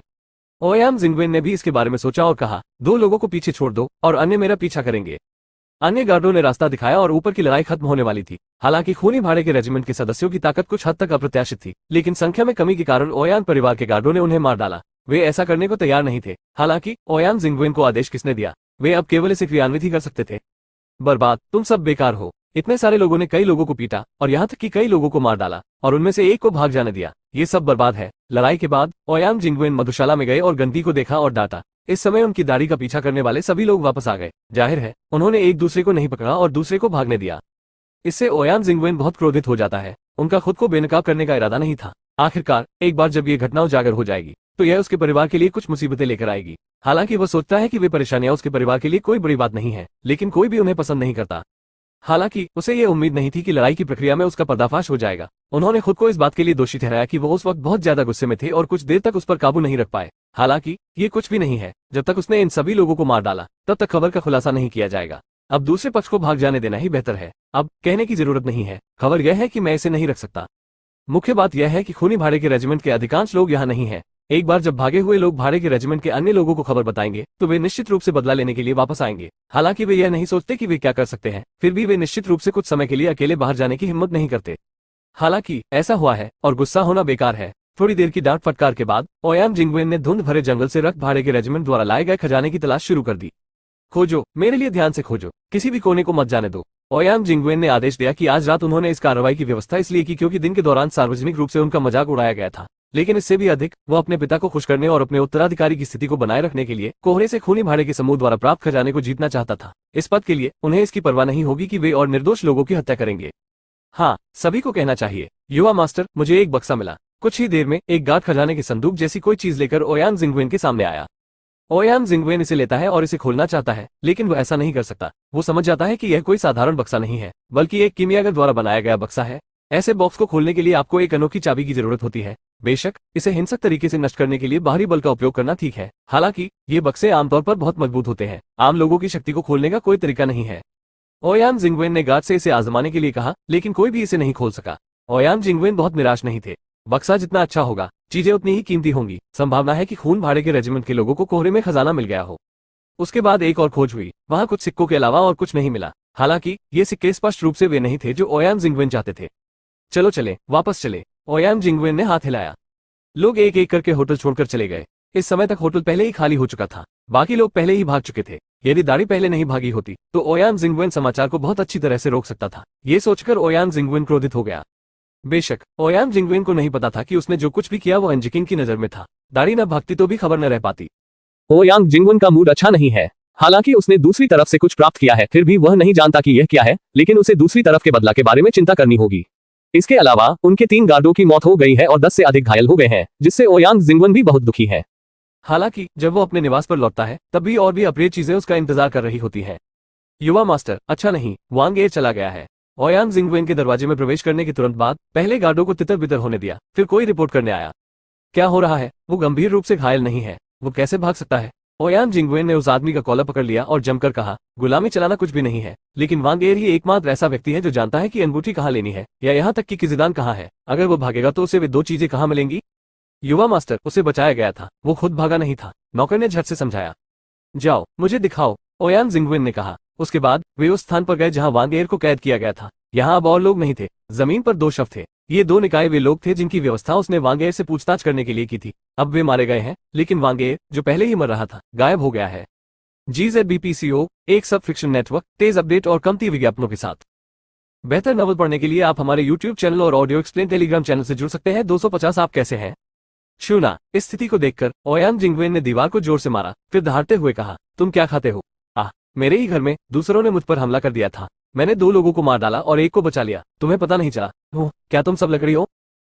ओयान जिंगवेन ने भी इसके बारे में सोचा और कहा, 2 लोगों को पीछे छोड़ दो और अन्य मेरा पीछा करेंगे। अन्य गार्डों ने रास्ता दिखाया और ऊपर की लड़ाई खत्म होने वाली थी। हालांकि खूनी भाड़े के रेजिमेंट के सदस्यों की ताकत कुछ हद तक अप्रत्याशित थी, लेकिन संख्या में कमी के कारण ओयान परिवार के गार्डों ने उन्हें मार डाला। वे ऐसा करने को तैयार नहीं थे। हालांकि ओयान जिंगवेन को आदेश किसने दिया? वे अब केवल इसे क्रियान्वित ही कर सकते थे। बर्बाद, तुम सब बेकार हो। इतने सारे लोगों ने कई लोगों को पीटा और यहाँ तक कि कई लोगों को मार डाला और उनमें से एक को भाग जाने दिया। ये सब बर्बाद है। लड़ाई के बाद ओयान जिंगवेन मधुशाला में गए और गंदी को देखा और डांटा। इस समय उनकी दाढ़ी का पीछा करने वाले सभी लोग वापस आ गए। जाहिर है उन्होंने एक दूसरे को नहीं पकड़ा और दूसरे को भागने दिया। इससे ओयान जिंगवेन बहुत क्रोधित हो जाता है। उनका खुद को बेनकाब करने का इरादा नहीं था। आखिरकार एक बार जब ये घटना उजागर हो जाएगी तो यह उसके परिवार के लिए कुछ मुसीबतें लेकर आएगी। हालांकि वह सोचता है कि वे परेशानियां उसके परिवार के लिए कोई बड़ी बात नहीं है, लेकिन कोई भी उन्हें पसंद नहीं करता। हालांकि उसे ये उम्मीद नहीं थी कि लड़ाई की प्रक्रिया में उसका पर्दाफाश हो जाएगा। उन्होंने खुद को इस बात के लिए दोषी ठहराया कि वो उस वक्त बहुत ज्यादा गुस्से में थे और कुछ देर तक उस पर काबू नहीं रख पाए। हालांकि ये कुछ भी नहीं है। जब तक उसने इन सभी लोगों को मार डाला तब तक खबर का खुलासा नहीं किया जाएगा। अब दूसरे पक्ष को भाग जाने देना ही बेहतर है। अब कहने की जरूरत नहीं है। खबर यह है कि मैं इसे नहीं रख सकता। मुख्य बात यह है कि खूनी भाड़े के रेजिमेंट के अधिकांश लोग यहाँ नहीं हैं। एक बार जब भागे हुए लोग भाड़े के रेजिमेंट के अन्य लोगों को खबर बताएंगे तो वे निश्चित रूप से बदला लेने के लिए वापस आएंगे। हालांकि वे यह नहीं सोचते कि वे क्या कर सकते हैं, फिर भी वे निश्चित रूप से कुछ समय के लिए अकेले बाहर जाने की हिम्मत नहीं करते। हालांकि ऐसा हुआ है और गुस्सा होना बेकार है। थोड़ी देर की डांट फटकार के बाद ओयांग जिंगवेन ने धुंध भरे जंगल से रक्त भाड़े के रेजिमेंट द्वारा लाए गए खजाने की तलाश शुरू कर दी। खोजो, मेरे लिए ध्यान से खोजो, किसी भी कोने को मत जाने दो। ओयांग जिंगवेन ने आदेश दिया कि आज रात उन्होंने इस कार्रवाई की व्यवस्था इसलिए की क्योंकि दिन के दौरान सार्वजनिक रूप से उनका मजाक उड़ाया गया था, लेकिन इससे भी अधिक वो अपने पिता को खुश करने और अपने उत्तराधिकारी की स्थिति को बनाए रखने के लिए कोहरे से खूनी भाड़े के समूह द्वारा प्राप्त खजाने को जीतना चाहता था। इस पद के लिए उन्हें इसकी परवाह नहीं होगी कि वे और निर्दोष लोगों की हत्या करेंगे। हाँ, सभी को कहना चाहिए, युवा मास्टर, मुझे एक बक्सा मिला। कुछ ही देर में एक गार्ड खजाने की संदूक जैसी कोई चीज लेकर ओयांग जिंगवेन के सामने आया। ओयांग जिंगवेन इसे लेता है और इसे खोलना चाहता है, लेकिन वो ऐसा नहीं कर सकता। वो समझ जाता है कि यह कोई साधारण बक्सा नहीं है, बल्कि एक कीमियागर द्वारा बनाया गया बक्सा है। ऐसे बॉक्स को खोलने के लिए आपको एक अनोखी चाबी की जरूरत होती है। बेशक इसे हिंसक तरीके से नष्ट करने के लिए बाहरी बल का उपयोग करना ठीक है, हालांकि ये बक्से आमतौर पर बहुत मजबूत होते हैं। आम लोगों की शक्ति को खोलने का कोई तरीका नहीं है। ओयांग जिंगवेन ने गार्ड से इसे आजमाने के लिए कहा, लेकिन कोई भी इसे नहीं खोल सका। ओयांग जिंगवेन बहुत निराश नहीं थे। बक्सा जितना अच्छा होगा, चीजें उतनी ही कीमती होंगी। संभावना है कि खून भाड़े के रेजिमेंट के लोगों को कोहरे में खजाना मिल गया हो। उसके बाद एक और खोज हुई, वहां कुछ सिक्कों के अलावा और कुछ नहीं मिला। हालांकि ये सिक्के स्पष्ट रूप से वे नहीं थे जो ओयांग जिंगवेन चाहते थे। चलो चले, वापस चले, ओयांग जिंगवेन ने हाथ हिलाया। लोग एक एक करके होटल छोड़कर चले गए। इस समय तक होटल पहले ही खाली हो चुका था, बाकी लोग पहले ही भाग चुके थे। यदि दाढ़ी पहले नहीं भागी होती तो ओयांग जिंगवेन समाचार को बहुत अच्छी तरह से रोक सकता था। ये सोचकर ओयांग जिंगवेन क्रोधित हो गया। बेशक ओयांग जिंगवेन को नहीं पता था कि उसने जो कुछ भी किया वो एंजिकिंग की नजर में था। दाढ़ी न भागती तो भी खबर न रह पाती। ओयांग जिंगवेन का मूड अच्छा नहीं है। हालांकि उसने दूसरी तरफ से कुछ प्राप्त किया है, फिर भी वह नहीं जानता कि यह क्या है, लेकिन उसे दूसरी तरफ के बदला के बारे में चिंता करनी होगी। इसके अलावा उनके 3 गार्डों की मौत हो गई है और 10 से अधिक घायल हो गए हैं, जिससे ओयांग जिंगवेन भी बहुत दुखी है। हालांकि जब वो अपने निवास पर लौटता है तब भी और भी अप्रिय चीजें उसका इंतजार कर रही होती हैं। युवा मास्टर, अच्छा नहीं, वांग ए चला गया है। ओयांग जिंगवेन के दरवाजे में प्रवेश करने के तुरंत बाद पहले गार्डों को तितर बितर होने दिया, फिर कोई रिपोर्ट करने आया। क्या हो रहा है? वो गंभीर रूप से घायल नहीं है, वो कैसे भाग सकता है? ओयांग जिंगवेन ने उस आदमी का कॉलर पकड़ लिया और जमकर कहा, गुलामी चलाना कुछ भी नहीं है, लेकिन वांग ए ही एकमात्र ऐसा व्यक्ति है जो जानता है कि अंगूठी कहाँ लेनी है, या यहाँ तक कि किजिदान कहाँ है। अगर वो भागेगा तो उसे वे 2 चीजें कहाँ मिलेंगी? युवा मास्टर, उसे बचाया गया था, वो खुद भागा नहीं था, नौकर ने झट से समझाया। जाओ, मुझे दिखाओ, ओयांग जिंगवेन ने कहा। उसके बाद वे उस स्थान पर गए जहां वांग एर को कैद किया गया था। यहाँ अब और लोग नहीं थे, जमीन पर 2 शव थे। ये 2 निकाय वे लोग थे जिनकी व्यवस्था उसने वांग एर से पूछताछ करने के लिए की थी। अब वे मारे गए हैं, लेकिन वांग एर, जो पहले ही मर रहा था, गायब हो गया है। GZBPCO, एक सब फिक्शन नेटवर्क, तेज अपडेट और कमती विज्ञापनों के साथ। बेहतर नॉवल पढ़ने के लिए आप हमारे YouTube चैनल और ऑडियो एक्सप्लेन टेलीग्राम चैनल से जुड़ सकते हैं। 250 आप कैसे हैं? शूना, इस स्थिति को देखकर ओयांग जिंगवेन ने दीवार को जोर से मारा, फिर दहाड़ते हुए कहा, तुम क्या खाते हो? मेरे ही घर में दूसरों ने मुझ पर हमला कर दिया था। मैंने 2 लोगों को मार डाला और एक को बचा लिया। तुम्हें पता नहीं चला? क्या तुम सब लकड़ी हो?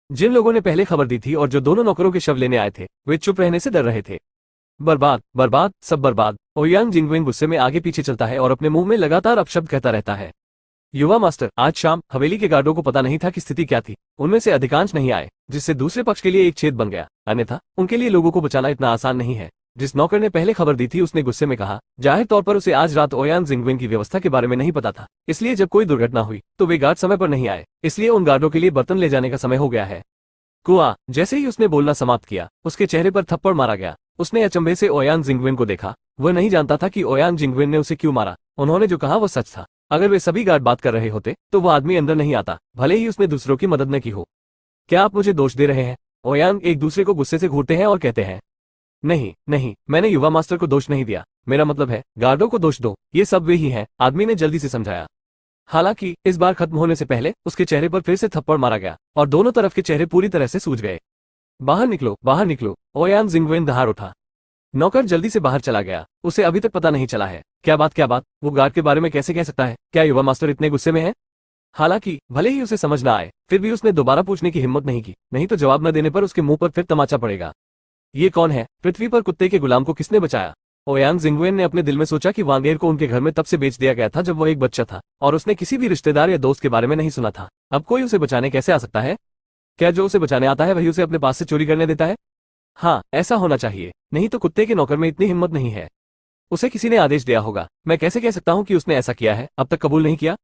जिन लोगों ने पहले खबर दी थी और जो दोनों नौकरों के शव लेने आए थे, वे चुप रहने से डर रहे थे। बर्बाद, बर्बाद, सब बर्बाद। ओयांग जिंगवेन गुस्से में आगे पीछे चलता है और अपने मुंह में लगातार अपशब्द कहता रहता है। युवा मास्टर, आज शाम हवेली के गार्डों को पता नहीं था कि स्थिति क्या थी। उनमें से अधिकांश नहीं आए, जिससे दूसरे पक्ष के लिए एक छेद बन गया। अन्यथा उनके लिए लोगों को बचाना इतना आसान नहीं है। जिस नौकर ने पहले खबर दी थी उसने गुस्से में कहा, जाहिर तौर पर उसे आज रात ओयांग जिंगवेन की व्यवस्था के बारे में नहीं पता था, इसलिए जब कोई दुर्घटना हुई तो वे गार्ड समय पर नहीं आए, इसलिए उन गार्डों के लिए बर्तन ले जाने का समय हो गया है। कुआ, जैसे ही उसने बोलना समाप्त किया, उसके चेहरे पर थप्पड़ मारा गया। उसने अचंभे से ओयांग जिंगवेन को देखा। वह नहीं जानता था कि ओयांग जिंगवेन ने उसे क्यों मारा। उन्होंने जो कहा वो सच था। अगर वे सभी गार्ड बात कर रहे होते तो वह आदमी अंदर नहीं आता, भले ही उसने दूसरों की मदद न की हो। क्या आप मुझे दोष दे रहे हैं? ओयांग एक दूसरे को गुस्से से घूरते हैं और कहते हैं, नहीं नहीं, मैंने युवा मास्टर को दोष नहीं दिया, मेरा मतलब है गार्डों को दोष दो, ये सब वे ही हैं, आदमी ने जल्दी से समझाया। हालांकि इस बार खत्म होने से पहले उसके चेहरे पर फिर से थप्पड़ मारा गया और दोनों तरफ के चेहरे पूरी तरह से सूज गए। बाहर निकलो, बाहर निकलो, ओयांग जिंगवेन दहाड़ उठा। नौकर जल्दी से बाहर चला गया। उसे अभी तक पता नहीं चला है। क्या बात, क्या बात? वो गार्ड के बारे में कैसे कह सकता है? क्या युवा मास्टर इतने गुस्से में है? हालांकि भले ही उसे समझ ना आए, फिर भी उसने दोबारा पूछने की हिम्मत नहीं की, नहीं तो जवाब न देने पर उसके मुंह पर फिर तमाचा पड़ेगा। ये कौन है? पृथ्वी पर कुत्ते के गुलाम को किसने बचाया? ओयांग जिंगवेन ने अपने दिल में सोचा कि वांगेर को उनके घर में तब से बेच दिया गया था जब वो एक बच्चा था और उसने किसी भी रिश्तेदार या दोस्त के बारे में नहीं सुना था। अब कोई उसे बचाने कैसे आ सकता है? क्या जो उसे बचाने आता है वही उसे अपने पास से चोरी करने देता है? हाँ, ऐसा होना चाहिए, नहीं तो कुत्ते के नौकर में इतनी हिम्मत नहीं है। उसे किसी ने आदेश दिया होगा। मैं कैसे कह सकता हूँ कि उसने ऐसा किया है? अब तक कबूल नहीं किया।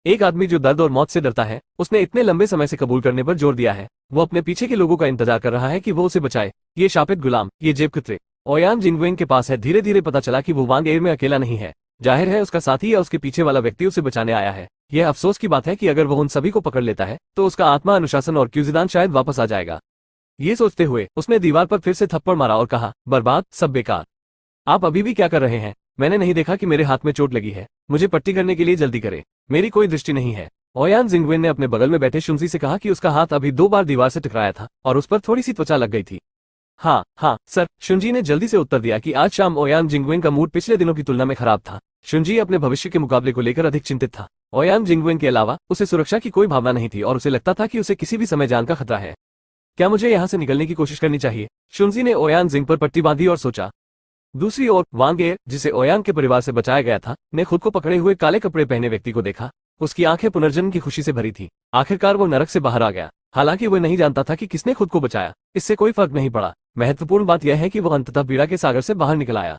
एक आदमी जो दर्द और मौत से डरता है, उसने इतने लंबे समय से कबूल करने पर जोर दिया है। वो अपने पीछे के लोगों का इंतजार कर रहा है कि वो उसे बचाए। ये शापित गुलाम, ये जेब कतरे ओयान जिंगवेंग के पास है। धीरे धीरे पता चला कि वो वांग एयर में अकेला नहीं है। जाहिर है उसका साथी या उसके पीछे वाला व्यक्ति उसे बचाने आया है। यह अफसोस की बात है कि अगर वो उन सभी को पकड़ लेता है तो उसका आत्मा अनुशासन और क्यूजिदान शायद वापस आ जाएगा। ये सोचते हुए उसने दीवार पर फिर से थप्पड़ मारा और कहा, बर्बाद, सब बेकार। आप अभी भी क्या कर रहे हैं? मैंने नहीं देखा कि मेरे हाथ में चोट लगी है। मुझे पट्टी करने के लिए जल्दी करें। मेरी कोई दृष्टि नहीं है। ओयान जिंगवेन ने अपने बगल में बैठे शुंजी से कहा कि उसका हाथ अभी 2 बार दीवार से टकराया था और उस पर थोड़ी सी त्वचा लग गई थी। हाँ सर, शुंजी ने जल्दी से उत्तर दिया कि आज शाम ओयान जिंगवेन का मूड पिछले दिनों की तुलना में खराब था। शुंजी अपने भविष्य के मुकाबले को लेकर अधिक चिंतित था। ओयान जिंगवेन के अलावा उसे सुरक्षा की कोई भावना नहीं थी और उसे लगता था कि उसे किसी भी समय जान का खतरा है। क्या मुझे यहाँ से निकलने की कोशिश करनी चाहिए? शुंजी ने ओयान जिंग पर पट्टी बांधी और सोचा। दूसरी ओर वांग एयर, जिसे ओयान के परिवार से बचाया गया था, ने खुद को पकड़े हुए काले कपड़े पहने व्यक्ति को देखा। उसकी आंखें पुनर्जन्म की खुशी से भरी थी। आखिरकार वो नरक से बाहर आ गया। हालांकि वह नहीं जानता था कि किसने खुद को बचाया। इससे कोई फर्क नहीं पड़ा। महत्वपूर्ण बात यह है कि वो अंततः पीड़ा के सागर से बाहर निकल आया।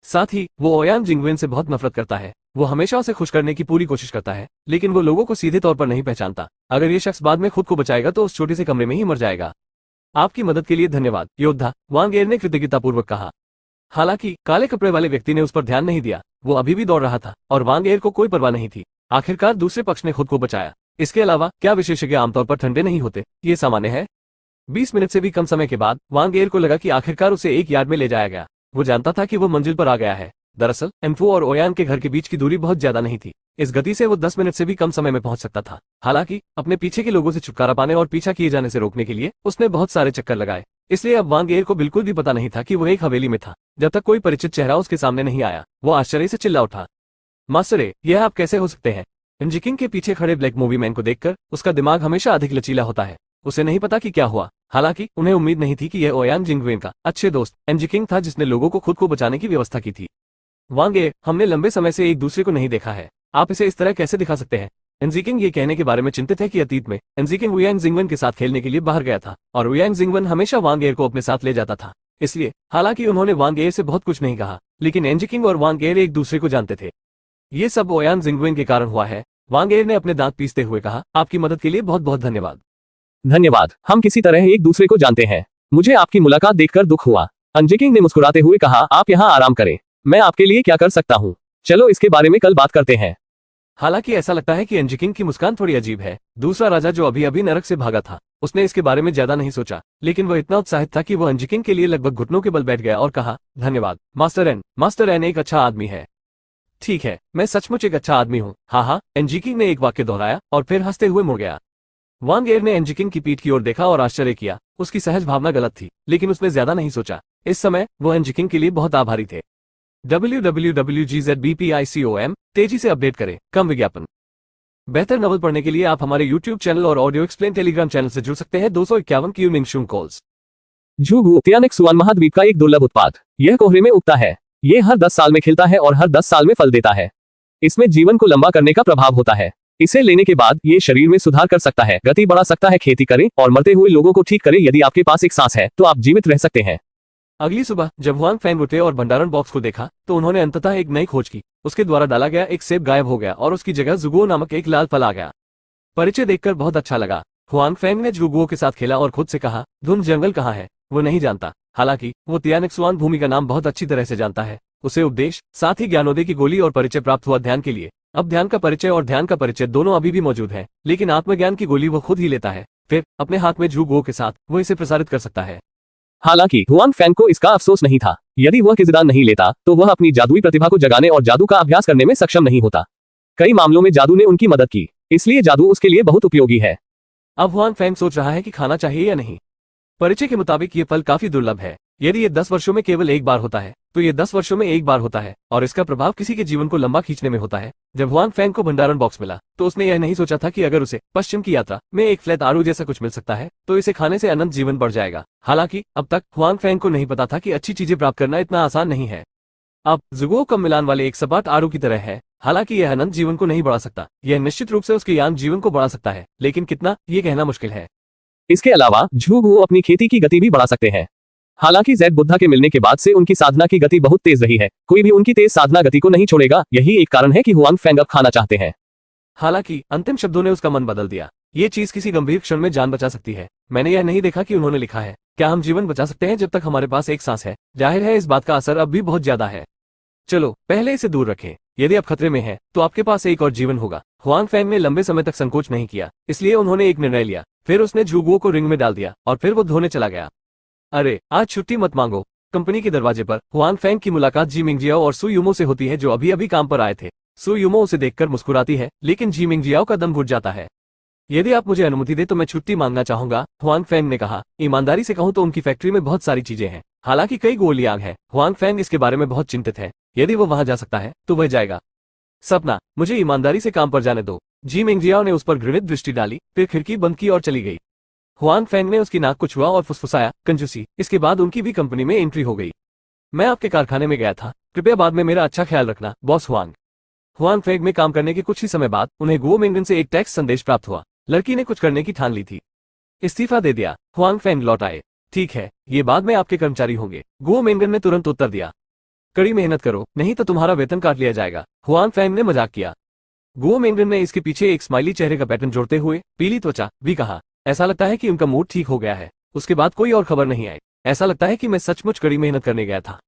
साथ ही वो ओयान जिंगवेन से बहुत नफरत करता है। वो हमेशा उसे खुश करने की पूरी कोशिश करता है, लेकिन वो लोगों को सीधे तौर पर नहीं पहचानता। अगर ये शख्स बाद में खुद को बचाएगा तो उस छोटे से कमरे में ही मर जाएगा। आपकी मदद के लिए धन्यवाद, योद्धा, वांग एयर ने कृतज्ञतापूर्वक कहा। हालांकि काले कपड़े वाले व्यक्ति ने उस पर ध्यान नहीं दिया। वो अभी भी दौड़ रहा था और वांग एयर को कोई परवाह नहीं थी। आखिरकार दूसरे पक्ष ने खुद को बचाया। इसके अलावा क्या विशेषज्ञ आमतौर पर ठंडे नहीं होते? ये सामान्य है। 20 मिनट से भी कम समय के बाद वांग एयर को लगा कि आखिरकार उसे एक यार्ड में ले जाया गया। वो जानता था कि वो मंजिल पर आ गया है। दरअसल एम्फू और ओयान के घर के बीच की दूरी बहुत ज्यादा नहीं थी। इस गति से वो 10 मिनट से भी कम समय में पहुंच सकता था। हालांकि अपने पीछे के लोगों से छुटकारा पाने और पीछा किए जाने से रोकने के लिए उसने बहुत सारे चक्कर लगाए। इसलिए अब वांग एयर को बिल्कुल भी पता नहीं था कि वो एक हवेली में था, जब तक कोई परिचित चेहरा उसके सामने नहीं आया। वो आश्चर्य से चिल्ला उठा, मास्टर ए, यह आप कैसे हो सकते हैं? एंजिकिंग के पीछे खड़े ब्लैक मूवी मैन को देखकर उसका दिमाग हमेशा अधिक लचीला होता है। उसे नहीं पता कि क्या हुआ। हालांकि उन्हें उम्मीद नहीं थी कि यह ओयान जिंगवेन का अच्छे दोस्त एंजिकिंग था, जिसने लोगों को खुद को बचाने की व्यवस्था की थी। वांग एयर, हमने लंबे समय से एक दूसरे को नहीं देखा है। आप इसे इस तरह कैसे दिखा सकते हैं? एंजिकिंग ये कहने के बारे में चिंतित है कि अतीत में एंजिकिंग ओयान जिंगवेन के साथ खेलने के लिए बाहर गया था और ओयान जिंगवेन हमेशा वांग एयर को अपने साथ ले जाता था। इसलिए हालांकि उन्होंने वांग एयर से बहुत कुछ नहीं कहा, लेकिन एंजिकिंग और वांग एयर एक दूसरे को जानते थे। ये सब ओयान जिंगवेन के कारण हुआ है। वांग एयर ने अपने दांत पीसते हुए कहा, आपकी मदद के लिए बहुत बहुत धन्यवाद। धन्यवाद, हम किसी तरह एक दूसरे को जानते हैं। मुझे आपकी मुलाकात देखकर दुख हुआ। एंजिकिंग ने मुस्कुराते हुए कहा, आप यहाँ आराम करें। मैं आपके लिए क्या कर सकता हूँ? चलो इसके बारे में कल बात करते हैं। हालांकि ऐसा लगता है कि एंजिकिंग की मुस्कान थोड़ी अजीब है। दूसरा राजा जो अभी अभी नरक से भागा था, उसने इसके बारे में ज्यादा नहीं सोचा, लेकिन वह इतना उत्साहित था कि वह एंजिकिंग के लिए लगभग घुटनों के बल बैठ गया और कहा, धन्यवाद मास्टर एन। मास्टर एन एक अच्छा आदमी है। ठीक है, मैं सचमुच एक अच्छा आदमी हूँ। हाँ, एंजिकिंग ने एक वाक्य दोहराया और फिर हंसते हुए मुड़ गया। वांग एयर ने एंजिकिंग की पीठ की ओर देखा और आश्चर्य किया। उसकी सहज भावना गलत थी, लेकिन उसने ज्यादा नहीं सोचा। इस समय वो एंजिकिंग के लिए बहुत आभारी थे। www.gzbpicom तेजी से अपडेट करें, कम विज्ञापन। बेहतर नॉवल पढ़ने के लिए आप हमारे YouTube चैनल और ऑडियो एक्सप्लेन टेलीग्राम चैनल से जुड़ सकते हैं। 251 क्यूमिंग शूम कॉल्स। झूगू तियानेक्सुआन महाद्वीप का एक दुर्लभ उत्पाद। यह कोहरे में उगता है। ये हर 10 साल में खिलता है और हर 10 साल में फल देता है। इसमें जीवन को लंबा करने का प्रभाव होता है। इसे लेने के बाद ये शरीर में सुधार कर सकता है, गति बढ़ा सकता है, खेती करें और मरते हुए लोगों को ठीक करें। यदि आपके पास एक सांस है तो आप जीवित रह सकते हैं। अगली सुबह जब हुआंग फैंग उठे और भंडारण बॉक्स को देखा तो उन्होंने अंततः एक नई खोज की। उसके द्वारा डाला गया एक सेब गायब हो गया और उसकी जगह जुगुओ नामक एक लाल फल आ गया। परिचय देखकर बहुत अच्छा लगा। हुआंग फैंग ने जुगुओ के साथ खेला और खुद से कहा, धुंध जंगल कहाँ है? वो नहीं जानता। हालांकि वो तियानेक्सुआन भूमि का नाम बहुत अच्छी तरह से जानता है। उसे उपदेश, साथ ही ज्ञानोदय की गोली और परिचय प्राप्त हुआ ध्यान के लिए। अब ध्यान का परिचय और ध्यान का परिचय दोनों अभी भी मौजूद है, लेकिन आत्मज्ञान की गोली वो खुद ही लेता है। फिर अपने हाथ में जुगुओ के साथ वो इसे प्रसारित कर सकता है। हालांकि हुआंग फैंग को इसका अफसोस नहीं था। यदि वह किज़दान नहीं लेता तो वह अपनी जादुई प्रतिभा को जगाने और जादू का अभ्यास करने में सक्षम नहीं होता। कई मामलों में जादू ने उनकी मदद की, इसलिए जादू उसके लिए बहुत उपयोगी है। अब हुआंग फैंग सोच रहा है कि खाना चाहिए या नहीं। परिचय के मुताबिक ये फल काफी दुर्लभ है। यदि ये 10 वर्षों में केवल एक बार होता है तो ये 10 वर्षों में एक बार होता है और इसका प्रभाव किसी के जीवन को लंबा खींचने में होता है। जब हुआंग फैंग को भंडारण बॉक्स मिला तो उसने यह नहीं सोचा था कि अगर उसे पश्चिम की यात्रा में एक फ्लैट आड़ू जैसा कुछ मिल सकता है तो इसे खाने से अनंत जीवन बढ़ जाएगा। हालांकि अब तक हुआंग फैंग को नहीं पता था कि अच्छी चीजें प्राप्त करना इतना आसान नहीं है। अब जुगुओ कम मिलान वाले एक सपाट आड़ू की तरह है। हालांकि यह अनंत जीवन को नहीं बढ़ा सकता। यह निश्चित रूप से उसके यान जीवन को बढ़ा सकता है, लेकिन कितना, ये कहना मुश्किल है। इसके अलावा झूगू अपनी खेती की गति भी बढ़ा सकते हैं। हालांकि जैद बुद्धा के मिलने के बाद से उनकी साधना की गति बहुत तेज रही है। कोई भी उनकी तेज साधना गति को नहीं छोड़ेगा। यही एक कारण है कि हुआंग फैंग अब खाना चाहते हैं। हालांकि अंतिम शब्दों ने उसका मन बदल दिया। ये चीज किसी गंभीर क्षण में जान बचा सकती है। मैंने यह नहीं देखा कि उन्होंने लिखा है, क्या हम जीवन बचा सकते हैं जब तक हमारे पास एक सांस है? जाहिर है इस बात का असर अब भी बहुत ज्यादा है। चलो पहले इसे दूर रखें। यदि आप खतरे में हैं, तो आपके पास एक और जीवन होगा। हुआंग फैंग ने लंबे समय तक संकोच नहीं किया, इसलिए उन्होंने एक निर्णय लिया। फिर उसने झुगुओ को रिंग में डाल दिया और फिर वो धोने चला गया। अरे आज छुट्टी मत मांगो। कंपनी के दरवाजे पर हुआंग फैंग की मुलाकात जी मिंगजियाओ और सु युमो से होती है, जो अभी अभी काम पर आए थे। सु युमो उसे देखकर मुस्कुराती है, लेकिन जी मिंगजियाओ का दम घुट जाता है। यदि आप मुझे अनुमति दे तो मैं छुट्टी मांगना चाहूंगा, हुआंग फैंग ने कहा। ईमानदारी से कहूं तो उनकी फैक्ट्री में बहुत सारी चीजें हैं, हालांकि कई गोलियां हैं। हुआंग फैंग इसके बारे में बहुत चिंतित है। यदि वो वहां जा सकता है तो वह जाएगा। सपना, मुझे ईमानदारी से काम पर जाने दो। जी मिंगजियाओ ने उस पर घृणित दृष्टि डाली, फिर खिड़की बंद की और चली गई। हुआंग फैंग ने उसकी नाक को छुआ और फुसफुसाया, कंजूसी। इसके बाद उनकी भी कंपनी में एंट्री हो गई। मैं आपके कारखाने में गया था, कृपया बाद में मेरा अच्छा ख्याल रखना, बॉस हुआंग। हुआंग फैंग में काम करने के कुछ ही समय बाद उन्हें गुओ मिंगन से एक टेक्स्ट संदेश प्राप्त हुआ। लड़की ने कुछ करने की ठान ली थी, इस्तीफा दे दिया। हुआंग फैंग लौट आए। ठीक है, ये बाद में आपके कर्मचारी होंगे, गुओ मिंगन ने तुरंत उत्तर दिया। कड़ी मेहनत करो, नहीं तो तुम्हारा वेतन काट लिया जाएगा, हुआंग फैंग ने मजाक किया। गुओ मिंगन ने इसके पीछे एक स्माइली चेहरे का पैटर्न जोड़ते हुए पीली त्वचा भी कहा। ऐसा लगता है कि उनका मूड ठीक हो गया है। उसके बाद कोई और खबर नहीं आई। ऐसा लगता है कि मैं सचमुच कड़ी मेहनत करने गया था।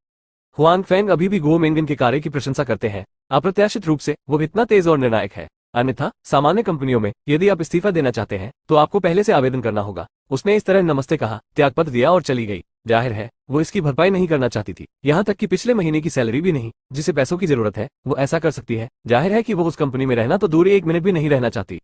हुआंग फैंग अभी भी गुओ मिंगन के कार्य की प्रशंसा करते हैं। अप्रत्याशित रूप से वो इतना तेज और निर्णायक है। अन्यथा सामान्य कंपनियों में यदि आप इस्तीफा देना चाहते हैं तो आपको पहले से आवेदन करना होगा। उसने इस तरह नमस्ते कहा, त्यागपत्र दिया और चली गई। जाहिर है वो इसकी भरपाई नहीं करना चाहती थी, यहाँ तक कि पिछले महीने की सैलरी भी नहीं। जिसे पैसों की जरूरत है वो ऐसा कर सकती है। जाहिर है कि वो उस कंपनी में रहना तो दूर एक मिनट भी नहीं रहना चाहती।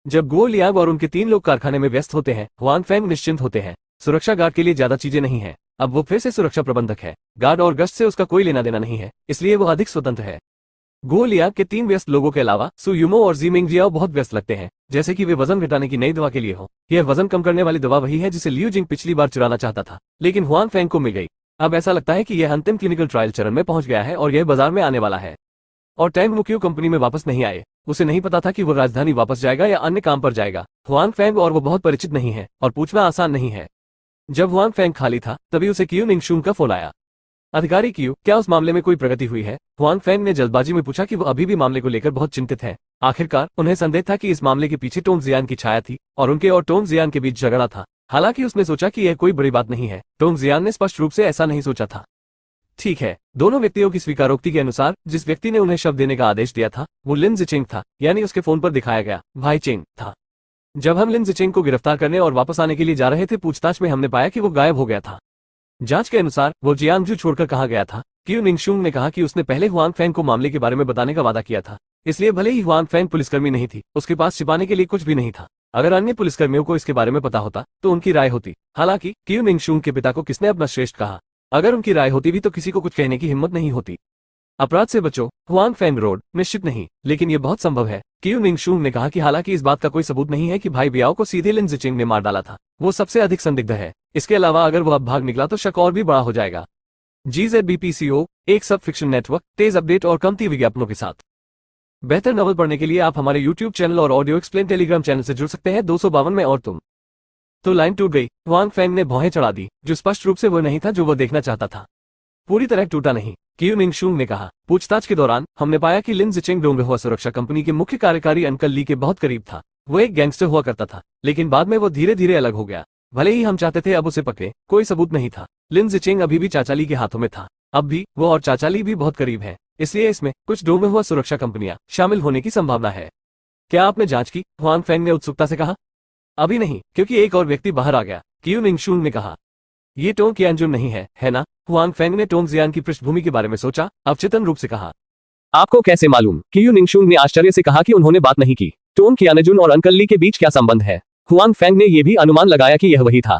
जब गुओ लियांग और उनके 3 लोग कारखाने में व्यस्त होते हैं, हुआंग फैंग निश्चिंत होते हैं। सुरक्षा गार्ड के लिए ज्यादा चीजें नहीं है। अब वो फिर से सुरक्षा प्रबंधक है। गार्ड और गश्त से उसका कोई लेना देना नहीं है, इसलिए वो अधिक स्वतंत्र है। गुओ लियांग के 3 व्यस्त लोगों के अलावा सु युमो और जी मिंगजियाओ बहुत व्यस्त लगते हैं, जैसे कि वे वजन घटाने की नई दवा के लिए हो। यह वजन कम करने वाली दवा वही है जिसे लियू जिंग पिछली बार चुराना चाहता था, लेकिन हुआंग फैंग को मिल गई। अब ऐसा लगता है कि यह अंतिम क्लिनिकल ट्रायल चरण में पहुंच गया है और यह बाजार में आने वाला है। और टैंग मुक्यू कंपनी में वापस नहीं आए। उसे नहीं पता था कि वो राजधानी वापस जाएगा या अन्य काम पर जाएगा। हुआंग फैंग और वो बहुत परिचित नहीं है और पूछना आसान नहीं है। जब हुआंग फैंग खाली था तभी उसे क्यू निंगशुंग का फोन आया। अधिकारी क्यू, क्या उस मामले में कोई प्रगति हुई है? हुआंग फैंग ने जल्दबाजी में पूछा कि वो अभी भी मामले को लेकर बहुत चिंतित है। आखिरकार उन्हें संदेह था कि इस मामले के पीछे टोंग जियान की छाया थी और उनके और टोंग जियान के बीच झगड़ा था। हालांकि उसने सोचा कि यह कोई बड़ी बात नहीं है। टोंग जियान ने स्पष्ट रूप से ऐसा नहीं सोचा था। ठीक है, दोनों व्यक्तियों की स्वीकारोक्ति के अनुसार जिस व्यक्ति ने उन्हें शव देने का आदेश दिया था वो लिन जिचिंग था, यानी उसके फोन पर दिखाया गया भाई चिंग था। जब हम लिन जिचिंग को गिरफ्तार करने और वापस आने के लिए जा रहे थे, पूछताछ में हमने पाया कि वो गायब हो गया था। जांच के अनुसार वो जियांगजू छोड़कर कहाँ गया था। क्यू निंगशुंग ने कहा कि उसने पहले हुआंग फैंग को मामले के बारे में बताने का वादा किया था, इसलिए भले ही हुआंग फैंग पुलिसकर्मी नहीं थी, उसके पास छिपाने के लिए कुछ भी नहीं था। अगर अन्य पुलिसकर्मियों को इसके बारे में पता होता तो उनकी राय होती। हालांकि क्यू निंगशुंग के पिता को किसने अपना श्रेष्ठ कहा? अगर उनकी राय होती भी तो किसी को कुछ कहने की हिम्मत नहीं होती। अपराध से बचो, हुआंग फैंग रोड, निश्चित नहीं, लेकिन यह बहुत संभव है। क्यू निंगशुंग ने कहा कि हालांकि इस बात का कोई सबूत नहीं है कि भाई बियाओ को सीधे लिन जिचिंग ने मार डाला था। वो सबसे अधिक संदिग्ध है। इसके अलावा अगर वो अब भाग निकला तो शक और भी बड़ा हो जाएगा। GZBPCO, एक सब फिक्शन नेटवर्क, तेज अपडेट और कमती विज्ञापनों के साथ। बेहतर नॉवल पढ़ने के लिए आप हमारे YouTube चैनल और ऑडियो एक्सप्लेन टेलीग्राम चैनल से जुड़ सकते हैं। 252 में और तुम। तो लाइन टूट गई। हुआंग फैंग ने भौहें चढ़ा दी, जो स्पष्ट रूप से वो नहीं था जो वो देखना चाहता था। पूरी तरह टूटा नहीं, क्यू निंगशुंग ने कहा। पूछताछ के दौरान हमने पाया कि लिन जिचिंग डोंगहुआ सुरक्षा कंपनी के मुख्य कार्यकारी अंकल ली के बहुत करीब था। वो एक गैंगस्टर हुआ करता था, लेकिन बाद में वो धीरे धीरे अलग हो गया। भले ही हम चाहते थे अब उसे पकड़े, कोई सबूत नहीं था। लिन जिचिंग अभी भी चाचाली के हाथों में था। अब भी वो और चाचाली भी बहुत करीब है, इसलिए इसमें कुछ डोंगहुआ सुरक्षा कंपनियां शामिल होने की संभावना है। क्या आपने जांच की? हुआंग फैंग ने उत्सुकता से कहा। अभी नहीं, क्योंकि एक और व्यक्ति बाहर आ गया, क्यू निंगशुंग ने कहा। ये टोंग कियानजुन नहीं है ना? हुआंग फैंग ने टोंग जियान की पृष्ठभूमि के बारे में सोचा, अवचेतन रूप से कहा। आपको कैसे मालूम? क्यू निंगशुंग ने आश्चर्य से कहा कि उन्होंने बात नहीं की। टोंग कियानजुन और अंकल ली के बीच क्या संबंध है? हुआंग फैंग ने यह भी अनुमान लगाया कि यह वही था।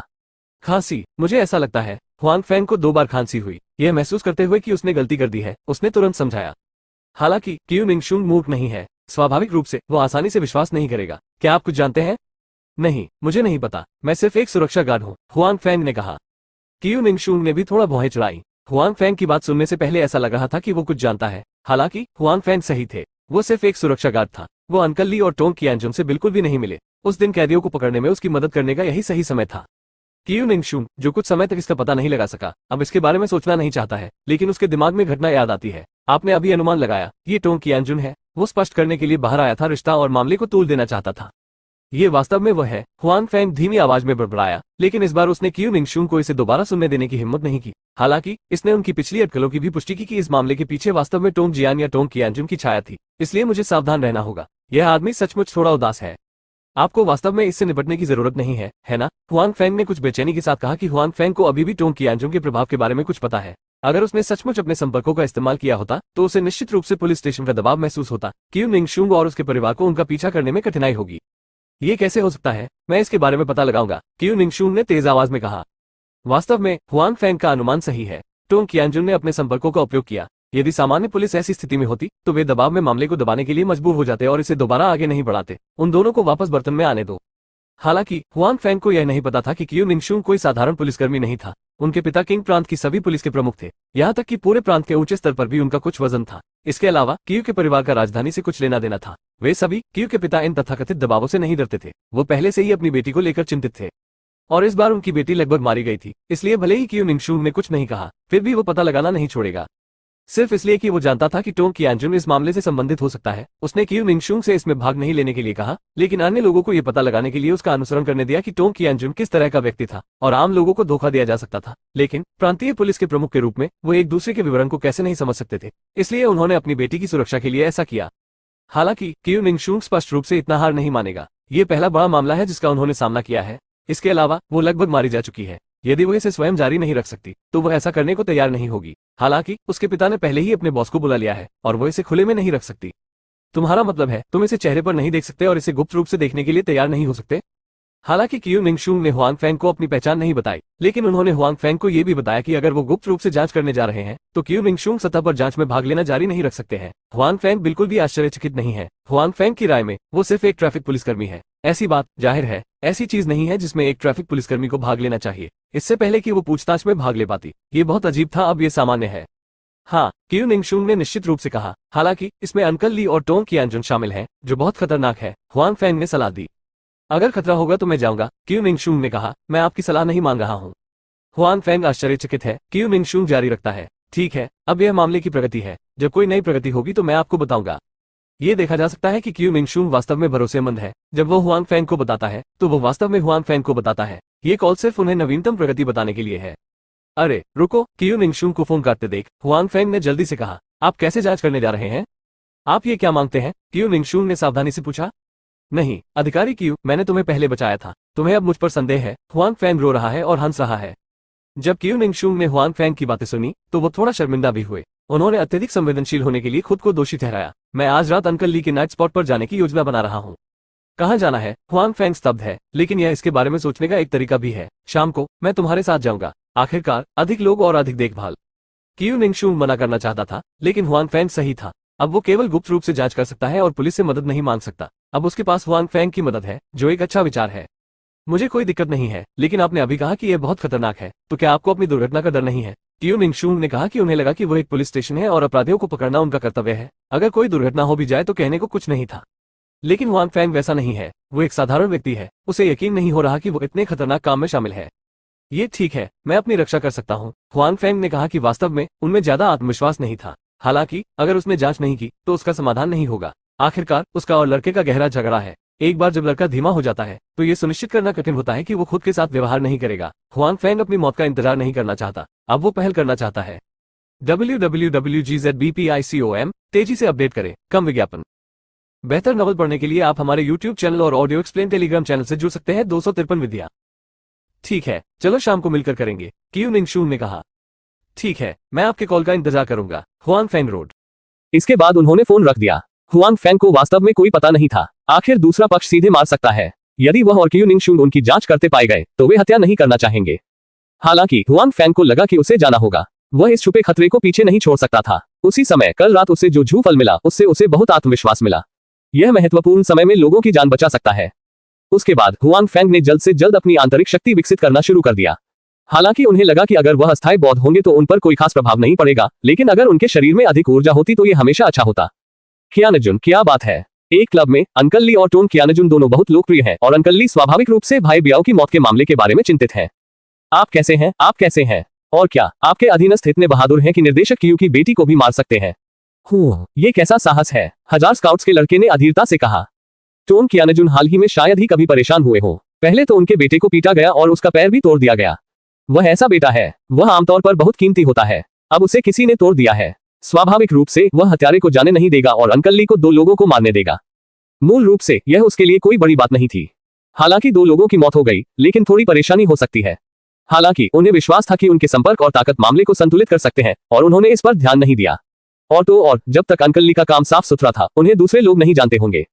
खांसी, मुझे ऐसा लगता है। हुआंग फैंग को 2 बार खांसी हुई। यह महसूस करते हुए कि उसने गलती कर दी है, उसने तुरंत समझाया। हालांकि क्यू निंगशुंग मूर्ख नहीं है, स्वाभाविक रूप से वो आसानी से विश्वास नहीं करेगा। क्या आप कुछ जानते हैं? नहीं, मुझे नहीं पता, मैं सिर्फ एक सुरक्षा गार्ड हूँ, हुआंग फैंग ने कहा। क्यू निंगशुंग ने भी थोड़ा भौहें चढ़ाई। हुआंग फैंग की बात सुनने से पहले ऐसा लग रहा था कि वो कुछ जानता है। हालांकि हुआंग फैंग सही थे, वो सिर्फ एक सुरक्षा गार्ड था। वो अंकल ली और टोंग कियानजुन से बिल्कुल भी नहीं मिले। उस दिन कैदियों को पकड़ने में उसकी मदद करने का यही सही समय था। क्यू निंगशुंग, जो कुछ समय तक इसका पता नहीं लगा सका, अब इसके बारे में सोचना नहीं चाहता है, लेकिन उसके दिमाग में घटना याद आती है। आपने अभी अनुमान लगाया, ये टोंग कियांजुन है। वो स्पष्ट करने के लिए बाहर आया था रिश्ता और मामले को तूल देना चाहता था। ये वास्तव में वह है, हुआंग फैंग धीमी आवाज में बड़बड़ाया, लेकिन इस बार उसने क्यू निंगशुंग को इसे दोबारा सुनने देने की हिम्मत नहीं की। हालांकि इसने उनकी पिछली अटकलों की भी पुष्टि की कि इस मामले के पीछे वास्तव में टोंग जियान या टोंग कियांजुन की छाया थी, इसलिए मुझे सावधान रहना होगा। यह आदमी सचमुच थोड़ा उदास है। आपको वास्तव में इससे निपटने की जरूरत नहीं है ना? हुआंग फैंग ने कुछ बेचैनी के साथ कहा कि हुआंग फैंग को अभी भी टोंग कियांजुन के प्रभाव के बारे में कुछ पता है। अगर उसने सचमुच अपने संपर्कों का इस्तेमाल किया होता तो उसे निश्चित रूप से पुलिस स्टेशन का दबाव महसूस होता। क्यू निंगशुंग और उसके परिवार को उनका पीछा करने में कठिनाई होगी। ये कैसे हो सकता है? मैं इसके बारे में पता लगाऊंगा, क्यू निंगशुंग ने तेज आवाज में कहा। वास्तव में हुआंग फैंग का अनुमान सही है। टोंग कियांजुन ने अपने संपर्कों का उपयोग किया। यदि सामान्य पुलिस ऐसी स्थिति में होती तो वे दबाव में मामले को दबाने के लिए मजबूर हो जाते और इसे दोबारा आगे नहीं बढ़ाते। उन दोनों को वापस बर्तन में आने दो। हालांकि हुआंग फैंग को यह नहीं पता था कि क्यू निंगशुंग कोई साधारण पुलिसकर्मी नहीं था। उनके पिता किंग प्रांत की सभी पुलिस के प्रमुख थे, यहाँ तक कि पूरे प्रांत के ऊंचे स्तर पर भी उनका कुछ वजन था। इसके अलावा क्यू के परिवार का राजधानी से कुछ लेना देना था। वे सभी क्यू के पिता इन तथाकथित दबावों से नहीं डरते थे। वो पहले से ही अपनी बेटी को लेकर चिंतित थे और इस बार उनकी बेटी लगभग मारी गई थी। इसलिए भले ही क्यू निंगशुंग ने कुछ नहीं कहा, फिर भी वो पता लगाना नहीं छोड़ेगा, सिर्फ इसलिए कि वो जानता था कि टोंग कियांजुन इस मामले से संबंधित हो सकता है। उसने क्यू निंगशुंग से इसमें भाग नहीं लेने के लिए कहा, लेकिन अन्य लोगों को यह पता लगाने के लिए उसका अनुसरण करने दिया कि टोंग कियांजुन किस तरह का व्यक्ति था और आम लोगों को धोखा दिया जा सकता था। लेकिन प्रांतीय पुलिस के प्रमुख के रूप में वो एक दूसरे के विवरण को कैसे नहीं समझ सकते थे, इसलिए उन्होंने अपनी बेटी की सुरक्षा के लिए ऐसा किया। हालांकि क्यू निंगशुंग स्पष्ट रूप से इतना हार नहीं मानेगा। ये पहला बड़ा मामला है जिसका उन्होंने सामना किया है। इसके अलावा वो लगभग मारी जा चुकी है। यदि वो इसे स्वयं जारी नहीं रख सकती तो वह ऐसा करने को तैयार नहीं होगी। हालांकि उसके पिता ने पहले ही अपने बॉस को बुला लिया है और वो इसे खुले में नहीं रख सकती। तुम्हारा मतलब है तुम इसे चेहरे पर नहीं देख सकते और इसे गुप्त रूप से देखने के लिए तैयार नहीं हो सकते? हालांकि क्यू निंगशुंग ने हुआंग फैंग को अपनी पहचान नहीं बताई, लेकिन उन्होंने हुआंग फैंग को यह भी बताया कि अगर वो गुप्त रूप से जांच करने जा रहे हैं तो क्यू निंगशुंग सतह पर जांच में भाग लेना जारी नहीं रख सकते हैं। हुआंग फैंग बिल्कुल भी आश्चर्यचकित नहीं है। हुआंग फैंग की राय में वो सिर्फ एक ट्रैफिक पुलिसकर्मी है। ऐसी बात जाहिर है ऐसी चीज नहीं है जिसमें एक ट्रैफिक पुलिसकर्मी को भाग लेना चाहिए, इससे पहले कि वो पूछताछ में भाग ले पाती। ये बहुत अजीब था, अब ये सामान्य है। हाँ, क्यू निंगशुंग ने निश्चित रूप से कहा। हालांकि इसमें अंकल ली और टोंग कियांजुन शामिल हैं, जो बहुत खतरनाक है। हुआंग फैंग ने सलाह दी। अगर खतरा होगा तो मैं जाऊंगा, क्यू निंगशुंग ने कहा। मैं आपकी सलाह नहीं मांग रहा हूँ। हुआंग फैंग आश्चर्यचकित है। क्यू निंगशुंग जारी रखता है। ठीक है, अब यह मामले की प्रगति है। जब कोई नई प्रगति होगी तो मैं आपको बताऊंगा। ये देखा जा सकता है कि क्यू निंगशुंग वास्तव में भरोसेमंद है। जब वो हुआंग फैंग को बताता है तो वो वास्तव में हुआंग फैंग को बताता है। ये कॉल सिर्फ उन्हें नवीनतम प्रगति बताने के लिए है। अरे रुको, क्यू निंगशुंग को फोन काटते देख हुआंग फैंग ने जल्दी से कहा, आप कैसे जांच करने जा रहे हैं? आप ये क्या मांगते हैं? क्यू निंगशुंग ने सावधानी से पूछा। नहीं अधिकारी क्यू, मैंने तुम्हें पहले बचाया था। तुम्हें अब मुझ पर संदेह है? हुआंग फैंग रो रहा है और हंस रहा है। जब क्यू निंगशुंग ने हुआंग फैंग की बातें सुनी तो वो थोड़ा शर्मिंदा भी हुए। उन्होंने अत्यधिक संवेदनशील होने के लिए खुद को दोषी ठहराया। मैं आज रात अंकल ली के नाइट स्पॉट पर जाने की योजना बना रहा हूँ। कहाँ जाना है? हुआंग फैंग स्तब्ध है, लेकिन यह इसके बारे में सोचने का एक तरीका भी है। शाम को मैं तुम्हारे साथ जाऊंगा। आखिरकार अधिक लोग और अधिक देखभाल। क्यू निंगशुंग मना करना चाहता था, लेकिन हुआंग फैंग सही था। अब वो केवल गुप्त रूप से जांच कर सकता है और पुलिस से मदद नहीं मांग सकता। अब उसके पास हुआंग फैंग की मदद है, जो एक अच्छा विचार है। मुझे कोई दिक्कत नहीं है, लेकिन आपने अभी कहा कि यह बहुत खतरनाक है, तो क्या आपको अपनी दुर्घटना का डर नहीं है? क्यू निंगशुंग ने कहा कि उन्हें लगा कि वो एक पुलिस स्टेशन है और अपराधियों को पकड़ना उनका कर्तव्य है। अगर कोई दुर्घटना हो भी जाए तो कहने को कुछ नहीं था। लेकिन हुआंग फैंग वैसा नहीं है। वो एक साधारण व्यक्ति है। उसे यकीन नहीं हो रहा कि वो इतने खतरनाक काम में शामिल है। ये ठीक है, मैं अपनी रक्षा कर सकता हूँ। हुआंग फैंग ने कहा कि वास्तव में उनमें ज्यादा आत्मविश्वास नहीं था। हालांकि अगर उसने जांच नहीं की तो उसका समाधान नहीं होगा। आखिरकार उसका और लड़के का गहरा झगड़ा है। एक बार जब लड़का धीमा हो जाता है तो ये सुनिश्चित करना कठिन होता है कि वो खुद के साथ व्यवहार नहीं करेगा। हुआंग फैंग अपनी मौत का इंतजार नहीं करना चाहता, अब वो पहल करना चाहता है। www.gzbpicom तेजी से अपडेट करें, कम विज्ञापन। बेहतर नॉवल पढ़ने के लिए आप हमारे YouTube चैनल और ऑडियो एक्सप्लेन टेलीग्राम चैनल से जुड़ सकते हैं। 253 विद्या। ठीक है, चलो शाम को मिलकर करेंगे, क्यू निंगशुंग ने कहा। ठीक है, मैं आपके कॉल का इंतजार करूंगा। Huang Fang road. इसके बाद उन्होंने फोन रख दिया। हुआंग फैंग को वास्तव में कोई पता नहीं था। आखिर दूसरा पक्ष सीधे मार सकता है। यदि वह और क्यू निंगशुंग उनकी जांच करते पाए गए तो वे हत्या नहीं करना चाहेंगे। हालांकि हुआंग फैंग को लगा कि उसे जाना होगा। वह इस छुपे खतरे को पीछे नहीं छोड़ सकता था। उसी समय कल रात उसे जो झू फल मिला उससे उसे बहुत आत्मविश्वास मिला। यह महत्वपूर्ण समय में लोगों की जान बचा सकता है। उसके बाद हुआंग फैंग ने जल्द से जल्द अपनी आंतरिक शक्ति विकसित करना शुरू कर दिया। हालांकि उन्हें लगा कि अगर वह अस्थायी बौद्ध होंगे तो उन पर कोई खास प्रभाव नहीं पड़ेगा, लेकिन अगर उनके शरीर में अधिक ऊर्जा होती तो ये हमेशा अच्छा होता। कियानजुन, क्या बात है। एक क्लब में अंकल ली और टोंग कियानजुन दोनों बहुत लोकप्रिय हैं और अंकल ली स्वाभाविक रूप से भाई बियाओ की मौत के मामले के बारे में चिंतित हैं। आप कैसे हैं? आप कैसे हैं? और क्या आपके अधीनस्थ इतने बहादुर हैं कि निर्देशक क्यू की बेटी को भी मार सकते हैं? ये कैसा साहस है, 1000 स्काउट्स के लड़के ने अधीरता से कहा। टोंग कियानजुन हाल ही में शायद ही कभी परेशान हुए हों। पहले तो उनके बेटे को पीटा गया और उसका पैर भी तोड़ दिया गया। वह ऐसा बेटा है, वह आमतौर पर बहुत कीमती होता है। अब उसे किसी ने तोड़ दिया है। स्वाभाविक रूप से वह हत्यारे को जाने नहीं देगा और अंकल ली को 2 लोगों को मारने देगा। मूल रूप से यह उसके लिए कोई बड़ी बात नहीं थी। हालांकि 2 लोगों की मौत हो गई, लेकिन थोड़ी परेशानी हो सकती है। हालांकि उन्हें विश्वास था कि उनके संपर्क और ताकत मामले को संतुलित कर सकते हैं और उन्होंने इस पर ध्यान नहीं दिया। और तो और जब तक अंकल ली का काम साफ सुथरा था, उन्हें दूसरे लोग नहीं जानते होंगे।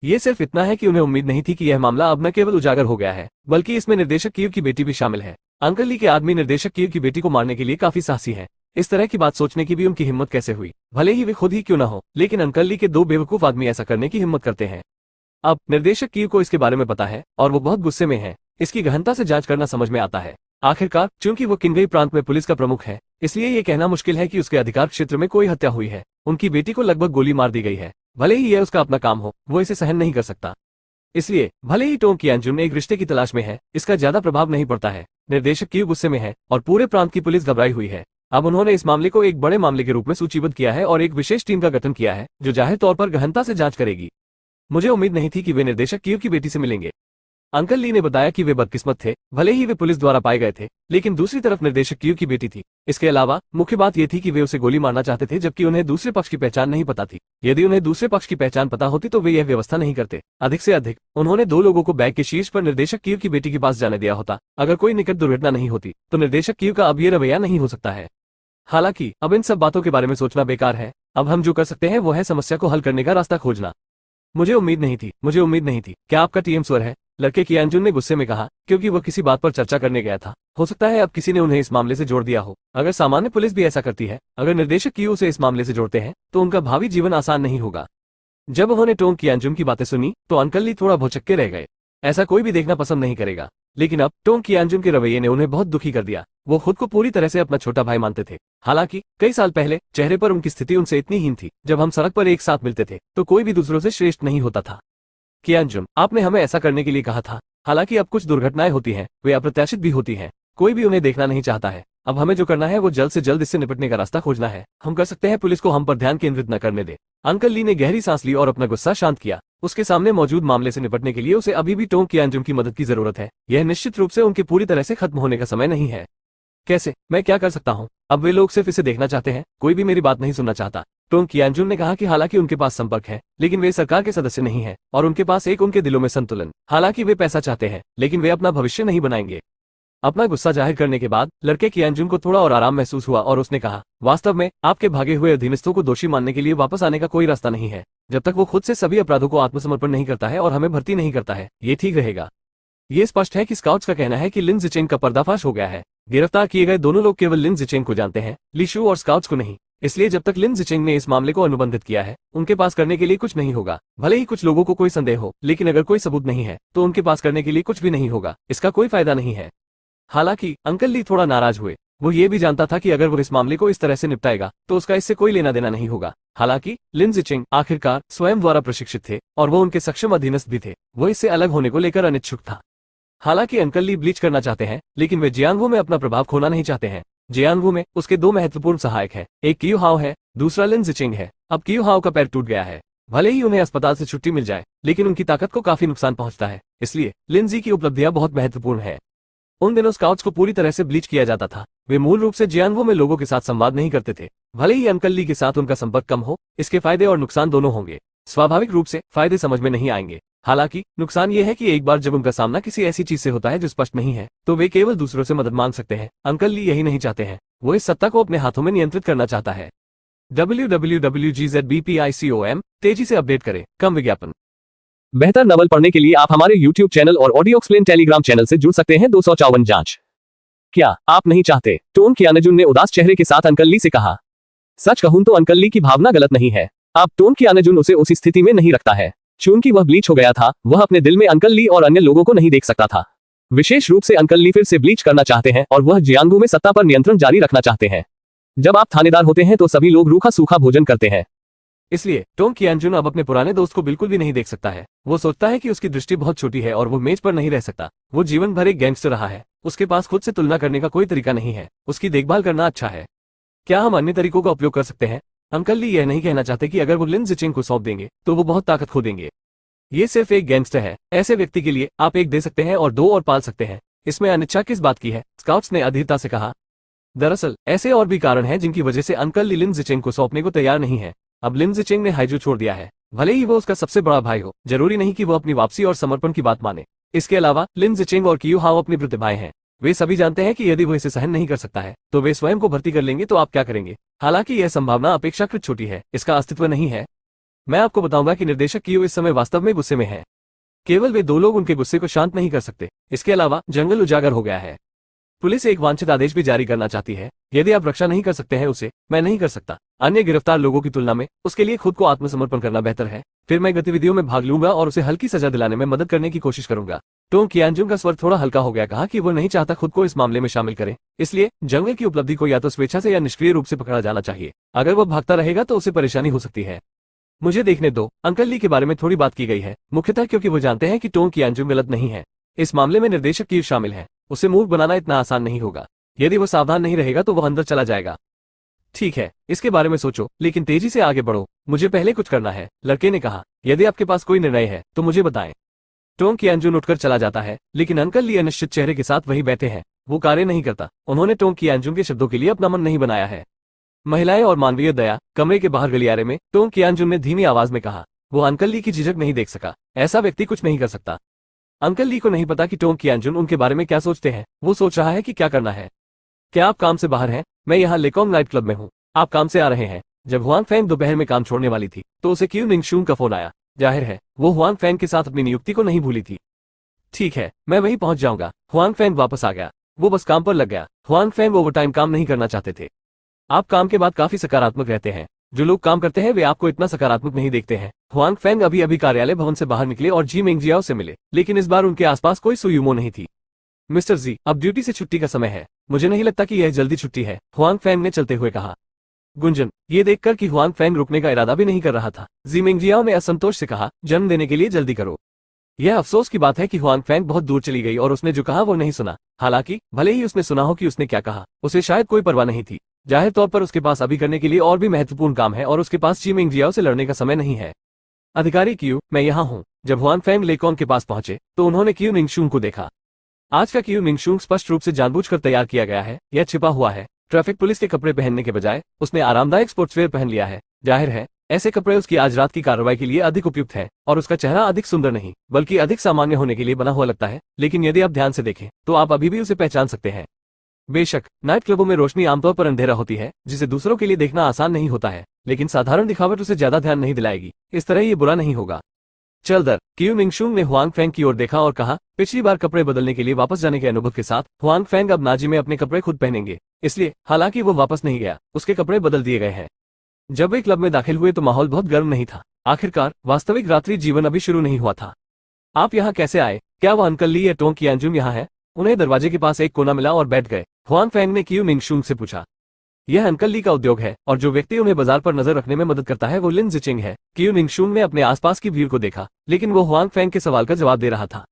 ये सिर्फ इतना है कि उन्हें उम्मीद नहीं थी कि यह मामला अब न केवल उजागर हो गया है, बल्कि इसमें निर्देशक कीव की बेटी भी शामिल है। अंकल ली के आदमी निर्देशक कीव की बेटी को मारने के लिए काफी साहसी है। इस तरह की बात सोचने की भी उनकी हिम्मत कैसे हुई? भले ही वे खुद ही क्यों न हो, लेकिन अंकल ली के 2 बेवकूफ आदमी ऐसा करने की हिम्मत करते हैं। अब निर्देशक कीव को इसके बारे में पता है और वो बहुत गुस्से में है। इसकी गहनता से जांच करना समझ में आता है। आखिरकार चूंकि वो किन्गई प्रांत में पुलिस का प्रमुख है, इसलिए ये कहना मुश्किल है कि उसके अधिकार क्षेत्र में कोई हत्या हुई है। उनकी बेटी को लगभग गोली मार दी गई है। भले ही यह उसका अपना काम हो, वो इसे सहन नहीं कर सकता। इसलिए भले ही टोंग कियानजुन एक रिश्ते की तलाश में है, इसका ज्यादा प्रभाव नहीं पड़ता है। निर्देशक कीव गुस्से में है और पूरे प्रांत की पुलिस घबराई हुई है। अब उन्होंने इस मामले को एक बड़े मामले के रूप में सूचीबद्ध किया है और एक विशेष टीम का गठन किया है, जो जाहिर तौर पर गहनता से जांच करेगी। मुझे उम्मीद नहीं थी कि वे निर्देशक कीव की बेटी से मिलेंगे। अंकल ली ने बताया कि वे बदकिस्मत थे, भले ही वे पुलिस द्वारा पाए गए थे, लेकिन दूसरी तरफ निर्देशक कीव की बेटी थी। इसके अलावा मुख्य बात यह थी कि वे उसे गोली मारना चाहते थे, जबकि उन्हें दूसरे पक्ष की पहचान नहीं पता थी। यदि उन्हें दूसरे पक्ष की पहचान पता होती तो वे यह व्यवस्था नहीं करते। अधिक से अधिक उन्होंने 2 लोगों को बैग के शीर्ष पर निर्देशक कीव की बेटी के पास जाने दिया होता। अगर कोई निकट दुर्घटना नहीं होती तो निर्देशक कीव का अब यह रवैया नहीं हो सकता है। हालांकि अब इन सब बातों के बारे में सोचना बेकार है। अब हम जो कर सकते हैं वो है समस्या को हल करने का रास्ता खोजना। मुझे उम्मीद नहीं थी। क्या आपका टीएम स्वर है? लड़के कियानजुन ने गुस्से में कहा, क्योंकि वह किसी बात पर चर्चा करने गया था। हो सकता है अब किसी ने उन्हें इस मामले से जोड़ दिया हो। अगर सामान्य पुलिस भी ऐसा करती है, अगर निर्देशक कीव उसे इस मामले से जोड़ते हैं, तो उनका भावी जीवन आसान नहीं होगा। जब उन्होंने टोंग कियानजुन की बातें सुनी तो अंकल ली थोड़ा भौचक्के रह गए। ऐसा कोई भी देखना पसंद नहीं करेगा, लेकिन अब टोंग कियानजुन के रवैये ने उन्हें बहुत दुखी कर दिया। वो खुद को पूरी तरह से अपना छोटा भाई मानते थे। हालांकि कई साल पहले चेहरे पर उनकी स्थिति उनसे इतनी हीन थी, जब हम सड़क पर एक साथ मिलते थे तो कोई भी दूसरों से श्रेष्ठ नहीं होता था। कियानजुन, आपने हमें ऐसा करने के लिए कहा था। हालांकि अब कुछ दुर्घटनाएं होती हैं, वे अप्रत्याशित भी होती हैं। कोई भी उन्हें देखना नहीं चाहता है। अब हमें जो करना है वो जल्द से जल्द इससे निपटने का रास्ता खोजना है। हम कर सकते हैं पुलिस को हम पर ध्यान केंद्रित न करने दे। अंकल ली ने गहरी सांस ली और अपना गुस्सा शांत किया। उसके सामने मौजूद मामले से निपटने के लिए उसे अभी भी टोंग कियानजुन की मदद की जरूरत है। यह निश्चित रूप से उनके पूरी तरह से खत्म होने का समय नहीं है। कैसे? मैं क्या कर सकता हूँ? अब वे लोग सिर्फ इसे देखना चाहते हैं, कोई भी मेरी बात नहीं सुनना चाहता। टोंग कियानजुन ने कहा कि हालांकि उनके पास संपर्क है, लेकिन वे सरकार के सदस्य नहीं हैं और उनके पास उनके दिलों में संतुलन। हालांकि वे पैसा चाहते हैं, लेकिन वे अपना भविष्य नहीं बनाएंगे। अपना गुस्सा जाहिर करने के बाद लड़के कियानजुन को थोड़ा और आराम महसूस हुआ और उसने कहा, वास्तव में आपके भागे हुए अधीनस्थों को दोषी मानने के लिए वापस आने का कोई रास्ता नहीं है, जब तक वो खुद से सभी अपराधों को आत्मसमर्पण नहीं करता है और हमें भर्ती नहीं करता है। ये ठीक रहेगा। ये स्पष्ट है कि स्काउट्स का कहना है कि लिन जिचेंग का पर्दाफाश हो गया है। गिरफ्तार किए गए दोनों लोग केवल लिन जिचेंग को जानते हैं, ली शू और स्काउट्स को नहीं। इसलिए जब तक लिन जिचेंग ने इस मामले को अनुबंधित किया है, उनके पास करने के लिए कुछ नहीं होगा। भले ही कुछ लोगों को कोई संदेह हो, लेकिन अगर कोई सबूत नहीं है तो उनके पास करने के लिए कुछ भी नहीं होगा। इसका कोई फायदा नहीं है। हालांकि अंकल ली थोड़ा नाराज हुए। वो ये भी जानता था कि अगर वो इस मामले को इस तरह से निपटाएगा तो उसका इससे कोई लेना देना नहीं होगा। हालांकि लिन जिचेंग आखिरकार स्वयं द्वारा प्रशिक्षित थे और वो उनके सक्षम अधीनस्थ भी थे। वो इससे अलग होने को लेकर अनिच्छुक था। हालांकि अंकल ली ब्लीच करना चाहते हैं, लेकिन वे जियांगवो में अपना प्रभाव खोना नहीं चाहते हैं। जियांगवो में उसके 2 महत्वपूर्ण सहायक हैं, एक कियो हाओ है, दूसरा लिन जिचेंग है। अब कियो हाओ का पैर टूट गया है। भले ही उन्हें अस्पताल से छुट्टी मिल जाए, लेकिन उनकी ताकत को काफी नुकसान पहुंचता है। इसलिए लिन जी की उपलब्धियां बहुत महत्वपूर्ण है। उन दिनों स्काउट्स को पूरी तरह से ब्लीच किया जाता था। वे मूल रूप से जियांगवो में लोगों के साथ संवाद नहीं करते थे। भले ही अंकल ली के साथ उनका संपर्क कम हो, इसके फायदे और नुकसान दोनों होंगे। स्वाभाविक रूप से फायदे समझ में नहीं आएंगे। हालांकि नुकसान ये है कि एक बार जब उनका सामना किसी ऐसी चीज से होता है जो स्पष्ट नहीं है, तो वे केवल दूसरों से मदद मांग सकते हैं। अंकल ली यही नहीं चाहते हैं। वो इस सत्ता को अपने हाथों में नियंत्रित करना चाहता है। www.gzbpicom तेजी से अपडेट करें, कम विज्ञापन। बेहतर नवल पढ़ने के लिए आप हमारे YouTube चैनल और ऑडियो एक्सप्लेन टेलीग्राम चैनल से जुड़ सकते हैं। 254 जांच। क्या आप नहीं चाहते? टोंग कियानजुन ने उदास चेहरे के साथ अंकल ली से कहा। सच कहूं तो अंकल ली की भावना गलत नहीं है। अब टोंग कियानजुन उसे उसी स्थिति में नहीं रखता है। चूंकि वह ब्लीच हो गया था, वह अपने दिल में अंकल ली और अन्य लोगों को नहीं देख सकता था। विशेष रूप से अंकल ली फिर से ब्लीच करना चाहते हैं और वह जियांगवो में सत्ता पर नियंत्रण जारी रखना चाहते हैं। जब आप थानेदार होते हैं तो सभी लोग रूखा सूखा भोजन करते हैं। इसलिए टोंग कियानजुन अब अपने पुराने दोस्त को बिल्कुल भी नहीं देख सकता है। वो सोचता है कि उसकी दृष्टि बहुत छोटी है और वो मेज पर नहीं रह सकता। वो जीवन भर एक गैंगस्टर रहा है। उसके पास खुद से तुलना करने का कोई तरीका नहीं है। उसकी देखभाल करना अच्छा है। क्या हम अन्य तरीकों का उपयोग कर सकते हैं? अंकल ली यह नहीं कहना चाहते कि अगर वो लिन जिचिंग को सौंप देंगे तो वो बहुत ताकत खो देंगे। ये सिर्फ एक गैंगस्टर है, ऐसे व्यक्ति के लिए आप एक दे सकते हैं और दो और पाल सकते हैं, इसमें अनिच्छा किस बात की है? स्काउट्स ने अधीरता से कहा। दरअसल ऐसे और भी कारण हैं जिनकी वजह से अंकल ली लिन जिचिंग को सौंपने को तैयार नहीं है। अब लिन जिचिंग ने हाइजू छोड़ दिया है, भले ही वो उसका सबसे बड़ा भाई हो, जरूरी नहीं कि वो अपनी वापसी और समर्पण की बात माने। इसके अलावा लिन जिचिंग और कियू हाओ अपनी प्रतिभाएं हैं, वे सभी जानते हैं कि यदि वो इसे सहन नहीं कर सकता है तो वे स्वयं को भर्ती कर लेंगे, तो आप क्या करेंगे? हालांकि यह संभावना अपेक्षाकृत छोटी है, इसका अस्तित्व नहीं है। मैं आपको बताऊंगा कि निर्देशक कियू इस समय वास्तव में गुस्से में है। केवल वे दो लोग उनके गुस्से को शांत नहीं कर सकते। इसके अलावा जंगल उजागर हो गया है। पुलिस एक वांछित आदेश भी जारी करना चाहती है। यदि आप रक्षा नहीं कर सकते हैं उसे, मैं नहीं कर सकता। अन्य गिरफ्तार लोगों की तुलना में उसके लिए खुद को आत्मसमर्पण करना बेहतर है। फिर मैं गतिविधियों में भाग लूंगा और उसे हल्की सजा दिलाने में मदद करने की कोशिश करूंगा। टोंग कियानजुंग का स्वर थोड़ा हल्का हो गया, कहा कि वो नहीं चाहता खुद को इस मामले में शामिल करें, इसलिए जंगल की उपलब्धि को या तो स्वेच्छा से या निष्क्रिय रूप से पकड़ा जाना चाहिए। अगर वह भागता रहेगा तो उसे परेशानी हो सकती है। मुझे देखने दो। अंकल ली के बारे में थोड़ी बात की गई है, मुख्यतः क्योंकि वो जानते हैं कि टोंग कियानजुंग गलत नहीं है। इस मामले में निर्देशक की शामिल है, उसे मूर्ख बनाना इतना आसान नहीं होगा। यदि वो सावधान नहीं रहेगा तो वह अंदर चला जाएगा। ठीक है, इसके बारे में सोचो, लेकिन तेजी से आगे बढ़ो, मुझे पहले कुछ करना है, लड़के ने कहा। यदि आपके पास कोई निर्णय है तो मुझे बताएं। टोंग कियानजुन उठकर चला जाता है, लेकिन अंकल ली अनिश्चित चेहरे के साथ वहीं बैठे हैं। वो कार्य नहीं करता। उन्होंने टोंग कियानजुन के शब्दों के लिए अपना मन नहीं बनाया है। महिलाएं और मानवीय दया। कमरे के बाहर गलियारे में टोंग कियानजुन ने धीमी आवाज में कहा। वो अंकल ली की झिझक नहीं देख सका। ऐसा व्यक्ति कुछ नहीं कर सकता। अंकल ली को नहीं पता कि टोंग कियानजुन उनके बारे में क्या सोचते हैं। वो सोच रहा है कि क्या करना है। क्या आप काम से बाहर हैं? मैं यहाँ लेकोंग नाइट क्लब में हूँ। आप काम से आ रहे हैं? जब हुआंग फैंग दोपहर में काम छोड़ने वाली थी तो उसे क्यू निंगशूंग का फोन आया। जाहिर है वो हुआंग फैंग के साथ अपनी नियुक्ति को नहीं भूली थी। ठीक है, मैं वहीं पहुंच जाऊंगा। हुआंग फैंग वापस आ गया। वो बस काम पर लग गया। हुआंग फैंग ओवरटाइम काम नहीं करना चाहते थे। आप काम के बाद काफी सकारात्मक रहते हैं। जो लोग काम करते हैं वे आपको इतना सकारात्मक नहीं देखते हैं। हुआंग फैंग अभी अभी कार्यालय भवन से बाहर निकले और जी मेंगजियाओ से मिले, लेकिन इस बार उनके आसपास कोई सुयुमो नहीं थी। मिस्टर जी, अब ड्यूटी से छुट्टी का समय है। मुझे नहीं लगता कि यह जल्दी छुट्टी है, हुआंग फैंग ने चलते हुए कहा। गुंजन, ये देखकर कि हुआंग फैंग रुकने का इरादा भी नहीं कर रहा था, जी मेंगजियाओ ने असंतोष से कहा, जन्म देने के लिए जल्दी करो। यह अफसोस की बात है कि हुआंग फैंग बहुत दूर चली गई और उसने जो कहा वो नहीं सुना। हालांकि भले ही उसने सुना हो कि उसने क्या कहा, उसे शायद कोई परवाह नहीं थी। जाहिर तौर पर उसके पास अभी करने के लिए और भी महत्वपूर्ण काम है और उसके पास जी मेंगजियाओ से लड़ने का समय नहीं है। अधिकारी क्यू, मैं यहाँ हूँ। जब हुआंग फैंग लेकोंग के पास पहुंचे तो उन्होंने क्यू निंगशूंग को देखा। आज का क्यू निंगशूंग स्पष्ट रूप से जानबूझकर तैयार किया गया है। यह छिपा हुआ है। ट्रैफिक पुलिस के कपड़े पहनने के बजाय उसने आरामदायक स्पोर्ट्सवेयर पहन लिया है। जाहिर है ऐसे कपड़े उसकी आज रात की कार्रवाई के लिए अधिक उपयुक्त है और उसका चेहरा अधिक सुंदर नहीं बल्कि अधिक सामान्य होने के लिए बना हुआ लगता है, लेकिन यदि आप ध्यान से देखें तो आप अभी भी उसे पहचान सकते हैं। बेशक नाइट क्लबों में रोशनी आमतौर पर अंधेरा होती है, जिसे दूसरों के लिए देखना आसान नहीं होता है, लेकिन साधारण दिखावट उसे ज्यादा ध्यान नहीं दिलाएगी। इस तरह ये बुरा नहीं होगा। चल दर। क्यू निंगशूंग ने हुआंग फैंग की ओर देखा और कहा, पिछली बार कपड़े बदलने के लिए वापस जाने के अनुभव के साथ हुआंग फैंग अब नाजी में अपने कपड़े खुद पहनेंगे, इसलिए हालांकि वो वापस नहीं गया, उसके कपड़े बदल दिए गए हैं। जब वे क्लब में दाखिल हुए तो माहौल बहुत गर्म नहीं था। आखिरकार वास्तविक रात्रि जीवन अभी शुरू नहीं हुआ था। आप यहाँ कैसे आए? क्या वो अंकल ली या टोंग कियानजुंग यहाँ है? उन्हें दरवाजे के पास एक कोना मिला और बैठ गए। हुआंग फैंग ने क्यू निंगशूंग से पूछा। यह अंकल ली का उद्योग है और जो व्यक्ति उन्हें बाजार पर नजर रखने में मदद करता है वो लिन जिचिंग है। क्यू निंगशूंग ने अपने आसपास की भीड़ को देखा, लेकिन वो हुआंग फैंग के सवाल का जवाब दे रहा था।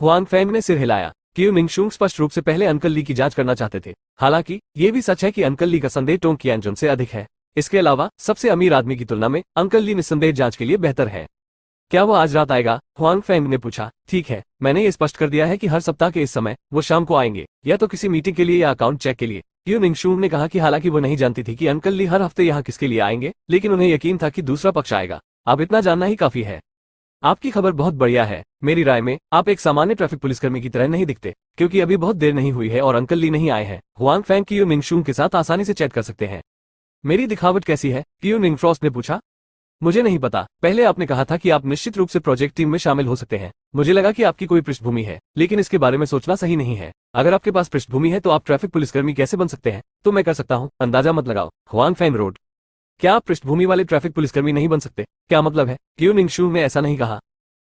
हुआंग फैंग ने सिर हिलाया। क्यू निंगशूंग स्पष्ट रूप से पहले अंकल ली की जांच करना चाहते थे। हालांकि ये भी सच है कि अंकल ली का संदेह टोंग कियानजुन से अधिक है। इसके अलावा सबसे अमीर आदमी की तुलना में अंकल ली निस्संदेह जांच के लिए बेहतर है। क्या वो आज रात आएगा? हुआंग फैंग ने पूछा। ठीक है, मैंने ये स्पष्ट कर दिया है कि हर सप्ताह के इस समय वो शाम को आएंगे, या तो किसी मीटिंग के लिए या अकाउंट चेक के लिए। क्यू निंगशूंग ने कहा कि हालांकि वो नहीं जानती थी कि अंकल ली हर हफ्ते यहाँ किसके लिए आएंगे, लेकिन उन्हें यकीन था कि दूसरा पक्ष आएगा। अब इतना जानना ही काफी है। आपकी खबर बहुत बढ़िया है। मेरी राय में आप एक सामान्य ट्रैफिक पुलिसकर्मी की तरह नहीं दिखते, क्योंकि अभी बहुत देर नहीं हुई है और अंकल ली नहीं आए हैं। हुआंग फैंग क्यू निंगशूंग के साथ आसानी से चैट कर सकते हैं। मेरी दिखावट कैसी है? क्यू निंगफ्रॉस्ट ने पूछा। मुझे नहीं पता। पहले आपने कहा था कि आप निश्चित रूप से प्रोजेक्ट टीम में शामिल हो सकते हैं। मुझे लगा कि आपकी कोई पृष्ठभूमि है, लेकिन इसके बारे में सोचना सही नहीं है। अगर आपके पास पृष्ठभूमि है तो आप ट्रैफिक पुलिसकर्मी कैसे बन सकते हैं? तो मैं कर सकता हूँ, अंदाजा मत लगाओ। Huang Fang road. क्या आप पृष्ठभूमि वाले ट्रैफिक पुलिसकर्मी नहीं बन सकते? क्या मतलब है? क्यू निंगशूंग ने ऐसा नहीं कहा।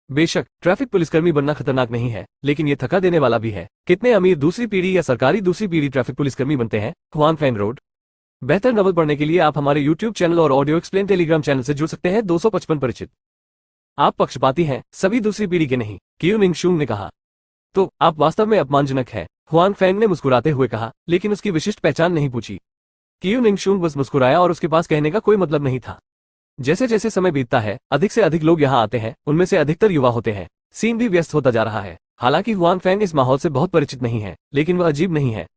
बेशक ट्रैफिक पुलिसकर्मी बनना खतरनाक नहीं है, लेकिन ये थका देने वाला भी है। कितने अमीर दूसरी पीढ़ी या सरकारी दूसरी पीढ़ी ट्रैफिक पुलिसकर्मी बनते हैं? Huang Fang road. बेहतर नवल पढ़ने के लिए आप हमारे YouTube चैनल और ऑडियो एक्सप्लेन टेलीग्राम चैनल से जुड़ सकते हैं। 255 परिचित। आप पक्षपाती हैं, सभी दूसरी पीढ़ी के नहीं, क्यू निंगशूंग ने कहा। तो आप वास्तव में अपमानजनक है, हुआंग फैंग ने मुस्कुराते हुए कहा, लेकिन उसकी विशिष्ट पहचान नहीं पूछी। कियू निंगशुन बस मुस्कुराया और उसके पास कहने का कोई मतलब नहीं था। जैसे जैसे समय बीतता है, अधिक से अधिक लोग यहाँ आते हैं, उनमें से अधिकतर युवा होते हैं। सीन भी व्यस्त होता जा रहा है। हालांकि हुआन फैंग इस माहौल से बहुत परिचित नहीं है, लेकिन वह अजीब नहीं है।